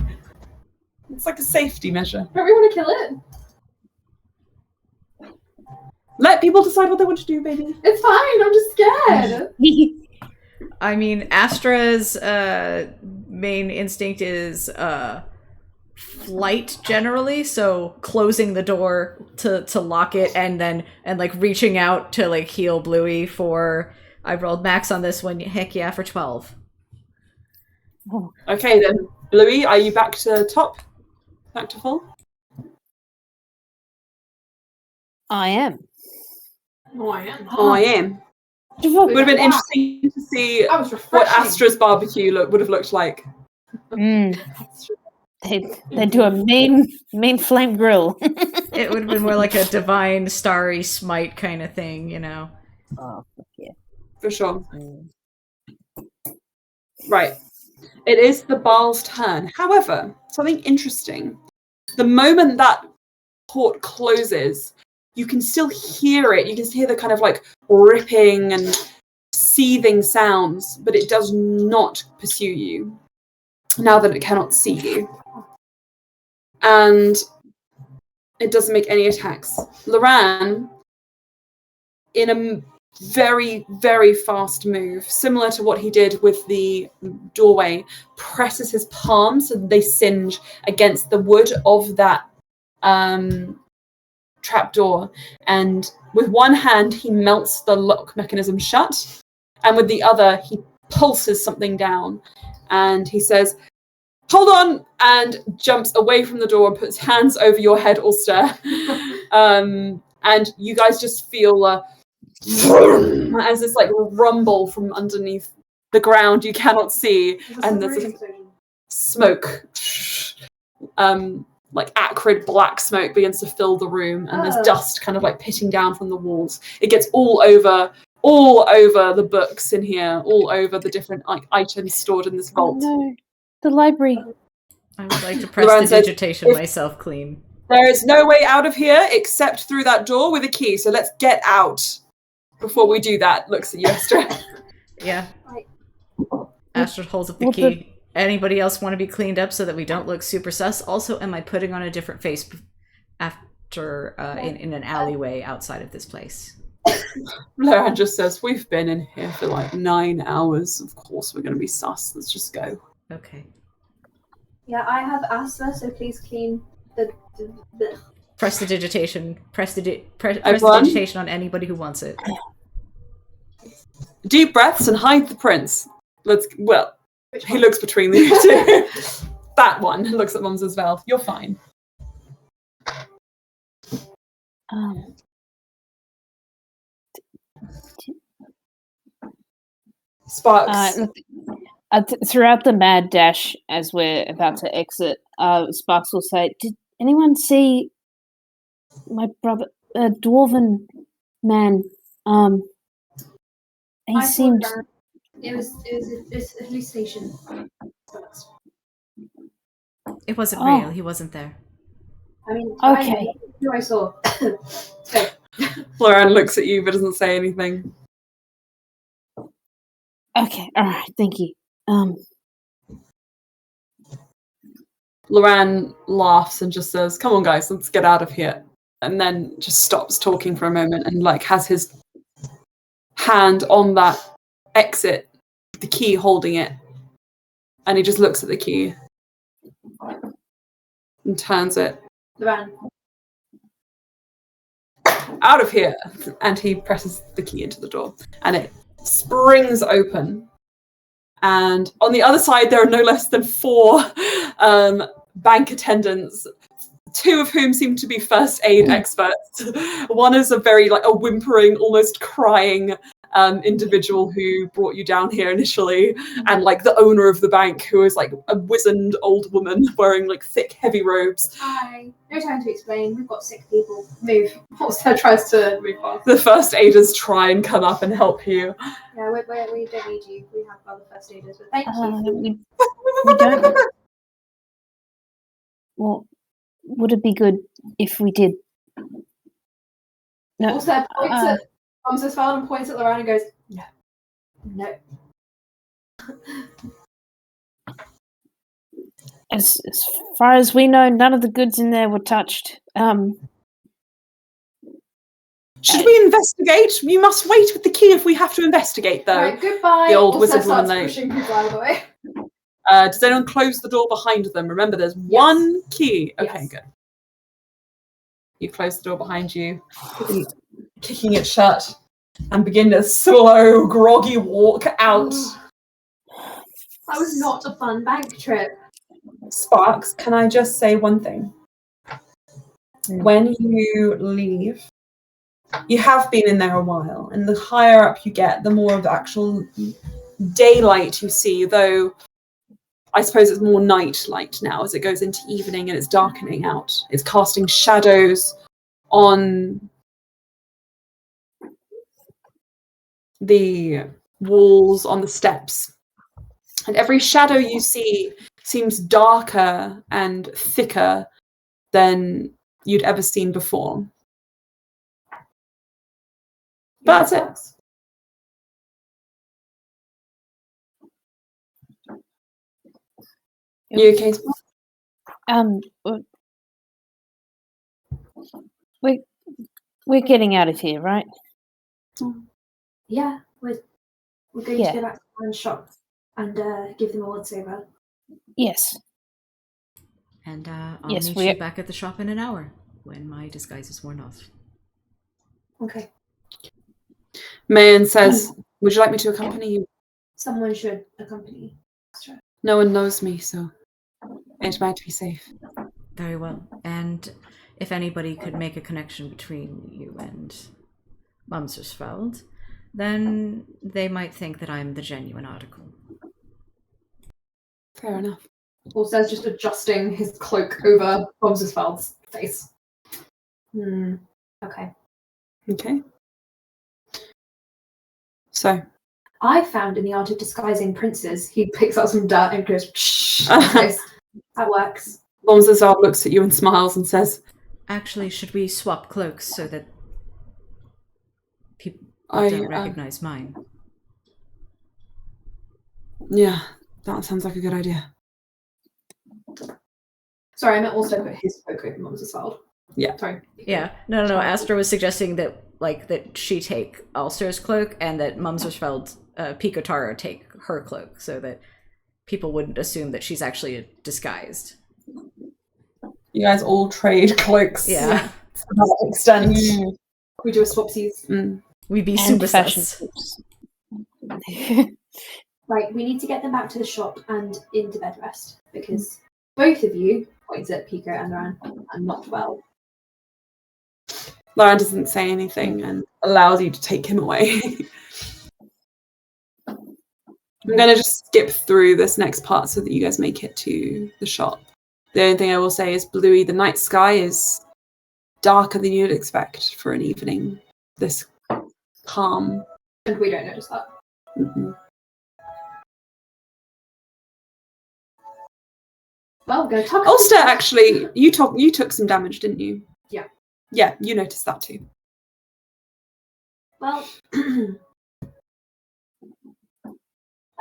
a safety measure. Don't we want to kill it? Let people decide what they want to do, baby. It's fine. I'm just scared. I mean, Astra's main instinct is flight generally, so closing the door to lock it and like reaching out to like heal Bluey for. I rolled max on this one. Heck yeah, for 12. Okay then, Bluey, are you back to top? Back to full? I am. Oh, I am. Oh, I am. It would have been interesting to see That was what refreshing. Astra's barbecue would have looked like. Mm. They do a main flame grill. It would have been more like a divine starry smite kind of thing, you know. Oh, yeah. For sure. Mm. Right. It is the Baal's turn. However, something interesting. The moment that port closes, you can still hear it. You can hear the kind of like ripping and seething sounds, but it does not pursue you now that it cannot see you. And it doesn't make any attacks. Loran, in a very, very fast move, similar to what he did with the doorway, presses his palms so they singe against the wood of that trapdoor. And with one hand, he melts the lock mechanism shut, and with the other, he pulses something down. And he says, "Hold on!" and jumps away from the door and puts hands over your head, Ulster. And you guys just feel as this like rumble from underneath the ground you cannot see, and there's like smoke, like acrid black smoke begins to fill the room, and there's dust kind of like pitting down from the walls. It gets all over the books in here, all over the different like items stored in this vault. Oh, no. The library. I would like to prestidigitation myself clean. There is no way out of here except through that door with a key, so let's get out. Before we do that, looks at you, Astra. Yeah. Astra holds up the key. Anybody else want to be cleaned up so that we don't look super sus? Also, am I putting on a different face after in an alleyway outside of this place? Loran just says, "We've been in here for like 9 hours. Of course we're going to be sus. Let's just go." Okay. Yeah, I have asthma, so please clean the Prestidigitation. Prestidigitation on anybody who wants it. Deep breaths and hide the prince. He looks between the two. That one looks at Mums as well. You're fine. Sparks. Throughout the mad dash, as we're about to exit, Sparks will say, "Did anyone see my brother, a dwarven man? He seemed." It was a hallucination. It wasn't real. He wasn't there. I mean, Okay. who I saw. Okay. Lauren looks at you but doesn't say anything. Okay, alright, thank you. Lauren laughs and just says, "Come on, guys, let's get out of here." And then just stops talking for a moment and like has his hand on that exit, the key holding it, and he just looks at the key and turns it. Loran. Out of here! And he presses the key into the door, and it springs open. And on the other side, there are no less than 4 bank attendants, 2 of whom seem to be first aid experts. One is a very a whimpering, almost crying individual who brought you down here initially, and the owner of the bank, who is a wizened old woman wearing thick, heavy robes. Hi. No time to explain. We've got sick people. Move. Also tries to move on. The first aiders try and come up and help you. Yeah, we don't need you. We have other first aiders, but thank you. We don't. Well, would it be good if we did? No. Also points at Omsfeld and points at Loran and goes, no. No. As far as we know, none of the goods in there were touched. Should we investigate? You must wait with the key if we have to investigate, though. Right, goodbye. The old also wizard woman. pushing people out of the way. Does anyone close the door behind them? Remember, there's one key. Okay, Yes. good. You close the door behind you, kicking it shut, and begin a slow, groggy walk out. That was not a fun bank trip. Sparks, can I just say one thing? When you leave, you have been in there a while, and the higher up you get, the more of the actual daylight you see, though I suppose it's more night light now as it goes into evening and it's darkening out. It's casting shadows on the walls, on the steps. And every shadow you see seems darker and thicker than you'd ever seen before. But that's it. You okay? We're getting out of here, right? Yeah, we're going to go back to the shop and give them a once over. Yes. And I'll meet you back at the shop in an hour when my disguise is worn off. Okay. Mayan says, "Would you like me to accompany you?" Someone should accompany us. No one knows me, so it might be safe. Very well. And if anybody could make a connection between you and Mumsersfeld, then they might think that I'm the genuine article. Fair enough. Also, just adjusting his cloak over Mumsersfeld's face. Okay. Okay. So, I found in the art of disguising princes, he picks up some dirt and goes, that works. Mumsersfeld looks at you and smiles and says, "Actually, should we swap cloaks so that people don't recognize mine?" Yeah, that sounds like a good idea. Sorry, I meant also put his cloak over Mumsersfeld. Yeah. Sorry. Yeah. No. Astra was suggesting that that she take Ulster's cloak and that Mumsersfeld, Pikotaro take her cloak so that people wouldn't assume that she's actually disguised. You guys all trade cloaks. Yeah. To that extent. We do a swapsies. We be And super fashion sus. Right, we need to get them back to the shop and into bed rest because both of you, points at Pico and Loran, are not well. Lauren doesn't say anything and allows you to take him away. I'm going to just skip through this next part so that you guys make it to the shop. The only thing I will say is Bluey, the night sky is darker than you'd expect for an evening this calm. And we don't notice that. Mm-hmm. Well, we're going to talk. Ulster, actually, you took some damage, didn't you? Yeah. Yeah, you notice that too. Well, I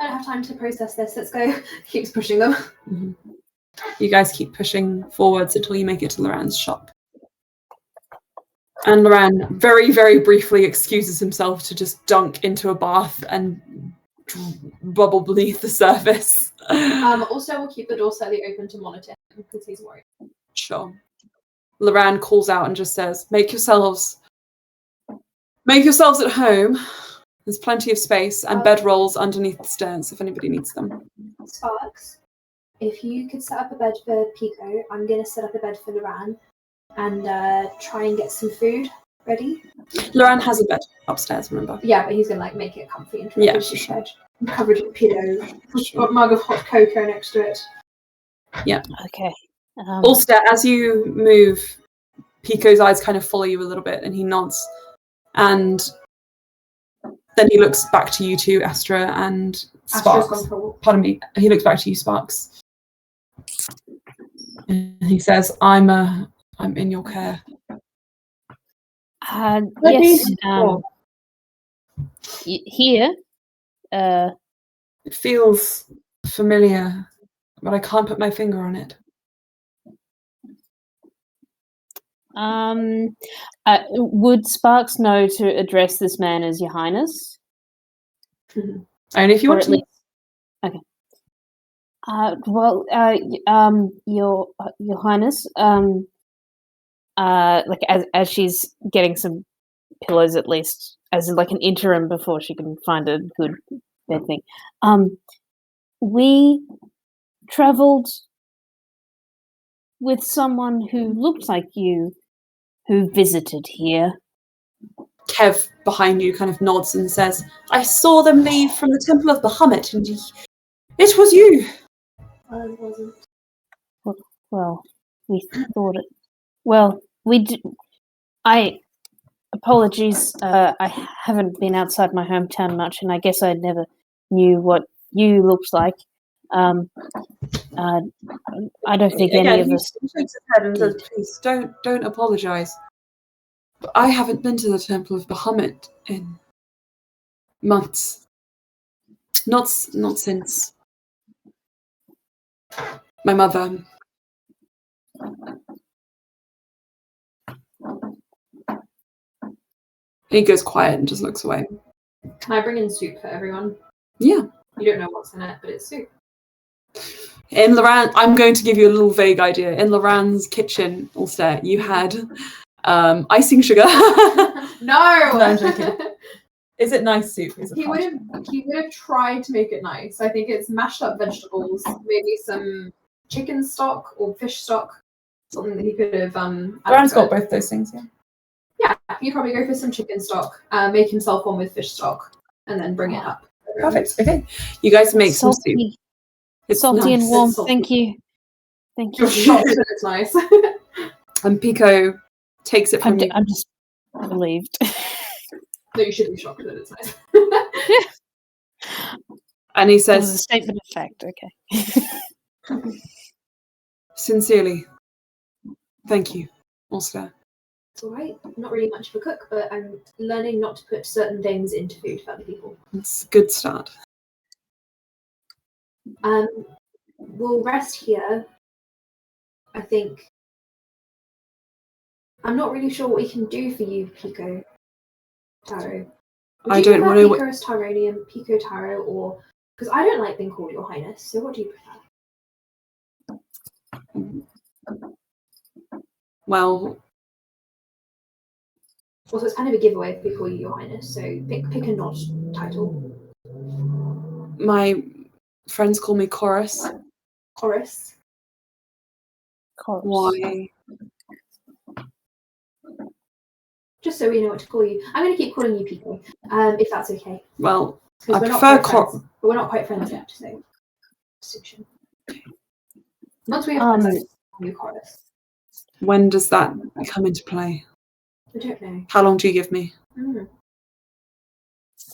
don't have time to process this. Let's go. Keeps pushing them. Mm-hmm. You guys keep pushing forwards until you make it to Loran's shop. And Loran very, very briefly excuses himself to just dunk into a bath and bubble beneath the surface. Also, we'll keep the door slightly open to monitor him because he's worried. Sure. Loran calls out and just says, Make yourselves at home. There's plenty of space and bedrolls underneath the stairs if anybody needs them. Sparks, if you could set up a bed for Pico, I'm going to set up a bed for Loran and try and get some food ready. Loran has a bed upstairs, remember? Yeah, but he's going to make it comfy and yeah, sure. Covered in pillow, a mug of hot cocoa next to it. Yeah. Okay. Ulster, as you move, Pico's eyes kind of follow you a little bit and he nods. And then he looks back to you two, Astra and Sparks. Pardon me. He looks back to you, Sparks. And he says, I'm in your care. Yes. Here. It feels familiar, but I can't put my finger on it. Would Sparks know to address this man as Your Highness? Only if you want to. Okay. Your Highness, like as she's getting some pillows at least, as like an interim before she can find a good bed thing. We travelled with someone who looked like you, who visited here. Kev behind you kind of nods and says, I saw them leave from the Temple of Bahamut, and it was you. It wasn't. Well, we thought it. Well, we did. Apologies. I haven't been outside my hometown much, and I guess I never knew what you looked like. I don't think any of us. He shakes his head and says, "Please don't apologize. But I haven't been to the Temple of Bahamut in months. Not since my mother." He goes quiet and just looks away. Can I bring in soup for everyone? Yeah. You don't know what's in it, but it's soup. In Loran, I'm going to give you a little vague idea. In Loran's kitchen, Ulster, you had icing sugar. No, I'm joking. Is it nice soup? He would have tried to make it nice. I think it's mashed up vegetables, maybe some chicken stock or fish stock, something that he could have. Loran's got both those things, yeah. Yeah, he'd probably go for some chicken stock, make himself one with fish stock, and then bring it up. Perfect. Okay, you guys make some soup. It's salty and warm. Thank you. Thank you. You're shocked that it's nice. And Pico takes it from you. I'm just relieved. No, you should be shocked that it's nice. And he says, a statement of fact. Okay. Sincerely, thank you, Ulster. It's all right. I'm not really much of a cook, but I'm learning not to put certain things into food for other people. It's a good start. We'll rest here. I think. I'm not really sure what we can do for you, Pico Taro. I don't want to. Pico as Tyronium, Pico Taro, or because I don't like being called Your Highness. So what do you prefer? Well. Also, it's kind of a giveaway if we call you Your Highness. So pick a nod title. My friends call me Chorus. Chorus. Why? Just so we know what to call you. I'm going to keep calling you Pico, if that's okay. Well, I prefer Chorus. But we're not quite friends yet, so. Once we have friends, you Chorus. When does that come into play? I don't know. How long do you give me?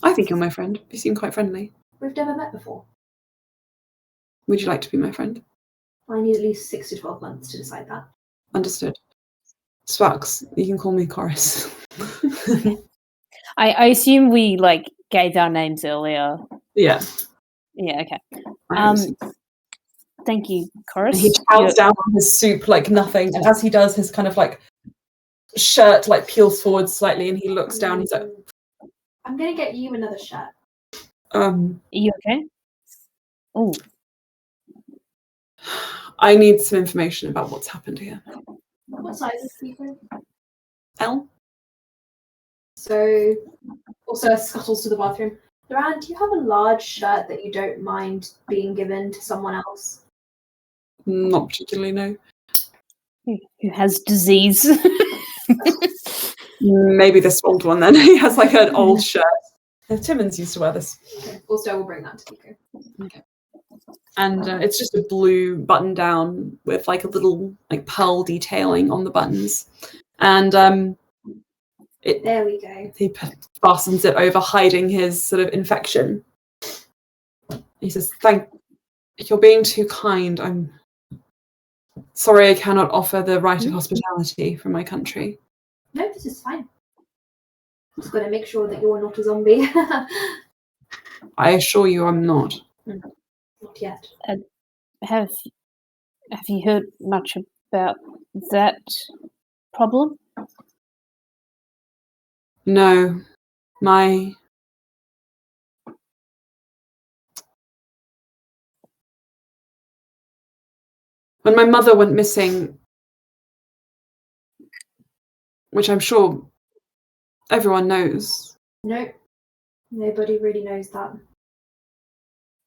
I think you're my friend. You seem quite friendly. We've never met before. Would you like to be my friend? I need at least 6 to 12 months to decide that. Understood. Sparks, you can call me Chorus. I assume we like gave our names earlier. Yeah. Yeah. Okay. I was- Thank you, Chorus. He chows down on his soup like nothing, and as he does, his kind of like shirt like peels forward slightly, and he looks down. He's like, I'm gonna get you another shirt. Are you okay? Oh, I need some information about what's happened here. What size is Pico? L? So, also scuttles to the bathroom. Duran, do you have a large shirt that you don't mind being given to someone else? Not particularly, no. who has disease? Maybe this old one then. He has like an old shirt. Timmons used to wear this. Okay. Also, we'll bring that to Pico. Okay. And it's just a blue button down with like a little like pearl detailing on the buttons. And There we go. he fastens it over, hiding his sort of infection. He says, you're being too kind. I'm sorry I cannot offer the right of hospitality from my country. No, this is fine. Just gotta make sure that you're not a zombie. I assure you I'm not. Not yet. Have you heard much about that problem? No. When my mother went missing, which I'm sure everyone knows. Nope. Nobody really knows that.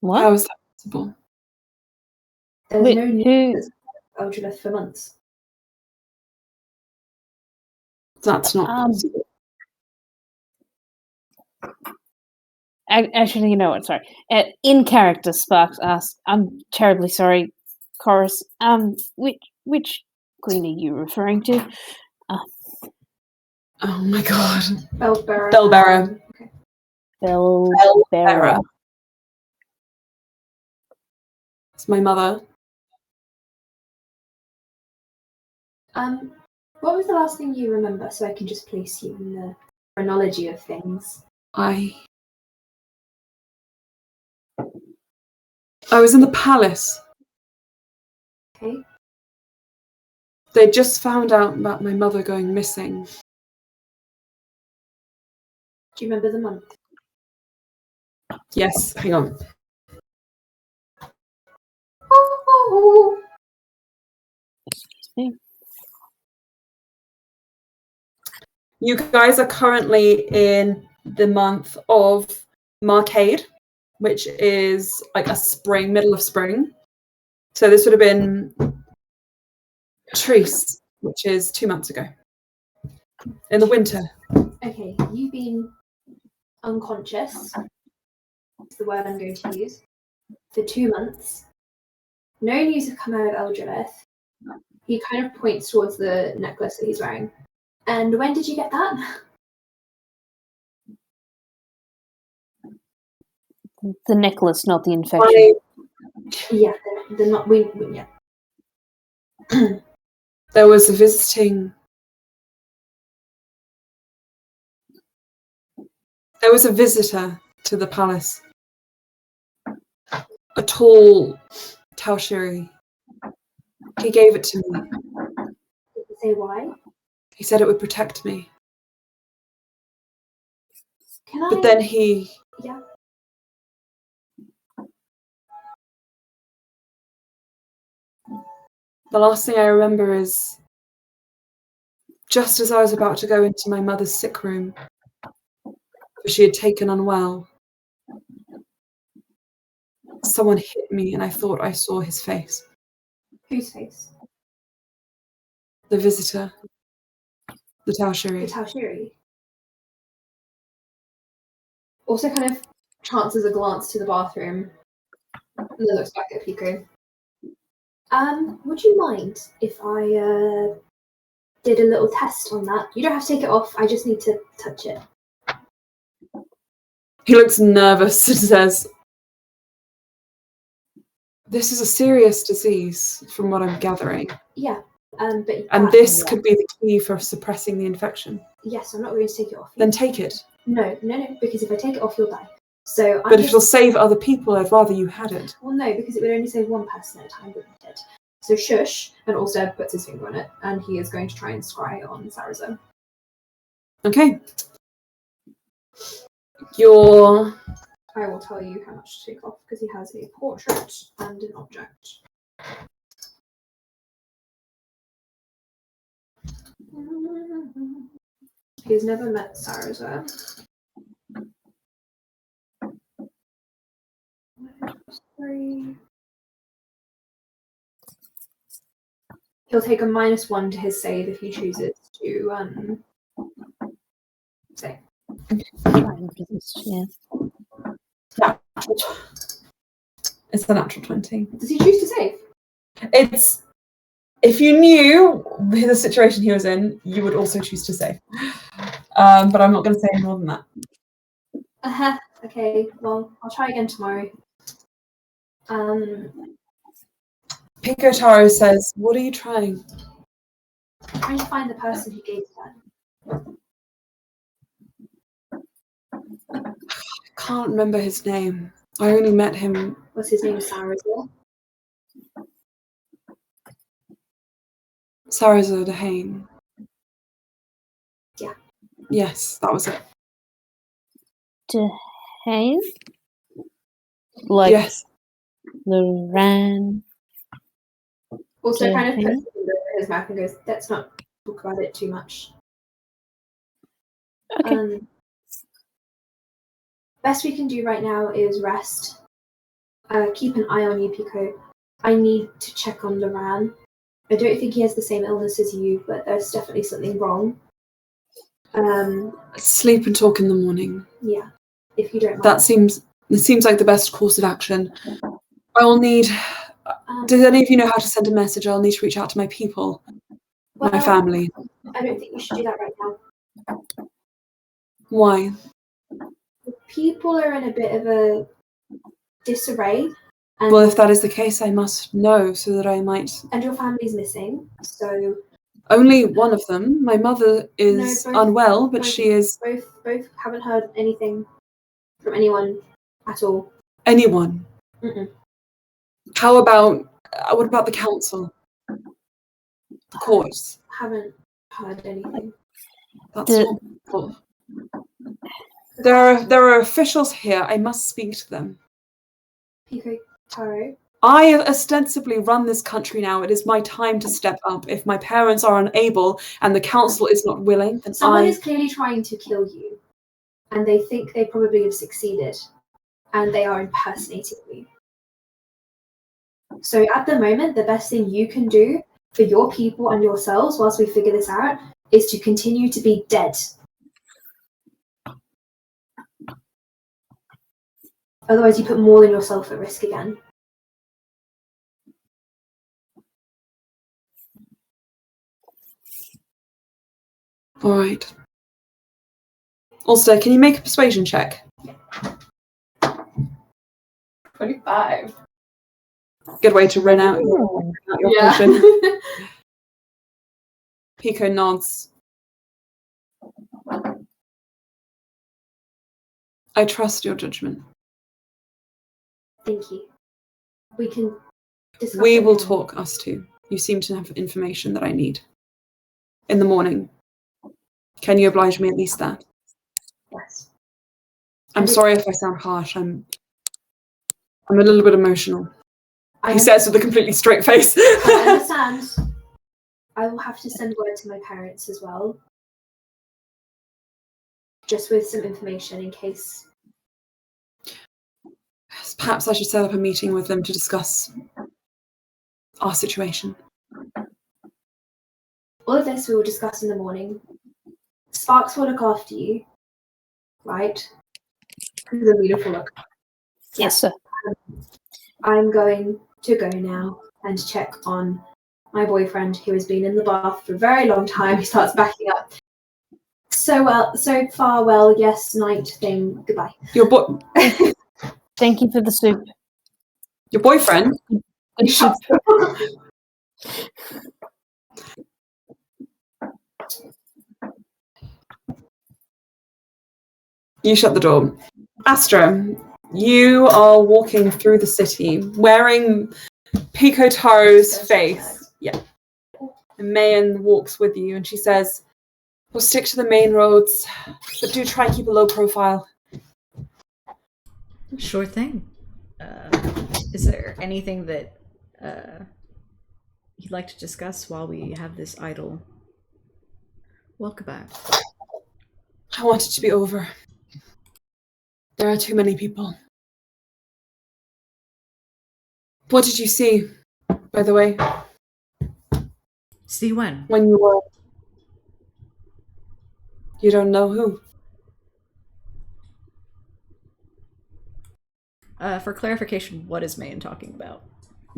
What? How is that possible? There's Wait, no who? news of Eldrelith for months. That's not possible. Actually, you know what? Sorry. In character, Sparks asked, "I'm terribly sorry, Chorus. Which queen are you referring to?" Oh my god. Bellbearer. Bellbearer. Okay. Bellbearer. It's my mother. What was the last thing you remember, so I can just place you in the chronology of things? I was in the palace. Okay. They just found out about my mother going missing. Do you remember the month? Yes, hang on. Excuse me. You guys are currently in the month of Marcade, which is like a spring, middle of spring. So this would have been Treese, which is 2 months ago. In the winter. Okay, you've been unconscious, is the word I'm going to use, for 2 months. No news have come out of Eldrelith. He kind of points towards the necklace that he's wearing. And when did you get that? The necklace, not the infection. Yeah, the not we yeah. There was a visiting. There was a visitor to the palace. A tall Taushiri. He gave it to me. Did you say why? He said it would protect me. Can I? But then he. Yeah. The last thing I remember is just as I was about to go into my mother's sick room, for she had taken unwell, someone hit me and I thought I saw his face. Whose face? The visitor. The The Taushiri. Taushiri. Also kind of chances a glance to the bathroom and then looks back at Pico. Would you mind if I did a little test on that? You don't have to take it off, I just need to touch it. He looks nervous and says, "This is a serious disease, from what I'm gathering." Yeah. And this could be the key for suppressing the infection. Yes, I'm not going to take it off you. Then take it. No, because if I take it off, you'll die. So But if it'll save other people, I'd rather you had it. Well, no, because it would only save one person at a time, wouldn't it? So shush, and also puts his finger on it, and he is going to try and scry on Sarazen. Okay. I will tell you how much to take off, because he has a portrait and an object. He's never met Sarazen. 3. He'll take a -1 to his save if he chooses to save. Yeah. It's the natural 20. Does he choose to save? It's if you knew the situation he was in, you would also choose to save. But I'm not going to say any more than that. Okay, well, I'll try again tomorrow. Pico Taro says, "What are you trying?" I'm trying to find the person who gave that. I can't remember his name. I only met him. What's his name? Sarazen? Sarazen Dehane. Yeah. Yes, that was it. Dehane? Like Yes. Loran. Also, kind of puts his finger in his mouth and goes, "Let's not talk about it too much." Okay. Best we can do right now is rest. Keep an eye on you, Pico. I need to check on Loran. I don't think he has the same illness as you, but there's definitely something wrong. Sleep and talk in the morning. Yeah, if you don't mind. That seems like the best course of action. I will need. Does any of you know how to send a message? I'll need to reach out to my people, my family. I don't think you should do that right now. Why? The people are in a bit of a disarray. And Well, if that is the case, I must know so that I might. And your family's missing, so. Only one of them. My mother is unwell, but she is. Both haven't heard anything from anyone at all. Anyone? Mm-mm. How about? What about the council? The courts? Haven't heard anything. That's awful. There are officials here. I must speak to them. Pico Taro. I ostensibly run this country now. It is my time to step up. If my parents are unable and the council is not willing, then Someone is clearly trying to kill you, and they think they probably have succeeded, and they are impersonating you. So at the moment, the best thing you can do for your people and yourselves whilst we figure this out is to continue to be dead. Otherwise, you put more than yourself at risk again. All right. Also, can you make a persuasion check? 25. Good way to run out your potion. Pico nods. I trust your judgment. Thank you. We can discuss. We will talk, us two. You seem to have information that I need. In the morning. Can you oblige me at least that? Yes. I'm sorry if I sound harsh. I'm a little bit emotional. He says with a completely straight face. I understand. I will have to send word to my parents as well. Just with some information in case. Perhaps I should set up a meeting with them to discuss our situation. All of this we will discuss in the morning. Sparks will look after you, right? It's a beautiful look. Yes, sir. I'm going to go now and check on my boyfriend who has been in the bath for a very long time. He starts backing up. So far well, yes, night thing, goodbye. Thank you for the soup. Your boyfriend? Good soup. You shut the door. Astra, you are walking through the city wearing Pico Taro's face. Yeah. And Mayan walks with you and she says, we'll stick to the main roads, but do try and keep a low profile. Sure thing. Is there anything that you'd like to discuss while we have this idle walkabout? I want it to be over. There are too many people. What did you see, by the way? See when? When you were... You don't know who? For clarification, what is Mayan talking about?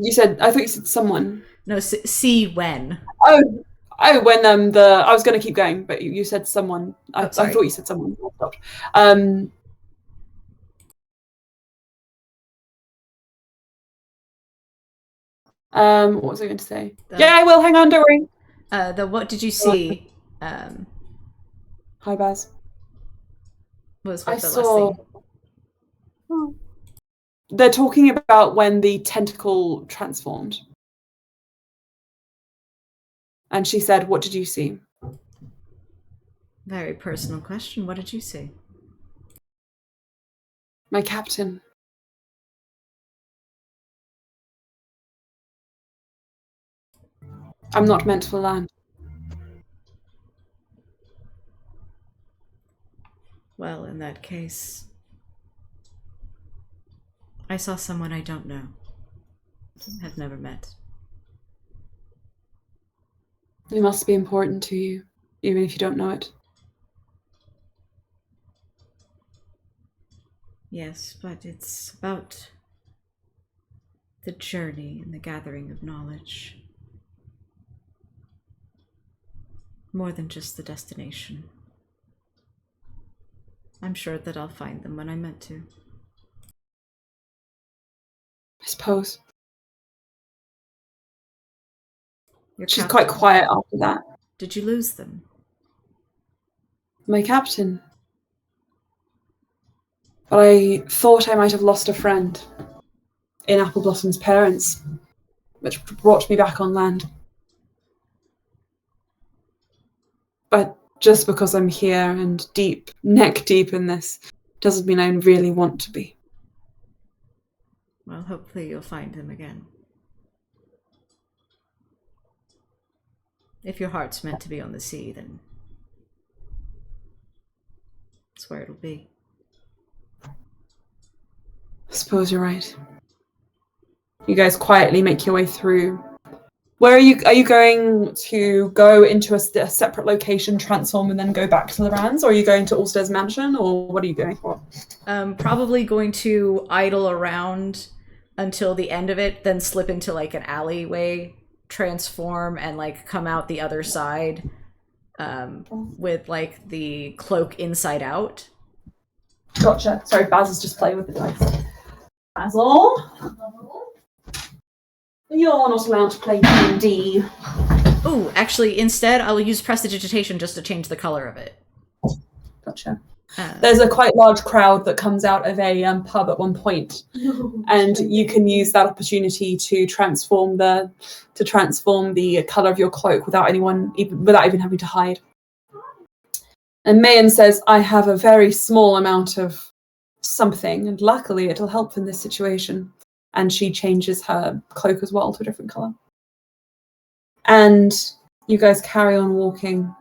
I thought you said someone. No, see when. Oh, when I was going to keep going, but you said someone. I thought you said someone. I stopped. What was I going to say? Yeah, I will. Hang on, don't worry. What did you see? Hi, Baz. Was I what the saw. last thing? They're talking about when the tentacle transformed. And she said, what did you see? Very personal question. What did you see? My captain. I'm not meant for land. Well, in that case, I saw someone I don't know. Have never met. It must be important to you, even if you don't know it. Yes, but it's about the journey and the gathering of knowledge. More than just the destination. I'm sure that I'll find them when I'm meant to. I suppose. She's Captain, quite quiet after that. did you lose them? My captain. But I thought I might have lost a friend in Apple Blossom's parents, which brought me back on land. But just because I'm here and neck deep in this, doesn't mean I really want to be. Well, hopefully you'll find them again. If your heart's meant to be on the sea, then that's where it'll be. I suppose you're right. You guys quietly make your way through. Where are you? Are you going to go into a separate location, transform, and then go back to the Rands? Or are you going to Ulster's mansion? Or what are you going for? Probably going to idle around until the end of it, then slip into like an alleyway, transform, and like come out the other side with like the cloak inside out. Gotcha. Sorry, Baz is just playing with the dice. Basil? You're not allowed to play D&D. Ooh, actually, instead, I'll use prestidigitation just to change the color of it. Gotcha. There's a quite large crowd that comes out of a pub at one point, and you can use that opportunity to transform the color of your cloak without even having to hide. And Mayan says, "I have a very small amount of something, and luckily it'll help in this situation." And she changes her cloak as well to a different color. And you guys carry on walking.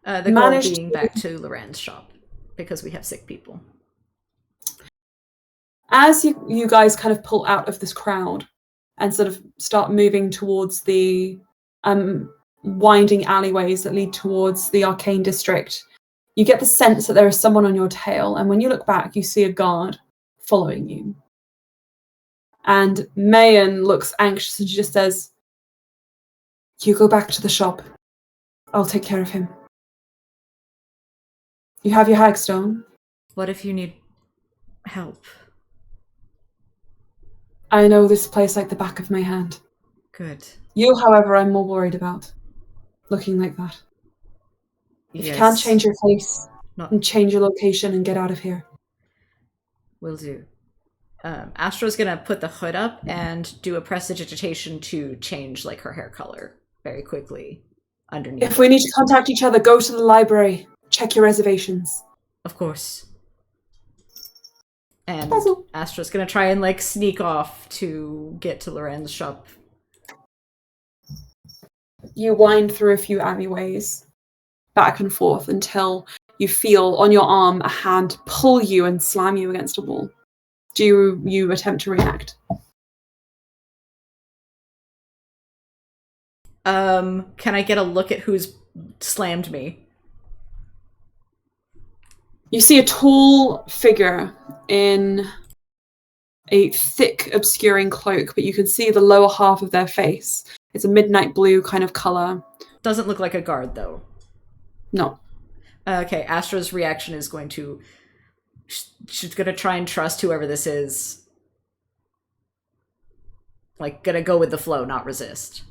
The goal being back to Loren's shop, because we have sick people. As you guys kind of pull out of this crowd and sort of start moving towards the winding alleyways that lead towards the Arcane District, you get the sense that there is someone on your tail, and when you look back, you see a guard following you. And Mayan looks anxious and she just says, "You go back to the shop. I'll take care of him. You have your hagstone." What if you need help? "I know this place like the back of my hand." Good. You, however, I'm more worried about. Looking like that. If you can't change your face, Not and change your location and get out of here. will do. Astra's gonna put the hood up and do a prestidigitation to change like her hair color very quickly underneath. If we need to contact each other, go to the library. Check your reservations. Of course. And Puzzle. Astra's gonna try and like sneak off to get to Loren's shop. You wind through a few alleyways, back and forth, until you feel on your arm a hand pull you and slam you against a wall. Do you attempt to react? Can I get a look at who's slammed me? You see a tall figure in a thick, obscuring cloak, but you can see the lower half of their face. It's a midnight blue kind of color. Doesn't look like a guard, though. No. Okay, Astra's reaction is going to... She's gonna try and trust whoever this is. Like, gonna go with the flow, not resist.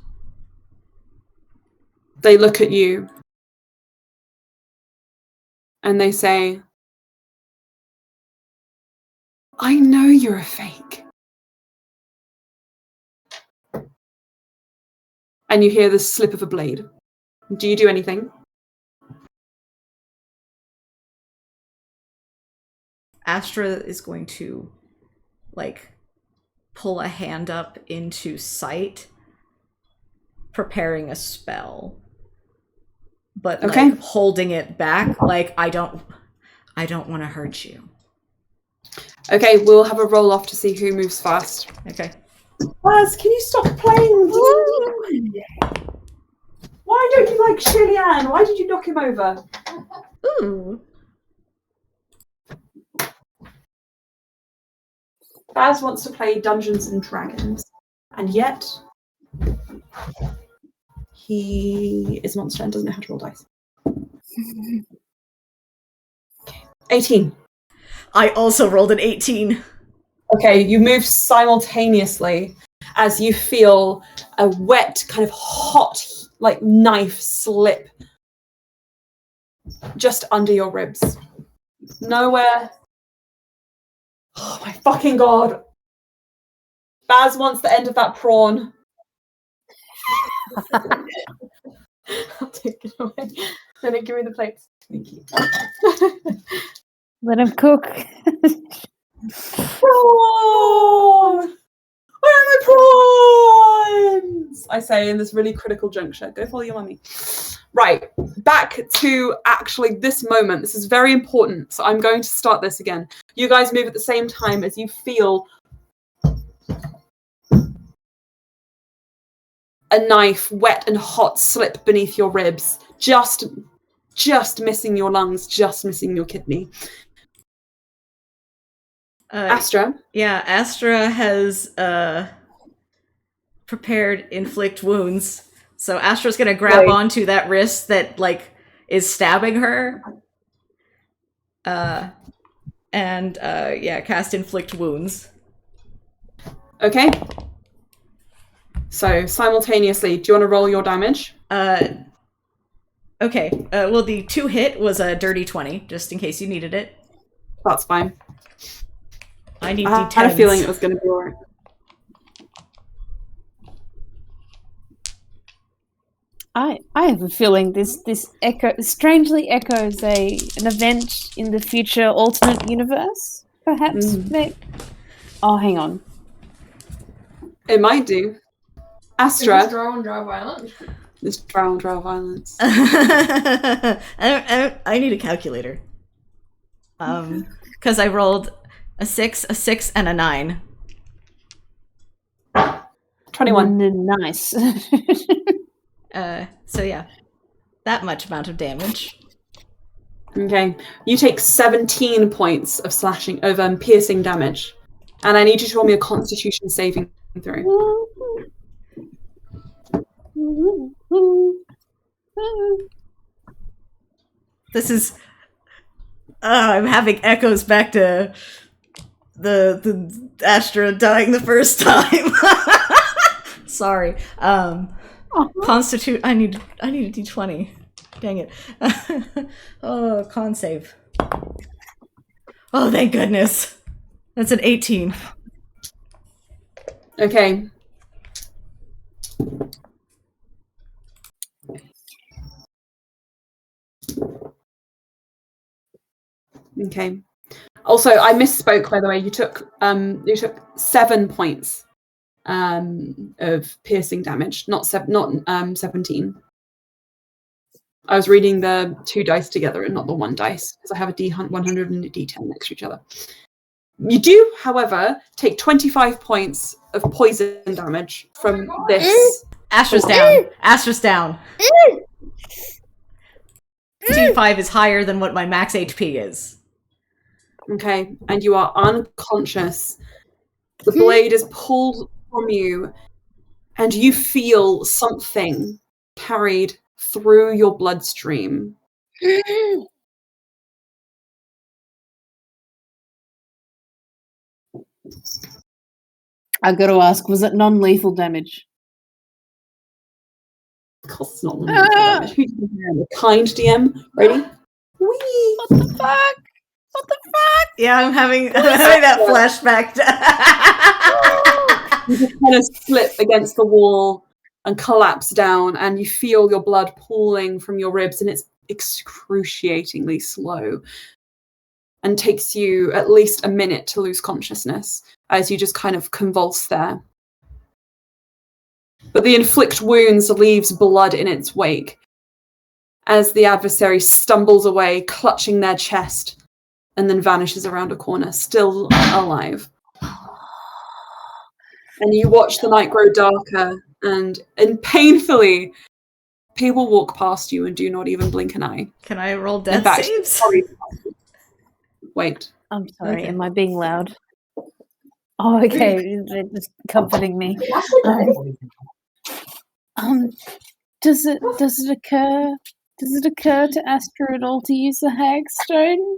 They look at you and they say, I know you're a fake. And you hear the slip of a blade. Do you do anything? Astra is going to, like, pull a hand up into sight, preparing a spell. But, Okay. like, holding it back, like, I don't want to hurt you. Okay, we'll have a roll off to see who moves first. Okay. Baz, can you stop playing? Why don't you like Shilian? Why did you knock him over? Ooh. Baz wants to play Dungeons and Dragons, and yet he is a monster and doesn't know how to roll dice. 18. I also rolled an 18. Okay, you move simultaneously as you feel a wet, kind of hot, like knife slip just under your ribs. Nowhere. Oh my fucking god. Baz wants the end of that prawn. I'll take it away. Then give me the plates. Thank you. Let him cook. Prawn! Where are my prawns? I say in this really critical juncture. Go follow your mummy. Right, back to actually this moment. This is very important, so I'm going to start this again. You guys move at the same time as you feel a knife, wet and hot, slip beneath your ribs. Just missing your lungs, just missing your kidney. Astra? Yeah, Astra has prepared inflict wounds. So Astra's gonna grab onto that wrist that, like, is stabbing her. And cast inflict wounds. Okay. So, simultaneously, do you want to roll your damage? Okay. Well, the 2 hit was a dirty 20, just in case you needed it. That's fine. I need I D10s. had a feeling it was going to be alright. I have a feeling this strangely echoes an event in the future alternate universe. Perhaps. Oh, hang on. It might do. Astra. Is this draw and draw violence? This drow violence. I need a calculator. Because I rolled a 6, and a 9. 21. Nice. So yeah, that much amount of damage. Okay. You take 17 points of piercing damage. And I need you to roll me a constitution saving throw. This is... I'm having echoes back to the Astra dying the first time. Sorry. I need a d20. Dang it. Oh, con save. Oh, thank goodness. That's an 18. Okay. Okay. Also, I misspoke, by the way. You took 7 points of piercing damage, not 17. I was reading the 2 dice together and not the 1 dice because I have a D100 and a D10 next to each other. You do, however, take 25 points of poison damage from this. Astra's down. Astra's down. T5 is higher than what my max HP is. Okay, and you are unconscious. The blade is pulled from you, and you feel something carried through your bloodstream. I got to ask, was it non-lethal damage? Of course it's not lethal damage. Who's the kind DM? Ready? Whee! What the fuck? What the fuck? Yeah, I'm having that flashback. You just kind of slip against the wall and collapse down, and you feel your blood pooling from your ribs, and it's excruciatingly slow and takes you at least a minute to lose consciousness as you just kind of convulse there. But the inflict wounds leaves blood in its wake as the adversary stumbles away, clutching their chest, and then vanishes around a corner, still alive. And you watch the night grow darker, and painfully, people walk past you and do not even blink an eye. Can I roll In death fact, saves? sorry. Wait. I'm sorry, Okay. am I being loud? Oh, okay, they're just comforting me. Does it occur to Astra at all to use the Hagstone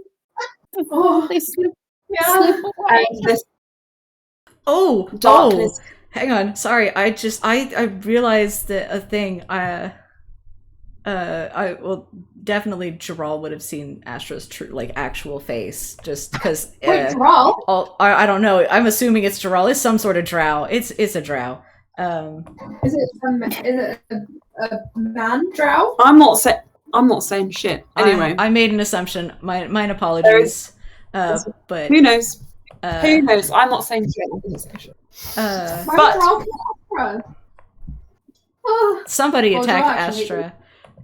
before they slip away? And this Oh, darkness. Hang on. Sorry, I realized that a thing. I well, definitely Jaral would have seen Astra's true, like, actual face, just because. Wait, Jaral? I don't know. I'm assuming it's Jaral. It's some sort of drow. It's a drow. Is it a man drow? I'm not saying shit. Anyway, I made an assumption. Mine apologies. But who knows? uh, Who knows? I'm not saying shit. I'm not saying shit. Why But- would Jaral kill Astra? Ah, somebody Well, attacked Jaral actually-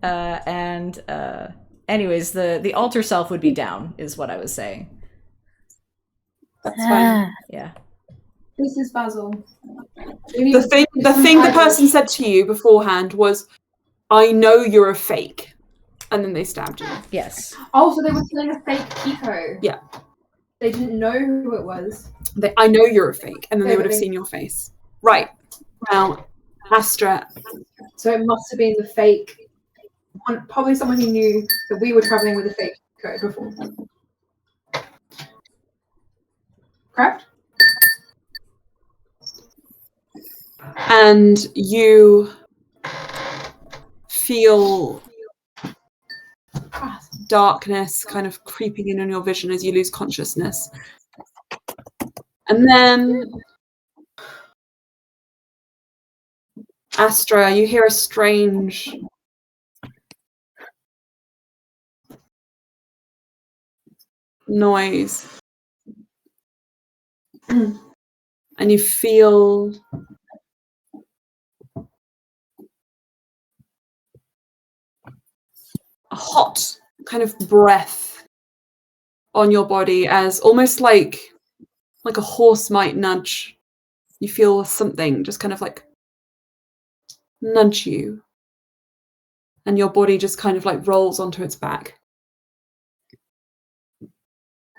Astra. Anyways, the altar self would be down, is what I was saying. That's fine. Yeah. this is Basil. The thing the person said to you beforehand was, "I know you're a fake," and then they stabbed you. Yes. Oh, so they were killing a fake Kiko. Yeah. They didn't know who it was. I know you're a fake, and then they would have Okay. seen your face. Right now, Astra. So it must have been the fake. Probably someone who knew that we were traveling with a fake Kiko before. Correct? And you feel darkness kind of creeping in on your vision as you lose consciousness. And then, Astra, you hear a strange noise. And you feel a hot kind of breath on your body, as almost like a horse might nudge. You feel something just kind of like nudge you, and your body just kind of like rolls onto its back.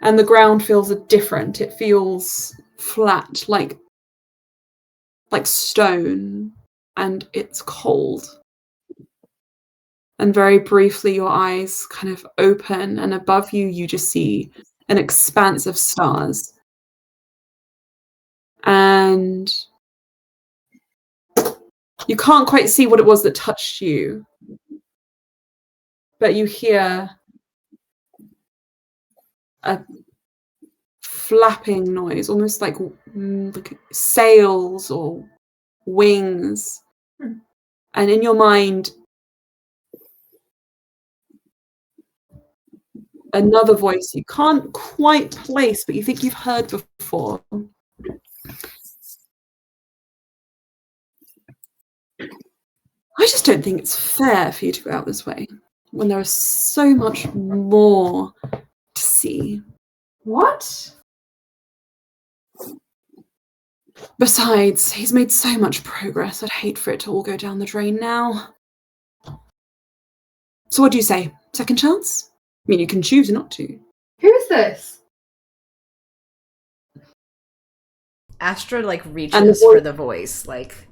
And the ground feels different. It feels flat, like stone, and it's cold. And very briefly, your eyes kind of open, and above you, you just see an expanse of stars. And you can't quite see what it was that touched you. but you hear a flapping noise, almost like sails or wings. And in your mind, another voice you can't quite place, but you think you've heard before. I just don't think it's fair for you to go out this way when there is so much more to see. What? Besides, he's made so much progress. I'd hate for it to all go down the drain now. So what do you say? Second chance? I mean, you can choose not to. Who is this? Astra like And reaches the for the voice, like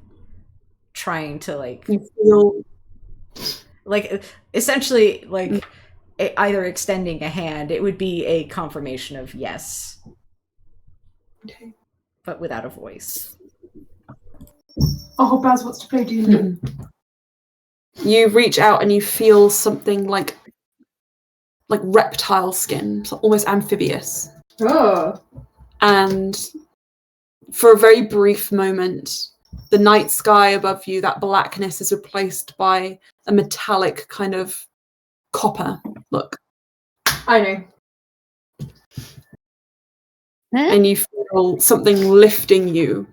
trying to like You feel like essentially like either extending a hand. It would be a confirmation of yes, okay. but without a voice. Oh, Baz wants to play D&D. You reach out and you feel something like reptile skin, so almost amphibious. Oh. And for a very brief moment, the night sky above you, that blackness is replaced by a metallic kind of copper look. I know. And you feel something lifting you.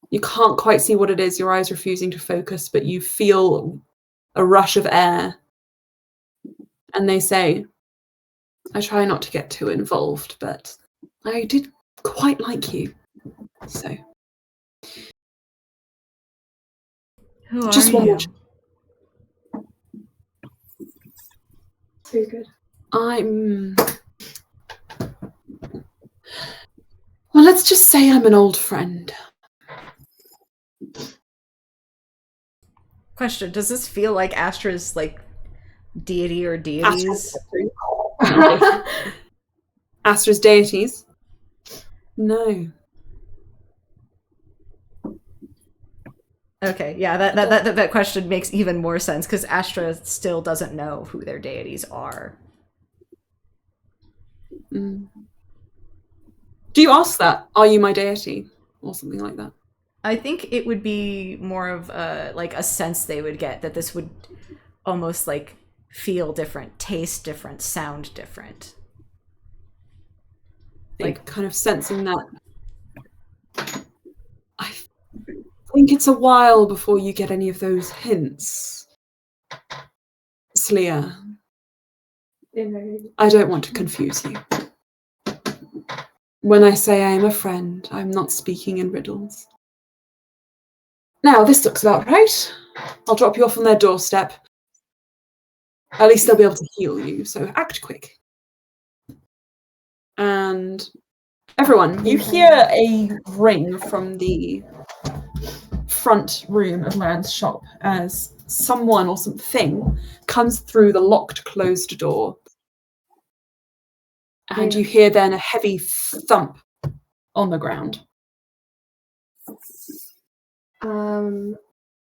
You can't quite see what it is, your eyes refusing to focus, but you feel a rush of air. And they say, I try not to get too involved, but I did quite like you. So. Who are Just one you? more. So good. Well, let's just say I'm an old friend. Question: does this feel like Astra's like deity or deities? Astra's deities? No. Okay, yeah, that question makes even more sense because Astra still doesn't know who their deities are. Mm. Do you ask that? Are you my deity? Or something like that? I think it would be more of like a sense they would get that this would almost like feel different, taste different, sound different. Like kind of sensing that. I think it's a while before you get any of those hints. Slia, I don't want to confuse you. When I say I am a friend, I'm not speaking in riddles. Now, this looks about right. I'll drop you off on their doorstep. At least they'll be able to heal you, so act quick. And everyone, you hear a ring from the front room of Lan's shop as someone or something comes through the locked, closed door. And you hear then a heavy thump on the ground. I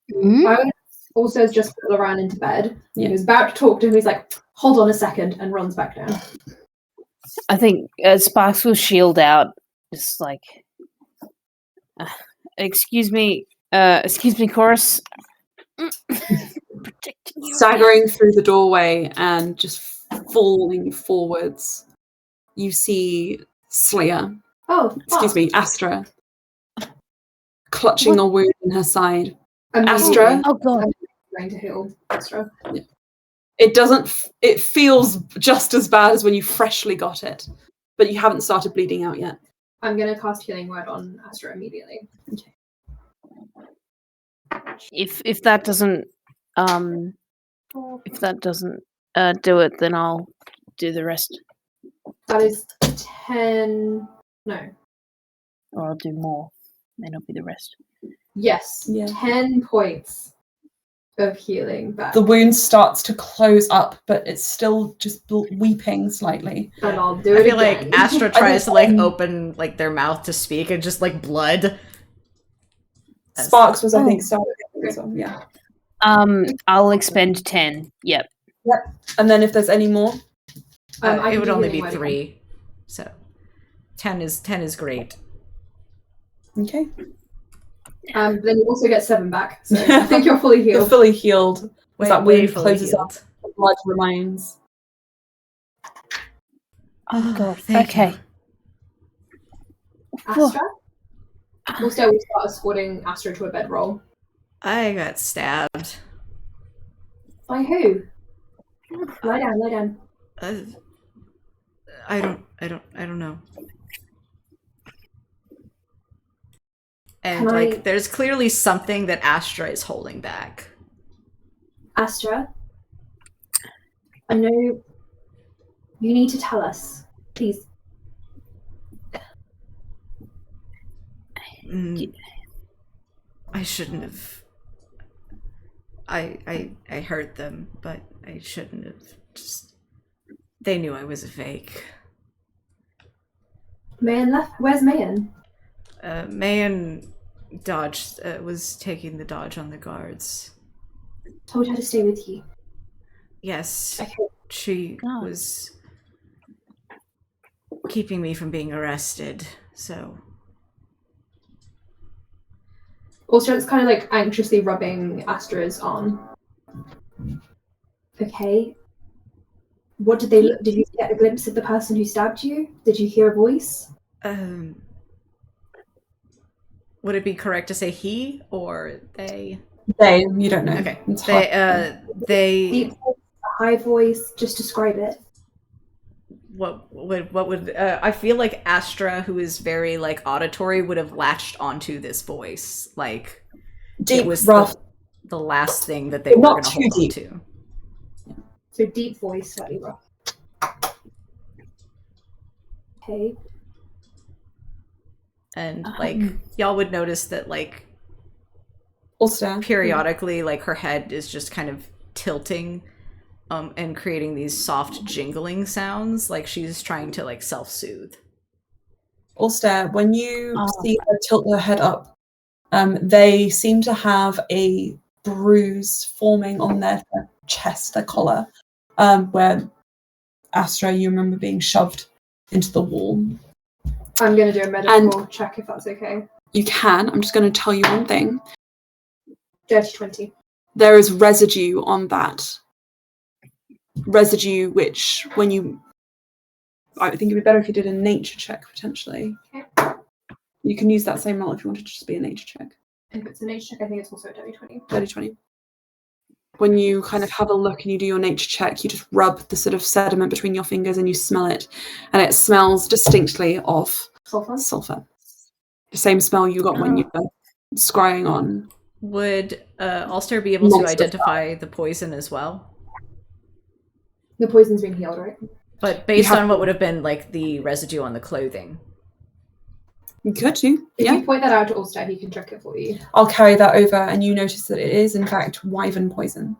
would also just put Laran into bed. Yeah. He was about to talk to him. He's like, hold on a second, and runs back down. I think Sparks will shield out, just like, excuse me, Chorus. Protecting you. Staggering through the doorway and just falling forwards, you see Slayer. Astra. Clutching a wound in her side. Astra. Oh god. I'm trying to heal Astra. Yeah. It feels just as bad as when you freshly got it, but you haven't started bleeding out yet. I'm gonna cast Healing Word on Astra immediately. Okay. If that doesn't do it, then I'll do the rest. That is 10. No. Or I'll do more. May not be the rest. Yes. Yeah. 10 points of healing back. The wound starts to close up, but it's still just weeping slightly. And I'll do it I feel again. like Astra tries to like open like their mouth to speak and just like blood. Sparks was I think started. So, yeah. I'll expend 10. Yep. Yep. And then if there's any more, I it can would do only healing be word 3. So 10 is great. okay. Then you also get 7 back. So I think you're fully You're healed. fully healed. As that Way wound fully closes up, healed. the blood remains. Oh god. Thank Okay. Astra? Also, we start escorting Astra to a bedroll. I got stabbed. By who? Lie down, lie down. I don't know. And Can I- there's clearly something that Astra is holding back. Astra? I know you need to tell us. Please. I shouldn't have. I hurt them, but I shouldn't have. Just they knew I was a fake. Mayan left? Where's Mayan? Mayan dodged. Was taking the dodge on the guards. Told her to stay with you. Yes, Okay. she was keeping me from being arrested. So. Also, it's kind of like anxiously rubbing Astra's arm. Okay. What did they look? Did you get a glimpse of the person who stabbed you? Did you hear a voice? Would it be correct to say he or they? They, you don't know. Okay. It's hard. Deep voice, a high voice. Just describe it. What would I feel like Astra, who is very like auditory, would have latched onto this voice. Like Deep, it was rough. the last thing that they were Not going to too hold on deep. to. So deep voice, slightly rough. Okay. And like y'all would notice that like Ulster. periodically like her head is just kind of tilting and creating these soft jingling sounds like she's trying to like self-soothe. Ulster, when you see her tilt her head up, they seem to have a bruise forming on their chest, their collar, where Astra, you remember being shoved into the wall. I'm going to do a medical check if that's okay. You can. I'm just going to tell you one thing. Dirty 20. There is residue on that. Residue which, when you... I think it'd be better if you did a nature check, potentially. Okay. You can use that same roll if you wanted to just be a nature check. If it's a nature check, I think it's also a dirty 20. Dirty 20. When you kind of have a look and you do your nature check, you just rub the sort of sediment between your fingers and you smell it. And it smells distinctly of sulfur. The same smell you got when you were scrying on. Would Ulster be able to identify the poison as well? The poison's been healed, right? But based on what would have been like the residue on the clothing. You could do. If you point that out to Ulster, he can check it for you. I'll carry that over and you notice that it is in fact wyvern poison.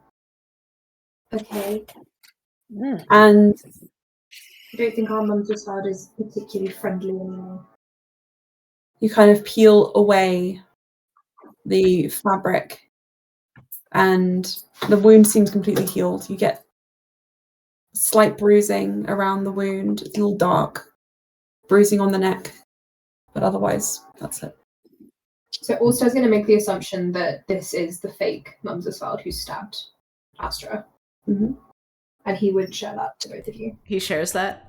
Okay. And I don't think our mum's child is particularly friendly anymore. you kind of peel away the fabric and the wound seems completely healed. You get slight bruising around the wound. It's a little dark. Bruising on the neck. But otherwise, that's it. So Ulster's going to make the assumption that this is the fake Mumsesveld who stabbed Astra. Mm-hmm. And he would share that to both of you. He shares that.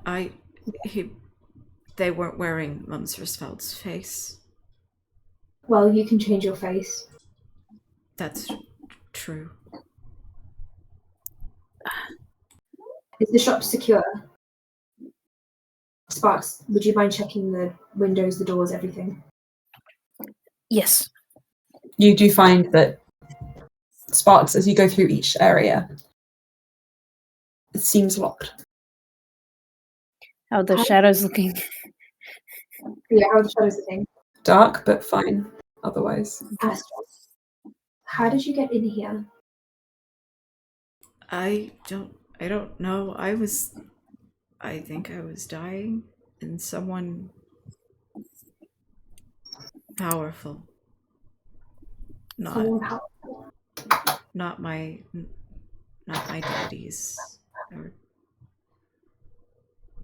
They weren't wearing Mumsesveld's face. Well, you can change your face. That's true. Is the shop secure? Sparks, would you mind checking the windows, the doors, everything? Yes. You do find that Sparks, as you go through each area, it seems locked. How are the shadows looking? Yeah, how are the shadows looking? Dark, but fine. Otherwise. Astra, how did you get in here? I don't know. I think I was dying, and someone powerful. Not my not identities.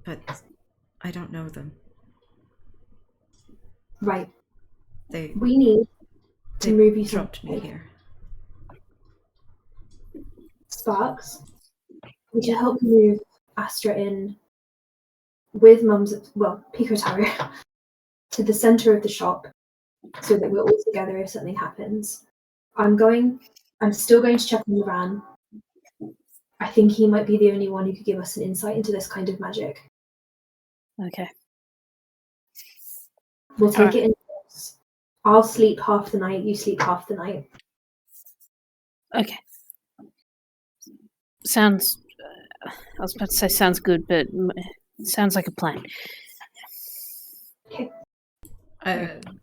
But I don't know them. Right. They We need to move you dropped me someplace. here. Sparks, we should help move Astra in with Picotaro to the center of the shop so that we're all together if something happens. I'm still going to check on the van. I think he might be the only one who could give us an insight into this kind of magic. Okay. We'll take it in turns. I'll sleep half the night, you sleep half the night. Okay. Sounds. I was about to say sounds good, but sounds like a plan. Okay.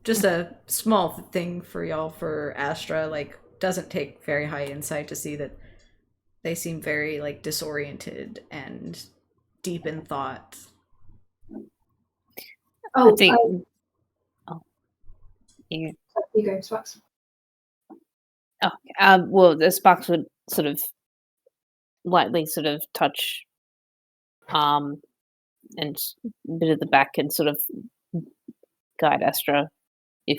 Just a small thing for y'all for Astra, like, doesn't take very high insight to see that they seem very, like, disoriented and deep in thought. I think. You go, Sparks. Oh, well, the Sparks would sort of lightly sort of touch and a bit of the back and sort of guide Astra if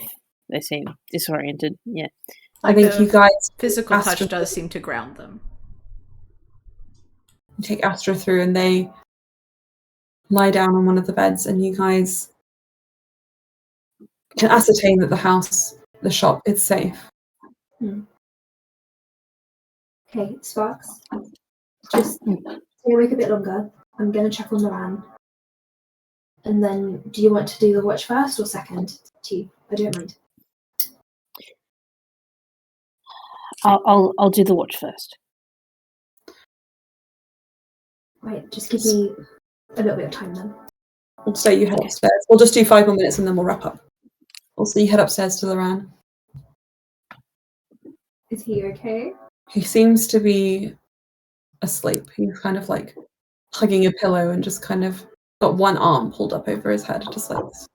they seem disoriented. Yeah. I think you guys Physical touch does seem to ground them. take Astra through and they lie down on one of the beds and you guys can ascertain that the shop is safe. Okay, Sparks. Just stay awake a bit longer. I'm going to check on the van. And then, do you want to do the watch first or second? To you. I don't mind. I'll do the watch first. Right, just give me a little bit of time then. Also, you head upstairs. We'll just do 5 more minutes and then we'll wrap up. Also, you head upstairs to Loran. Is he okay? He seems to be asleep. He's kind of like hugging a pillow and just kind of got one arm pulled up over his head, just like this.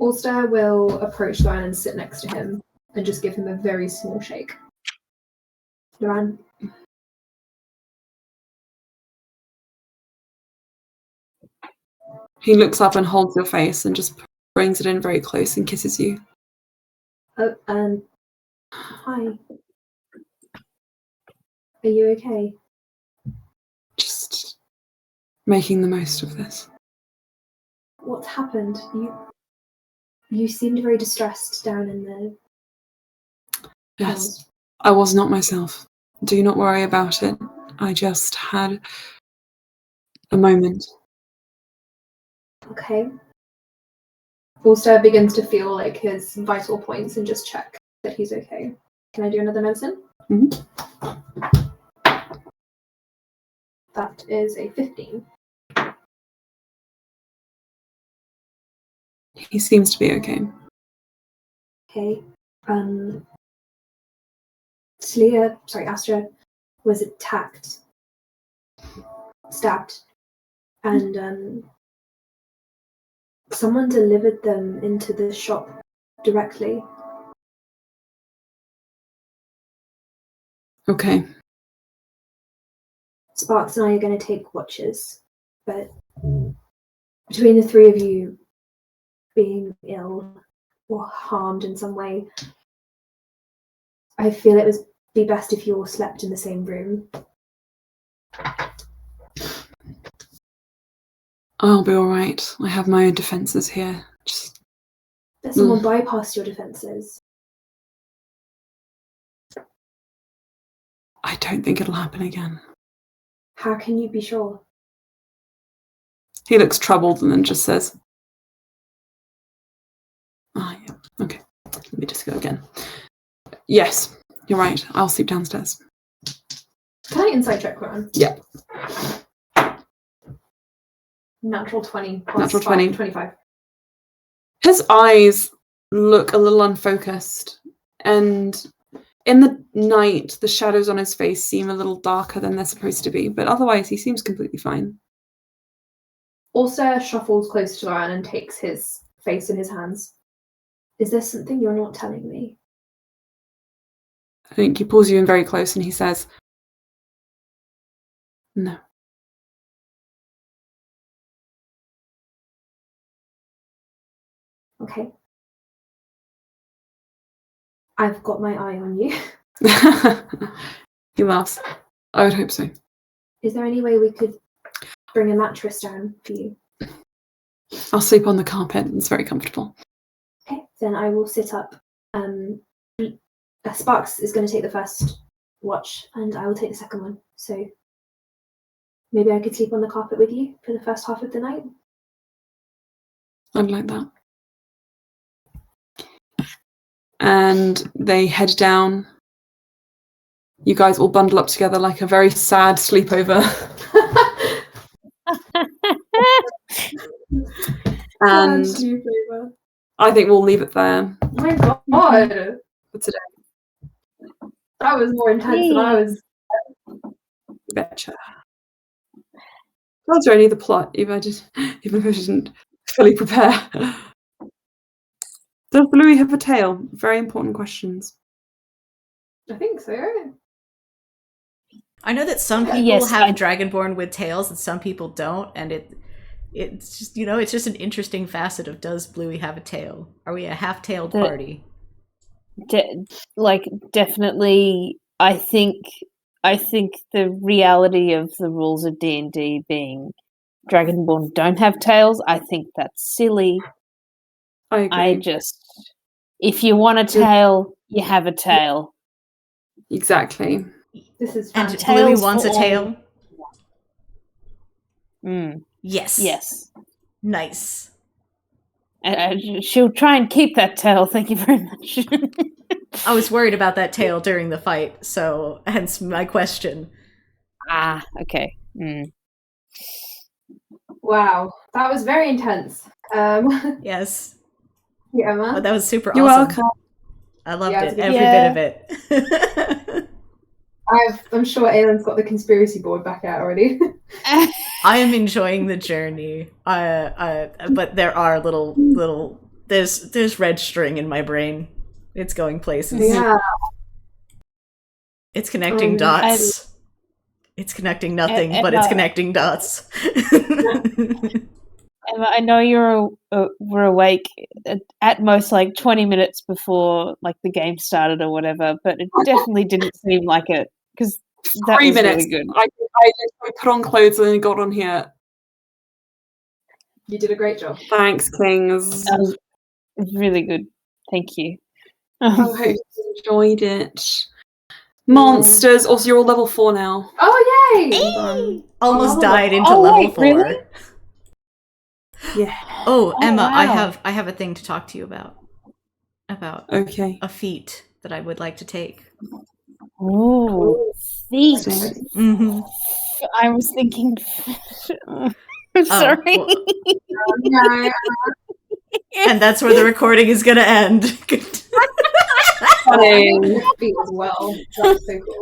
Ulster will approach Loran and sit next to him and just give him a very small shake. Loran. He looks up and holds your face and just brings it in very close and kisses you. Oh, hi. Are you okay? Just making the most of this. What's happened? You seemed very distressed down in the... Yes, I was not myself. Do not worry about it. I just had a moment. Okay. Ulster begins to feel like his vital points and just check that he's okay. Can I do another medicine? Mm-hmm. That is a 15. He seems to be okay. Okay. Astra was stabbed, and someone delivered them into the shop directly. Okay. Sparks and I are going to take watches, but between the three of you being ill or harmed in some way, I feel it would be best if you all slept in the same room. I'll be alright. I have my own defences here. Let someone bypass your defences. I don't think it'll happen again. How can you be sure? He looks troubled and then just says, yeah, okay. Let me just go again. Yes, you're right. I'll sleep downstairs. Can I insight check, Ron? Yeah. Natural 20 plus Natural 20. 25. His eyes look a little unfocused, and in the night, the shadows on his face seem a little darker than they're supposed to be, but otherwise he seems completely fine. Ulster shuffles close to Loran and takes his face in his hands. Is there something you're not telling me? I think he pulls you in very close and he says, no. Okay. I've got my eye on you. He laughs. I would hope so. Is there any way we could bring a mattress down for you? I'll sleep on the carpet. It's very comfortable. Okay, then I will sit up. Sparks is going to take the first watch, and I will take the second one. So maybe I could sleep on the carpet with you for the first half of the night. I'd like that. And they head down. You guys all bundle up together like a very sad sleepover. And I think we'll leave it there Oh my god! for today. That was more intense than I was. Betcha. Tells you only the plot, even if I didn't fully prepare. Does Louis have a tail? Very important questions. I think so. I know that some people Yes, have Dragonborn with tails and some people don't, and it's just, you know, it's just an interesting facet of, does Bluey have a tail? Are we a half-tailed party? Definitely. I think the reality of the rules of D&D being Dragonborn don't have tails, I think that's silly. I agree. If you want a tail, you have a tail. Exactly. This is And fantastic. Bluey Tails wants a for tail? Yes. Yes. Nice. She'll try and keep that tail, thank you very much. I was worried about that tail during the fight, so hence my question. Okay. Wow, that was very intense. Yes. Yeah, Emma. Oh, that was super You're awesome. welcome. I loved Yeah, it, it's every bit of it. I'm sure Aylin's got the conspiracy board back out already. I am enjoying the journey. But there are there's red string in my brain. It's going places. Yeah. It's connecting dots. It's connecting nothing, but it's connecting dots. Emma, I know were awake at most like 20 minutes before like the game started or whatever, but it definitely didn't seem like it because that 3 was minutes. really good. I put on clothes and then got on here. You did a great job. Thanks, Kings. That was really good. Thank you. I hope you enjoyed it. Monsters. Also, you're all level 4 now. Oh yay! Hey! Almost died into level 4. Really? Yeah. Oh, Emma, wow. I have a thing to talk to you about. About Okay. a feat that I would like to take. Oh, feet. Mm-hmm. I was thinking. Sorry. Well, and that's where the recording is going to end. Funny. As well. That's so cool.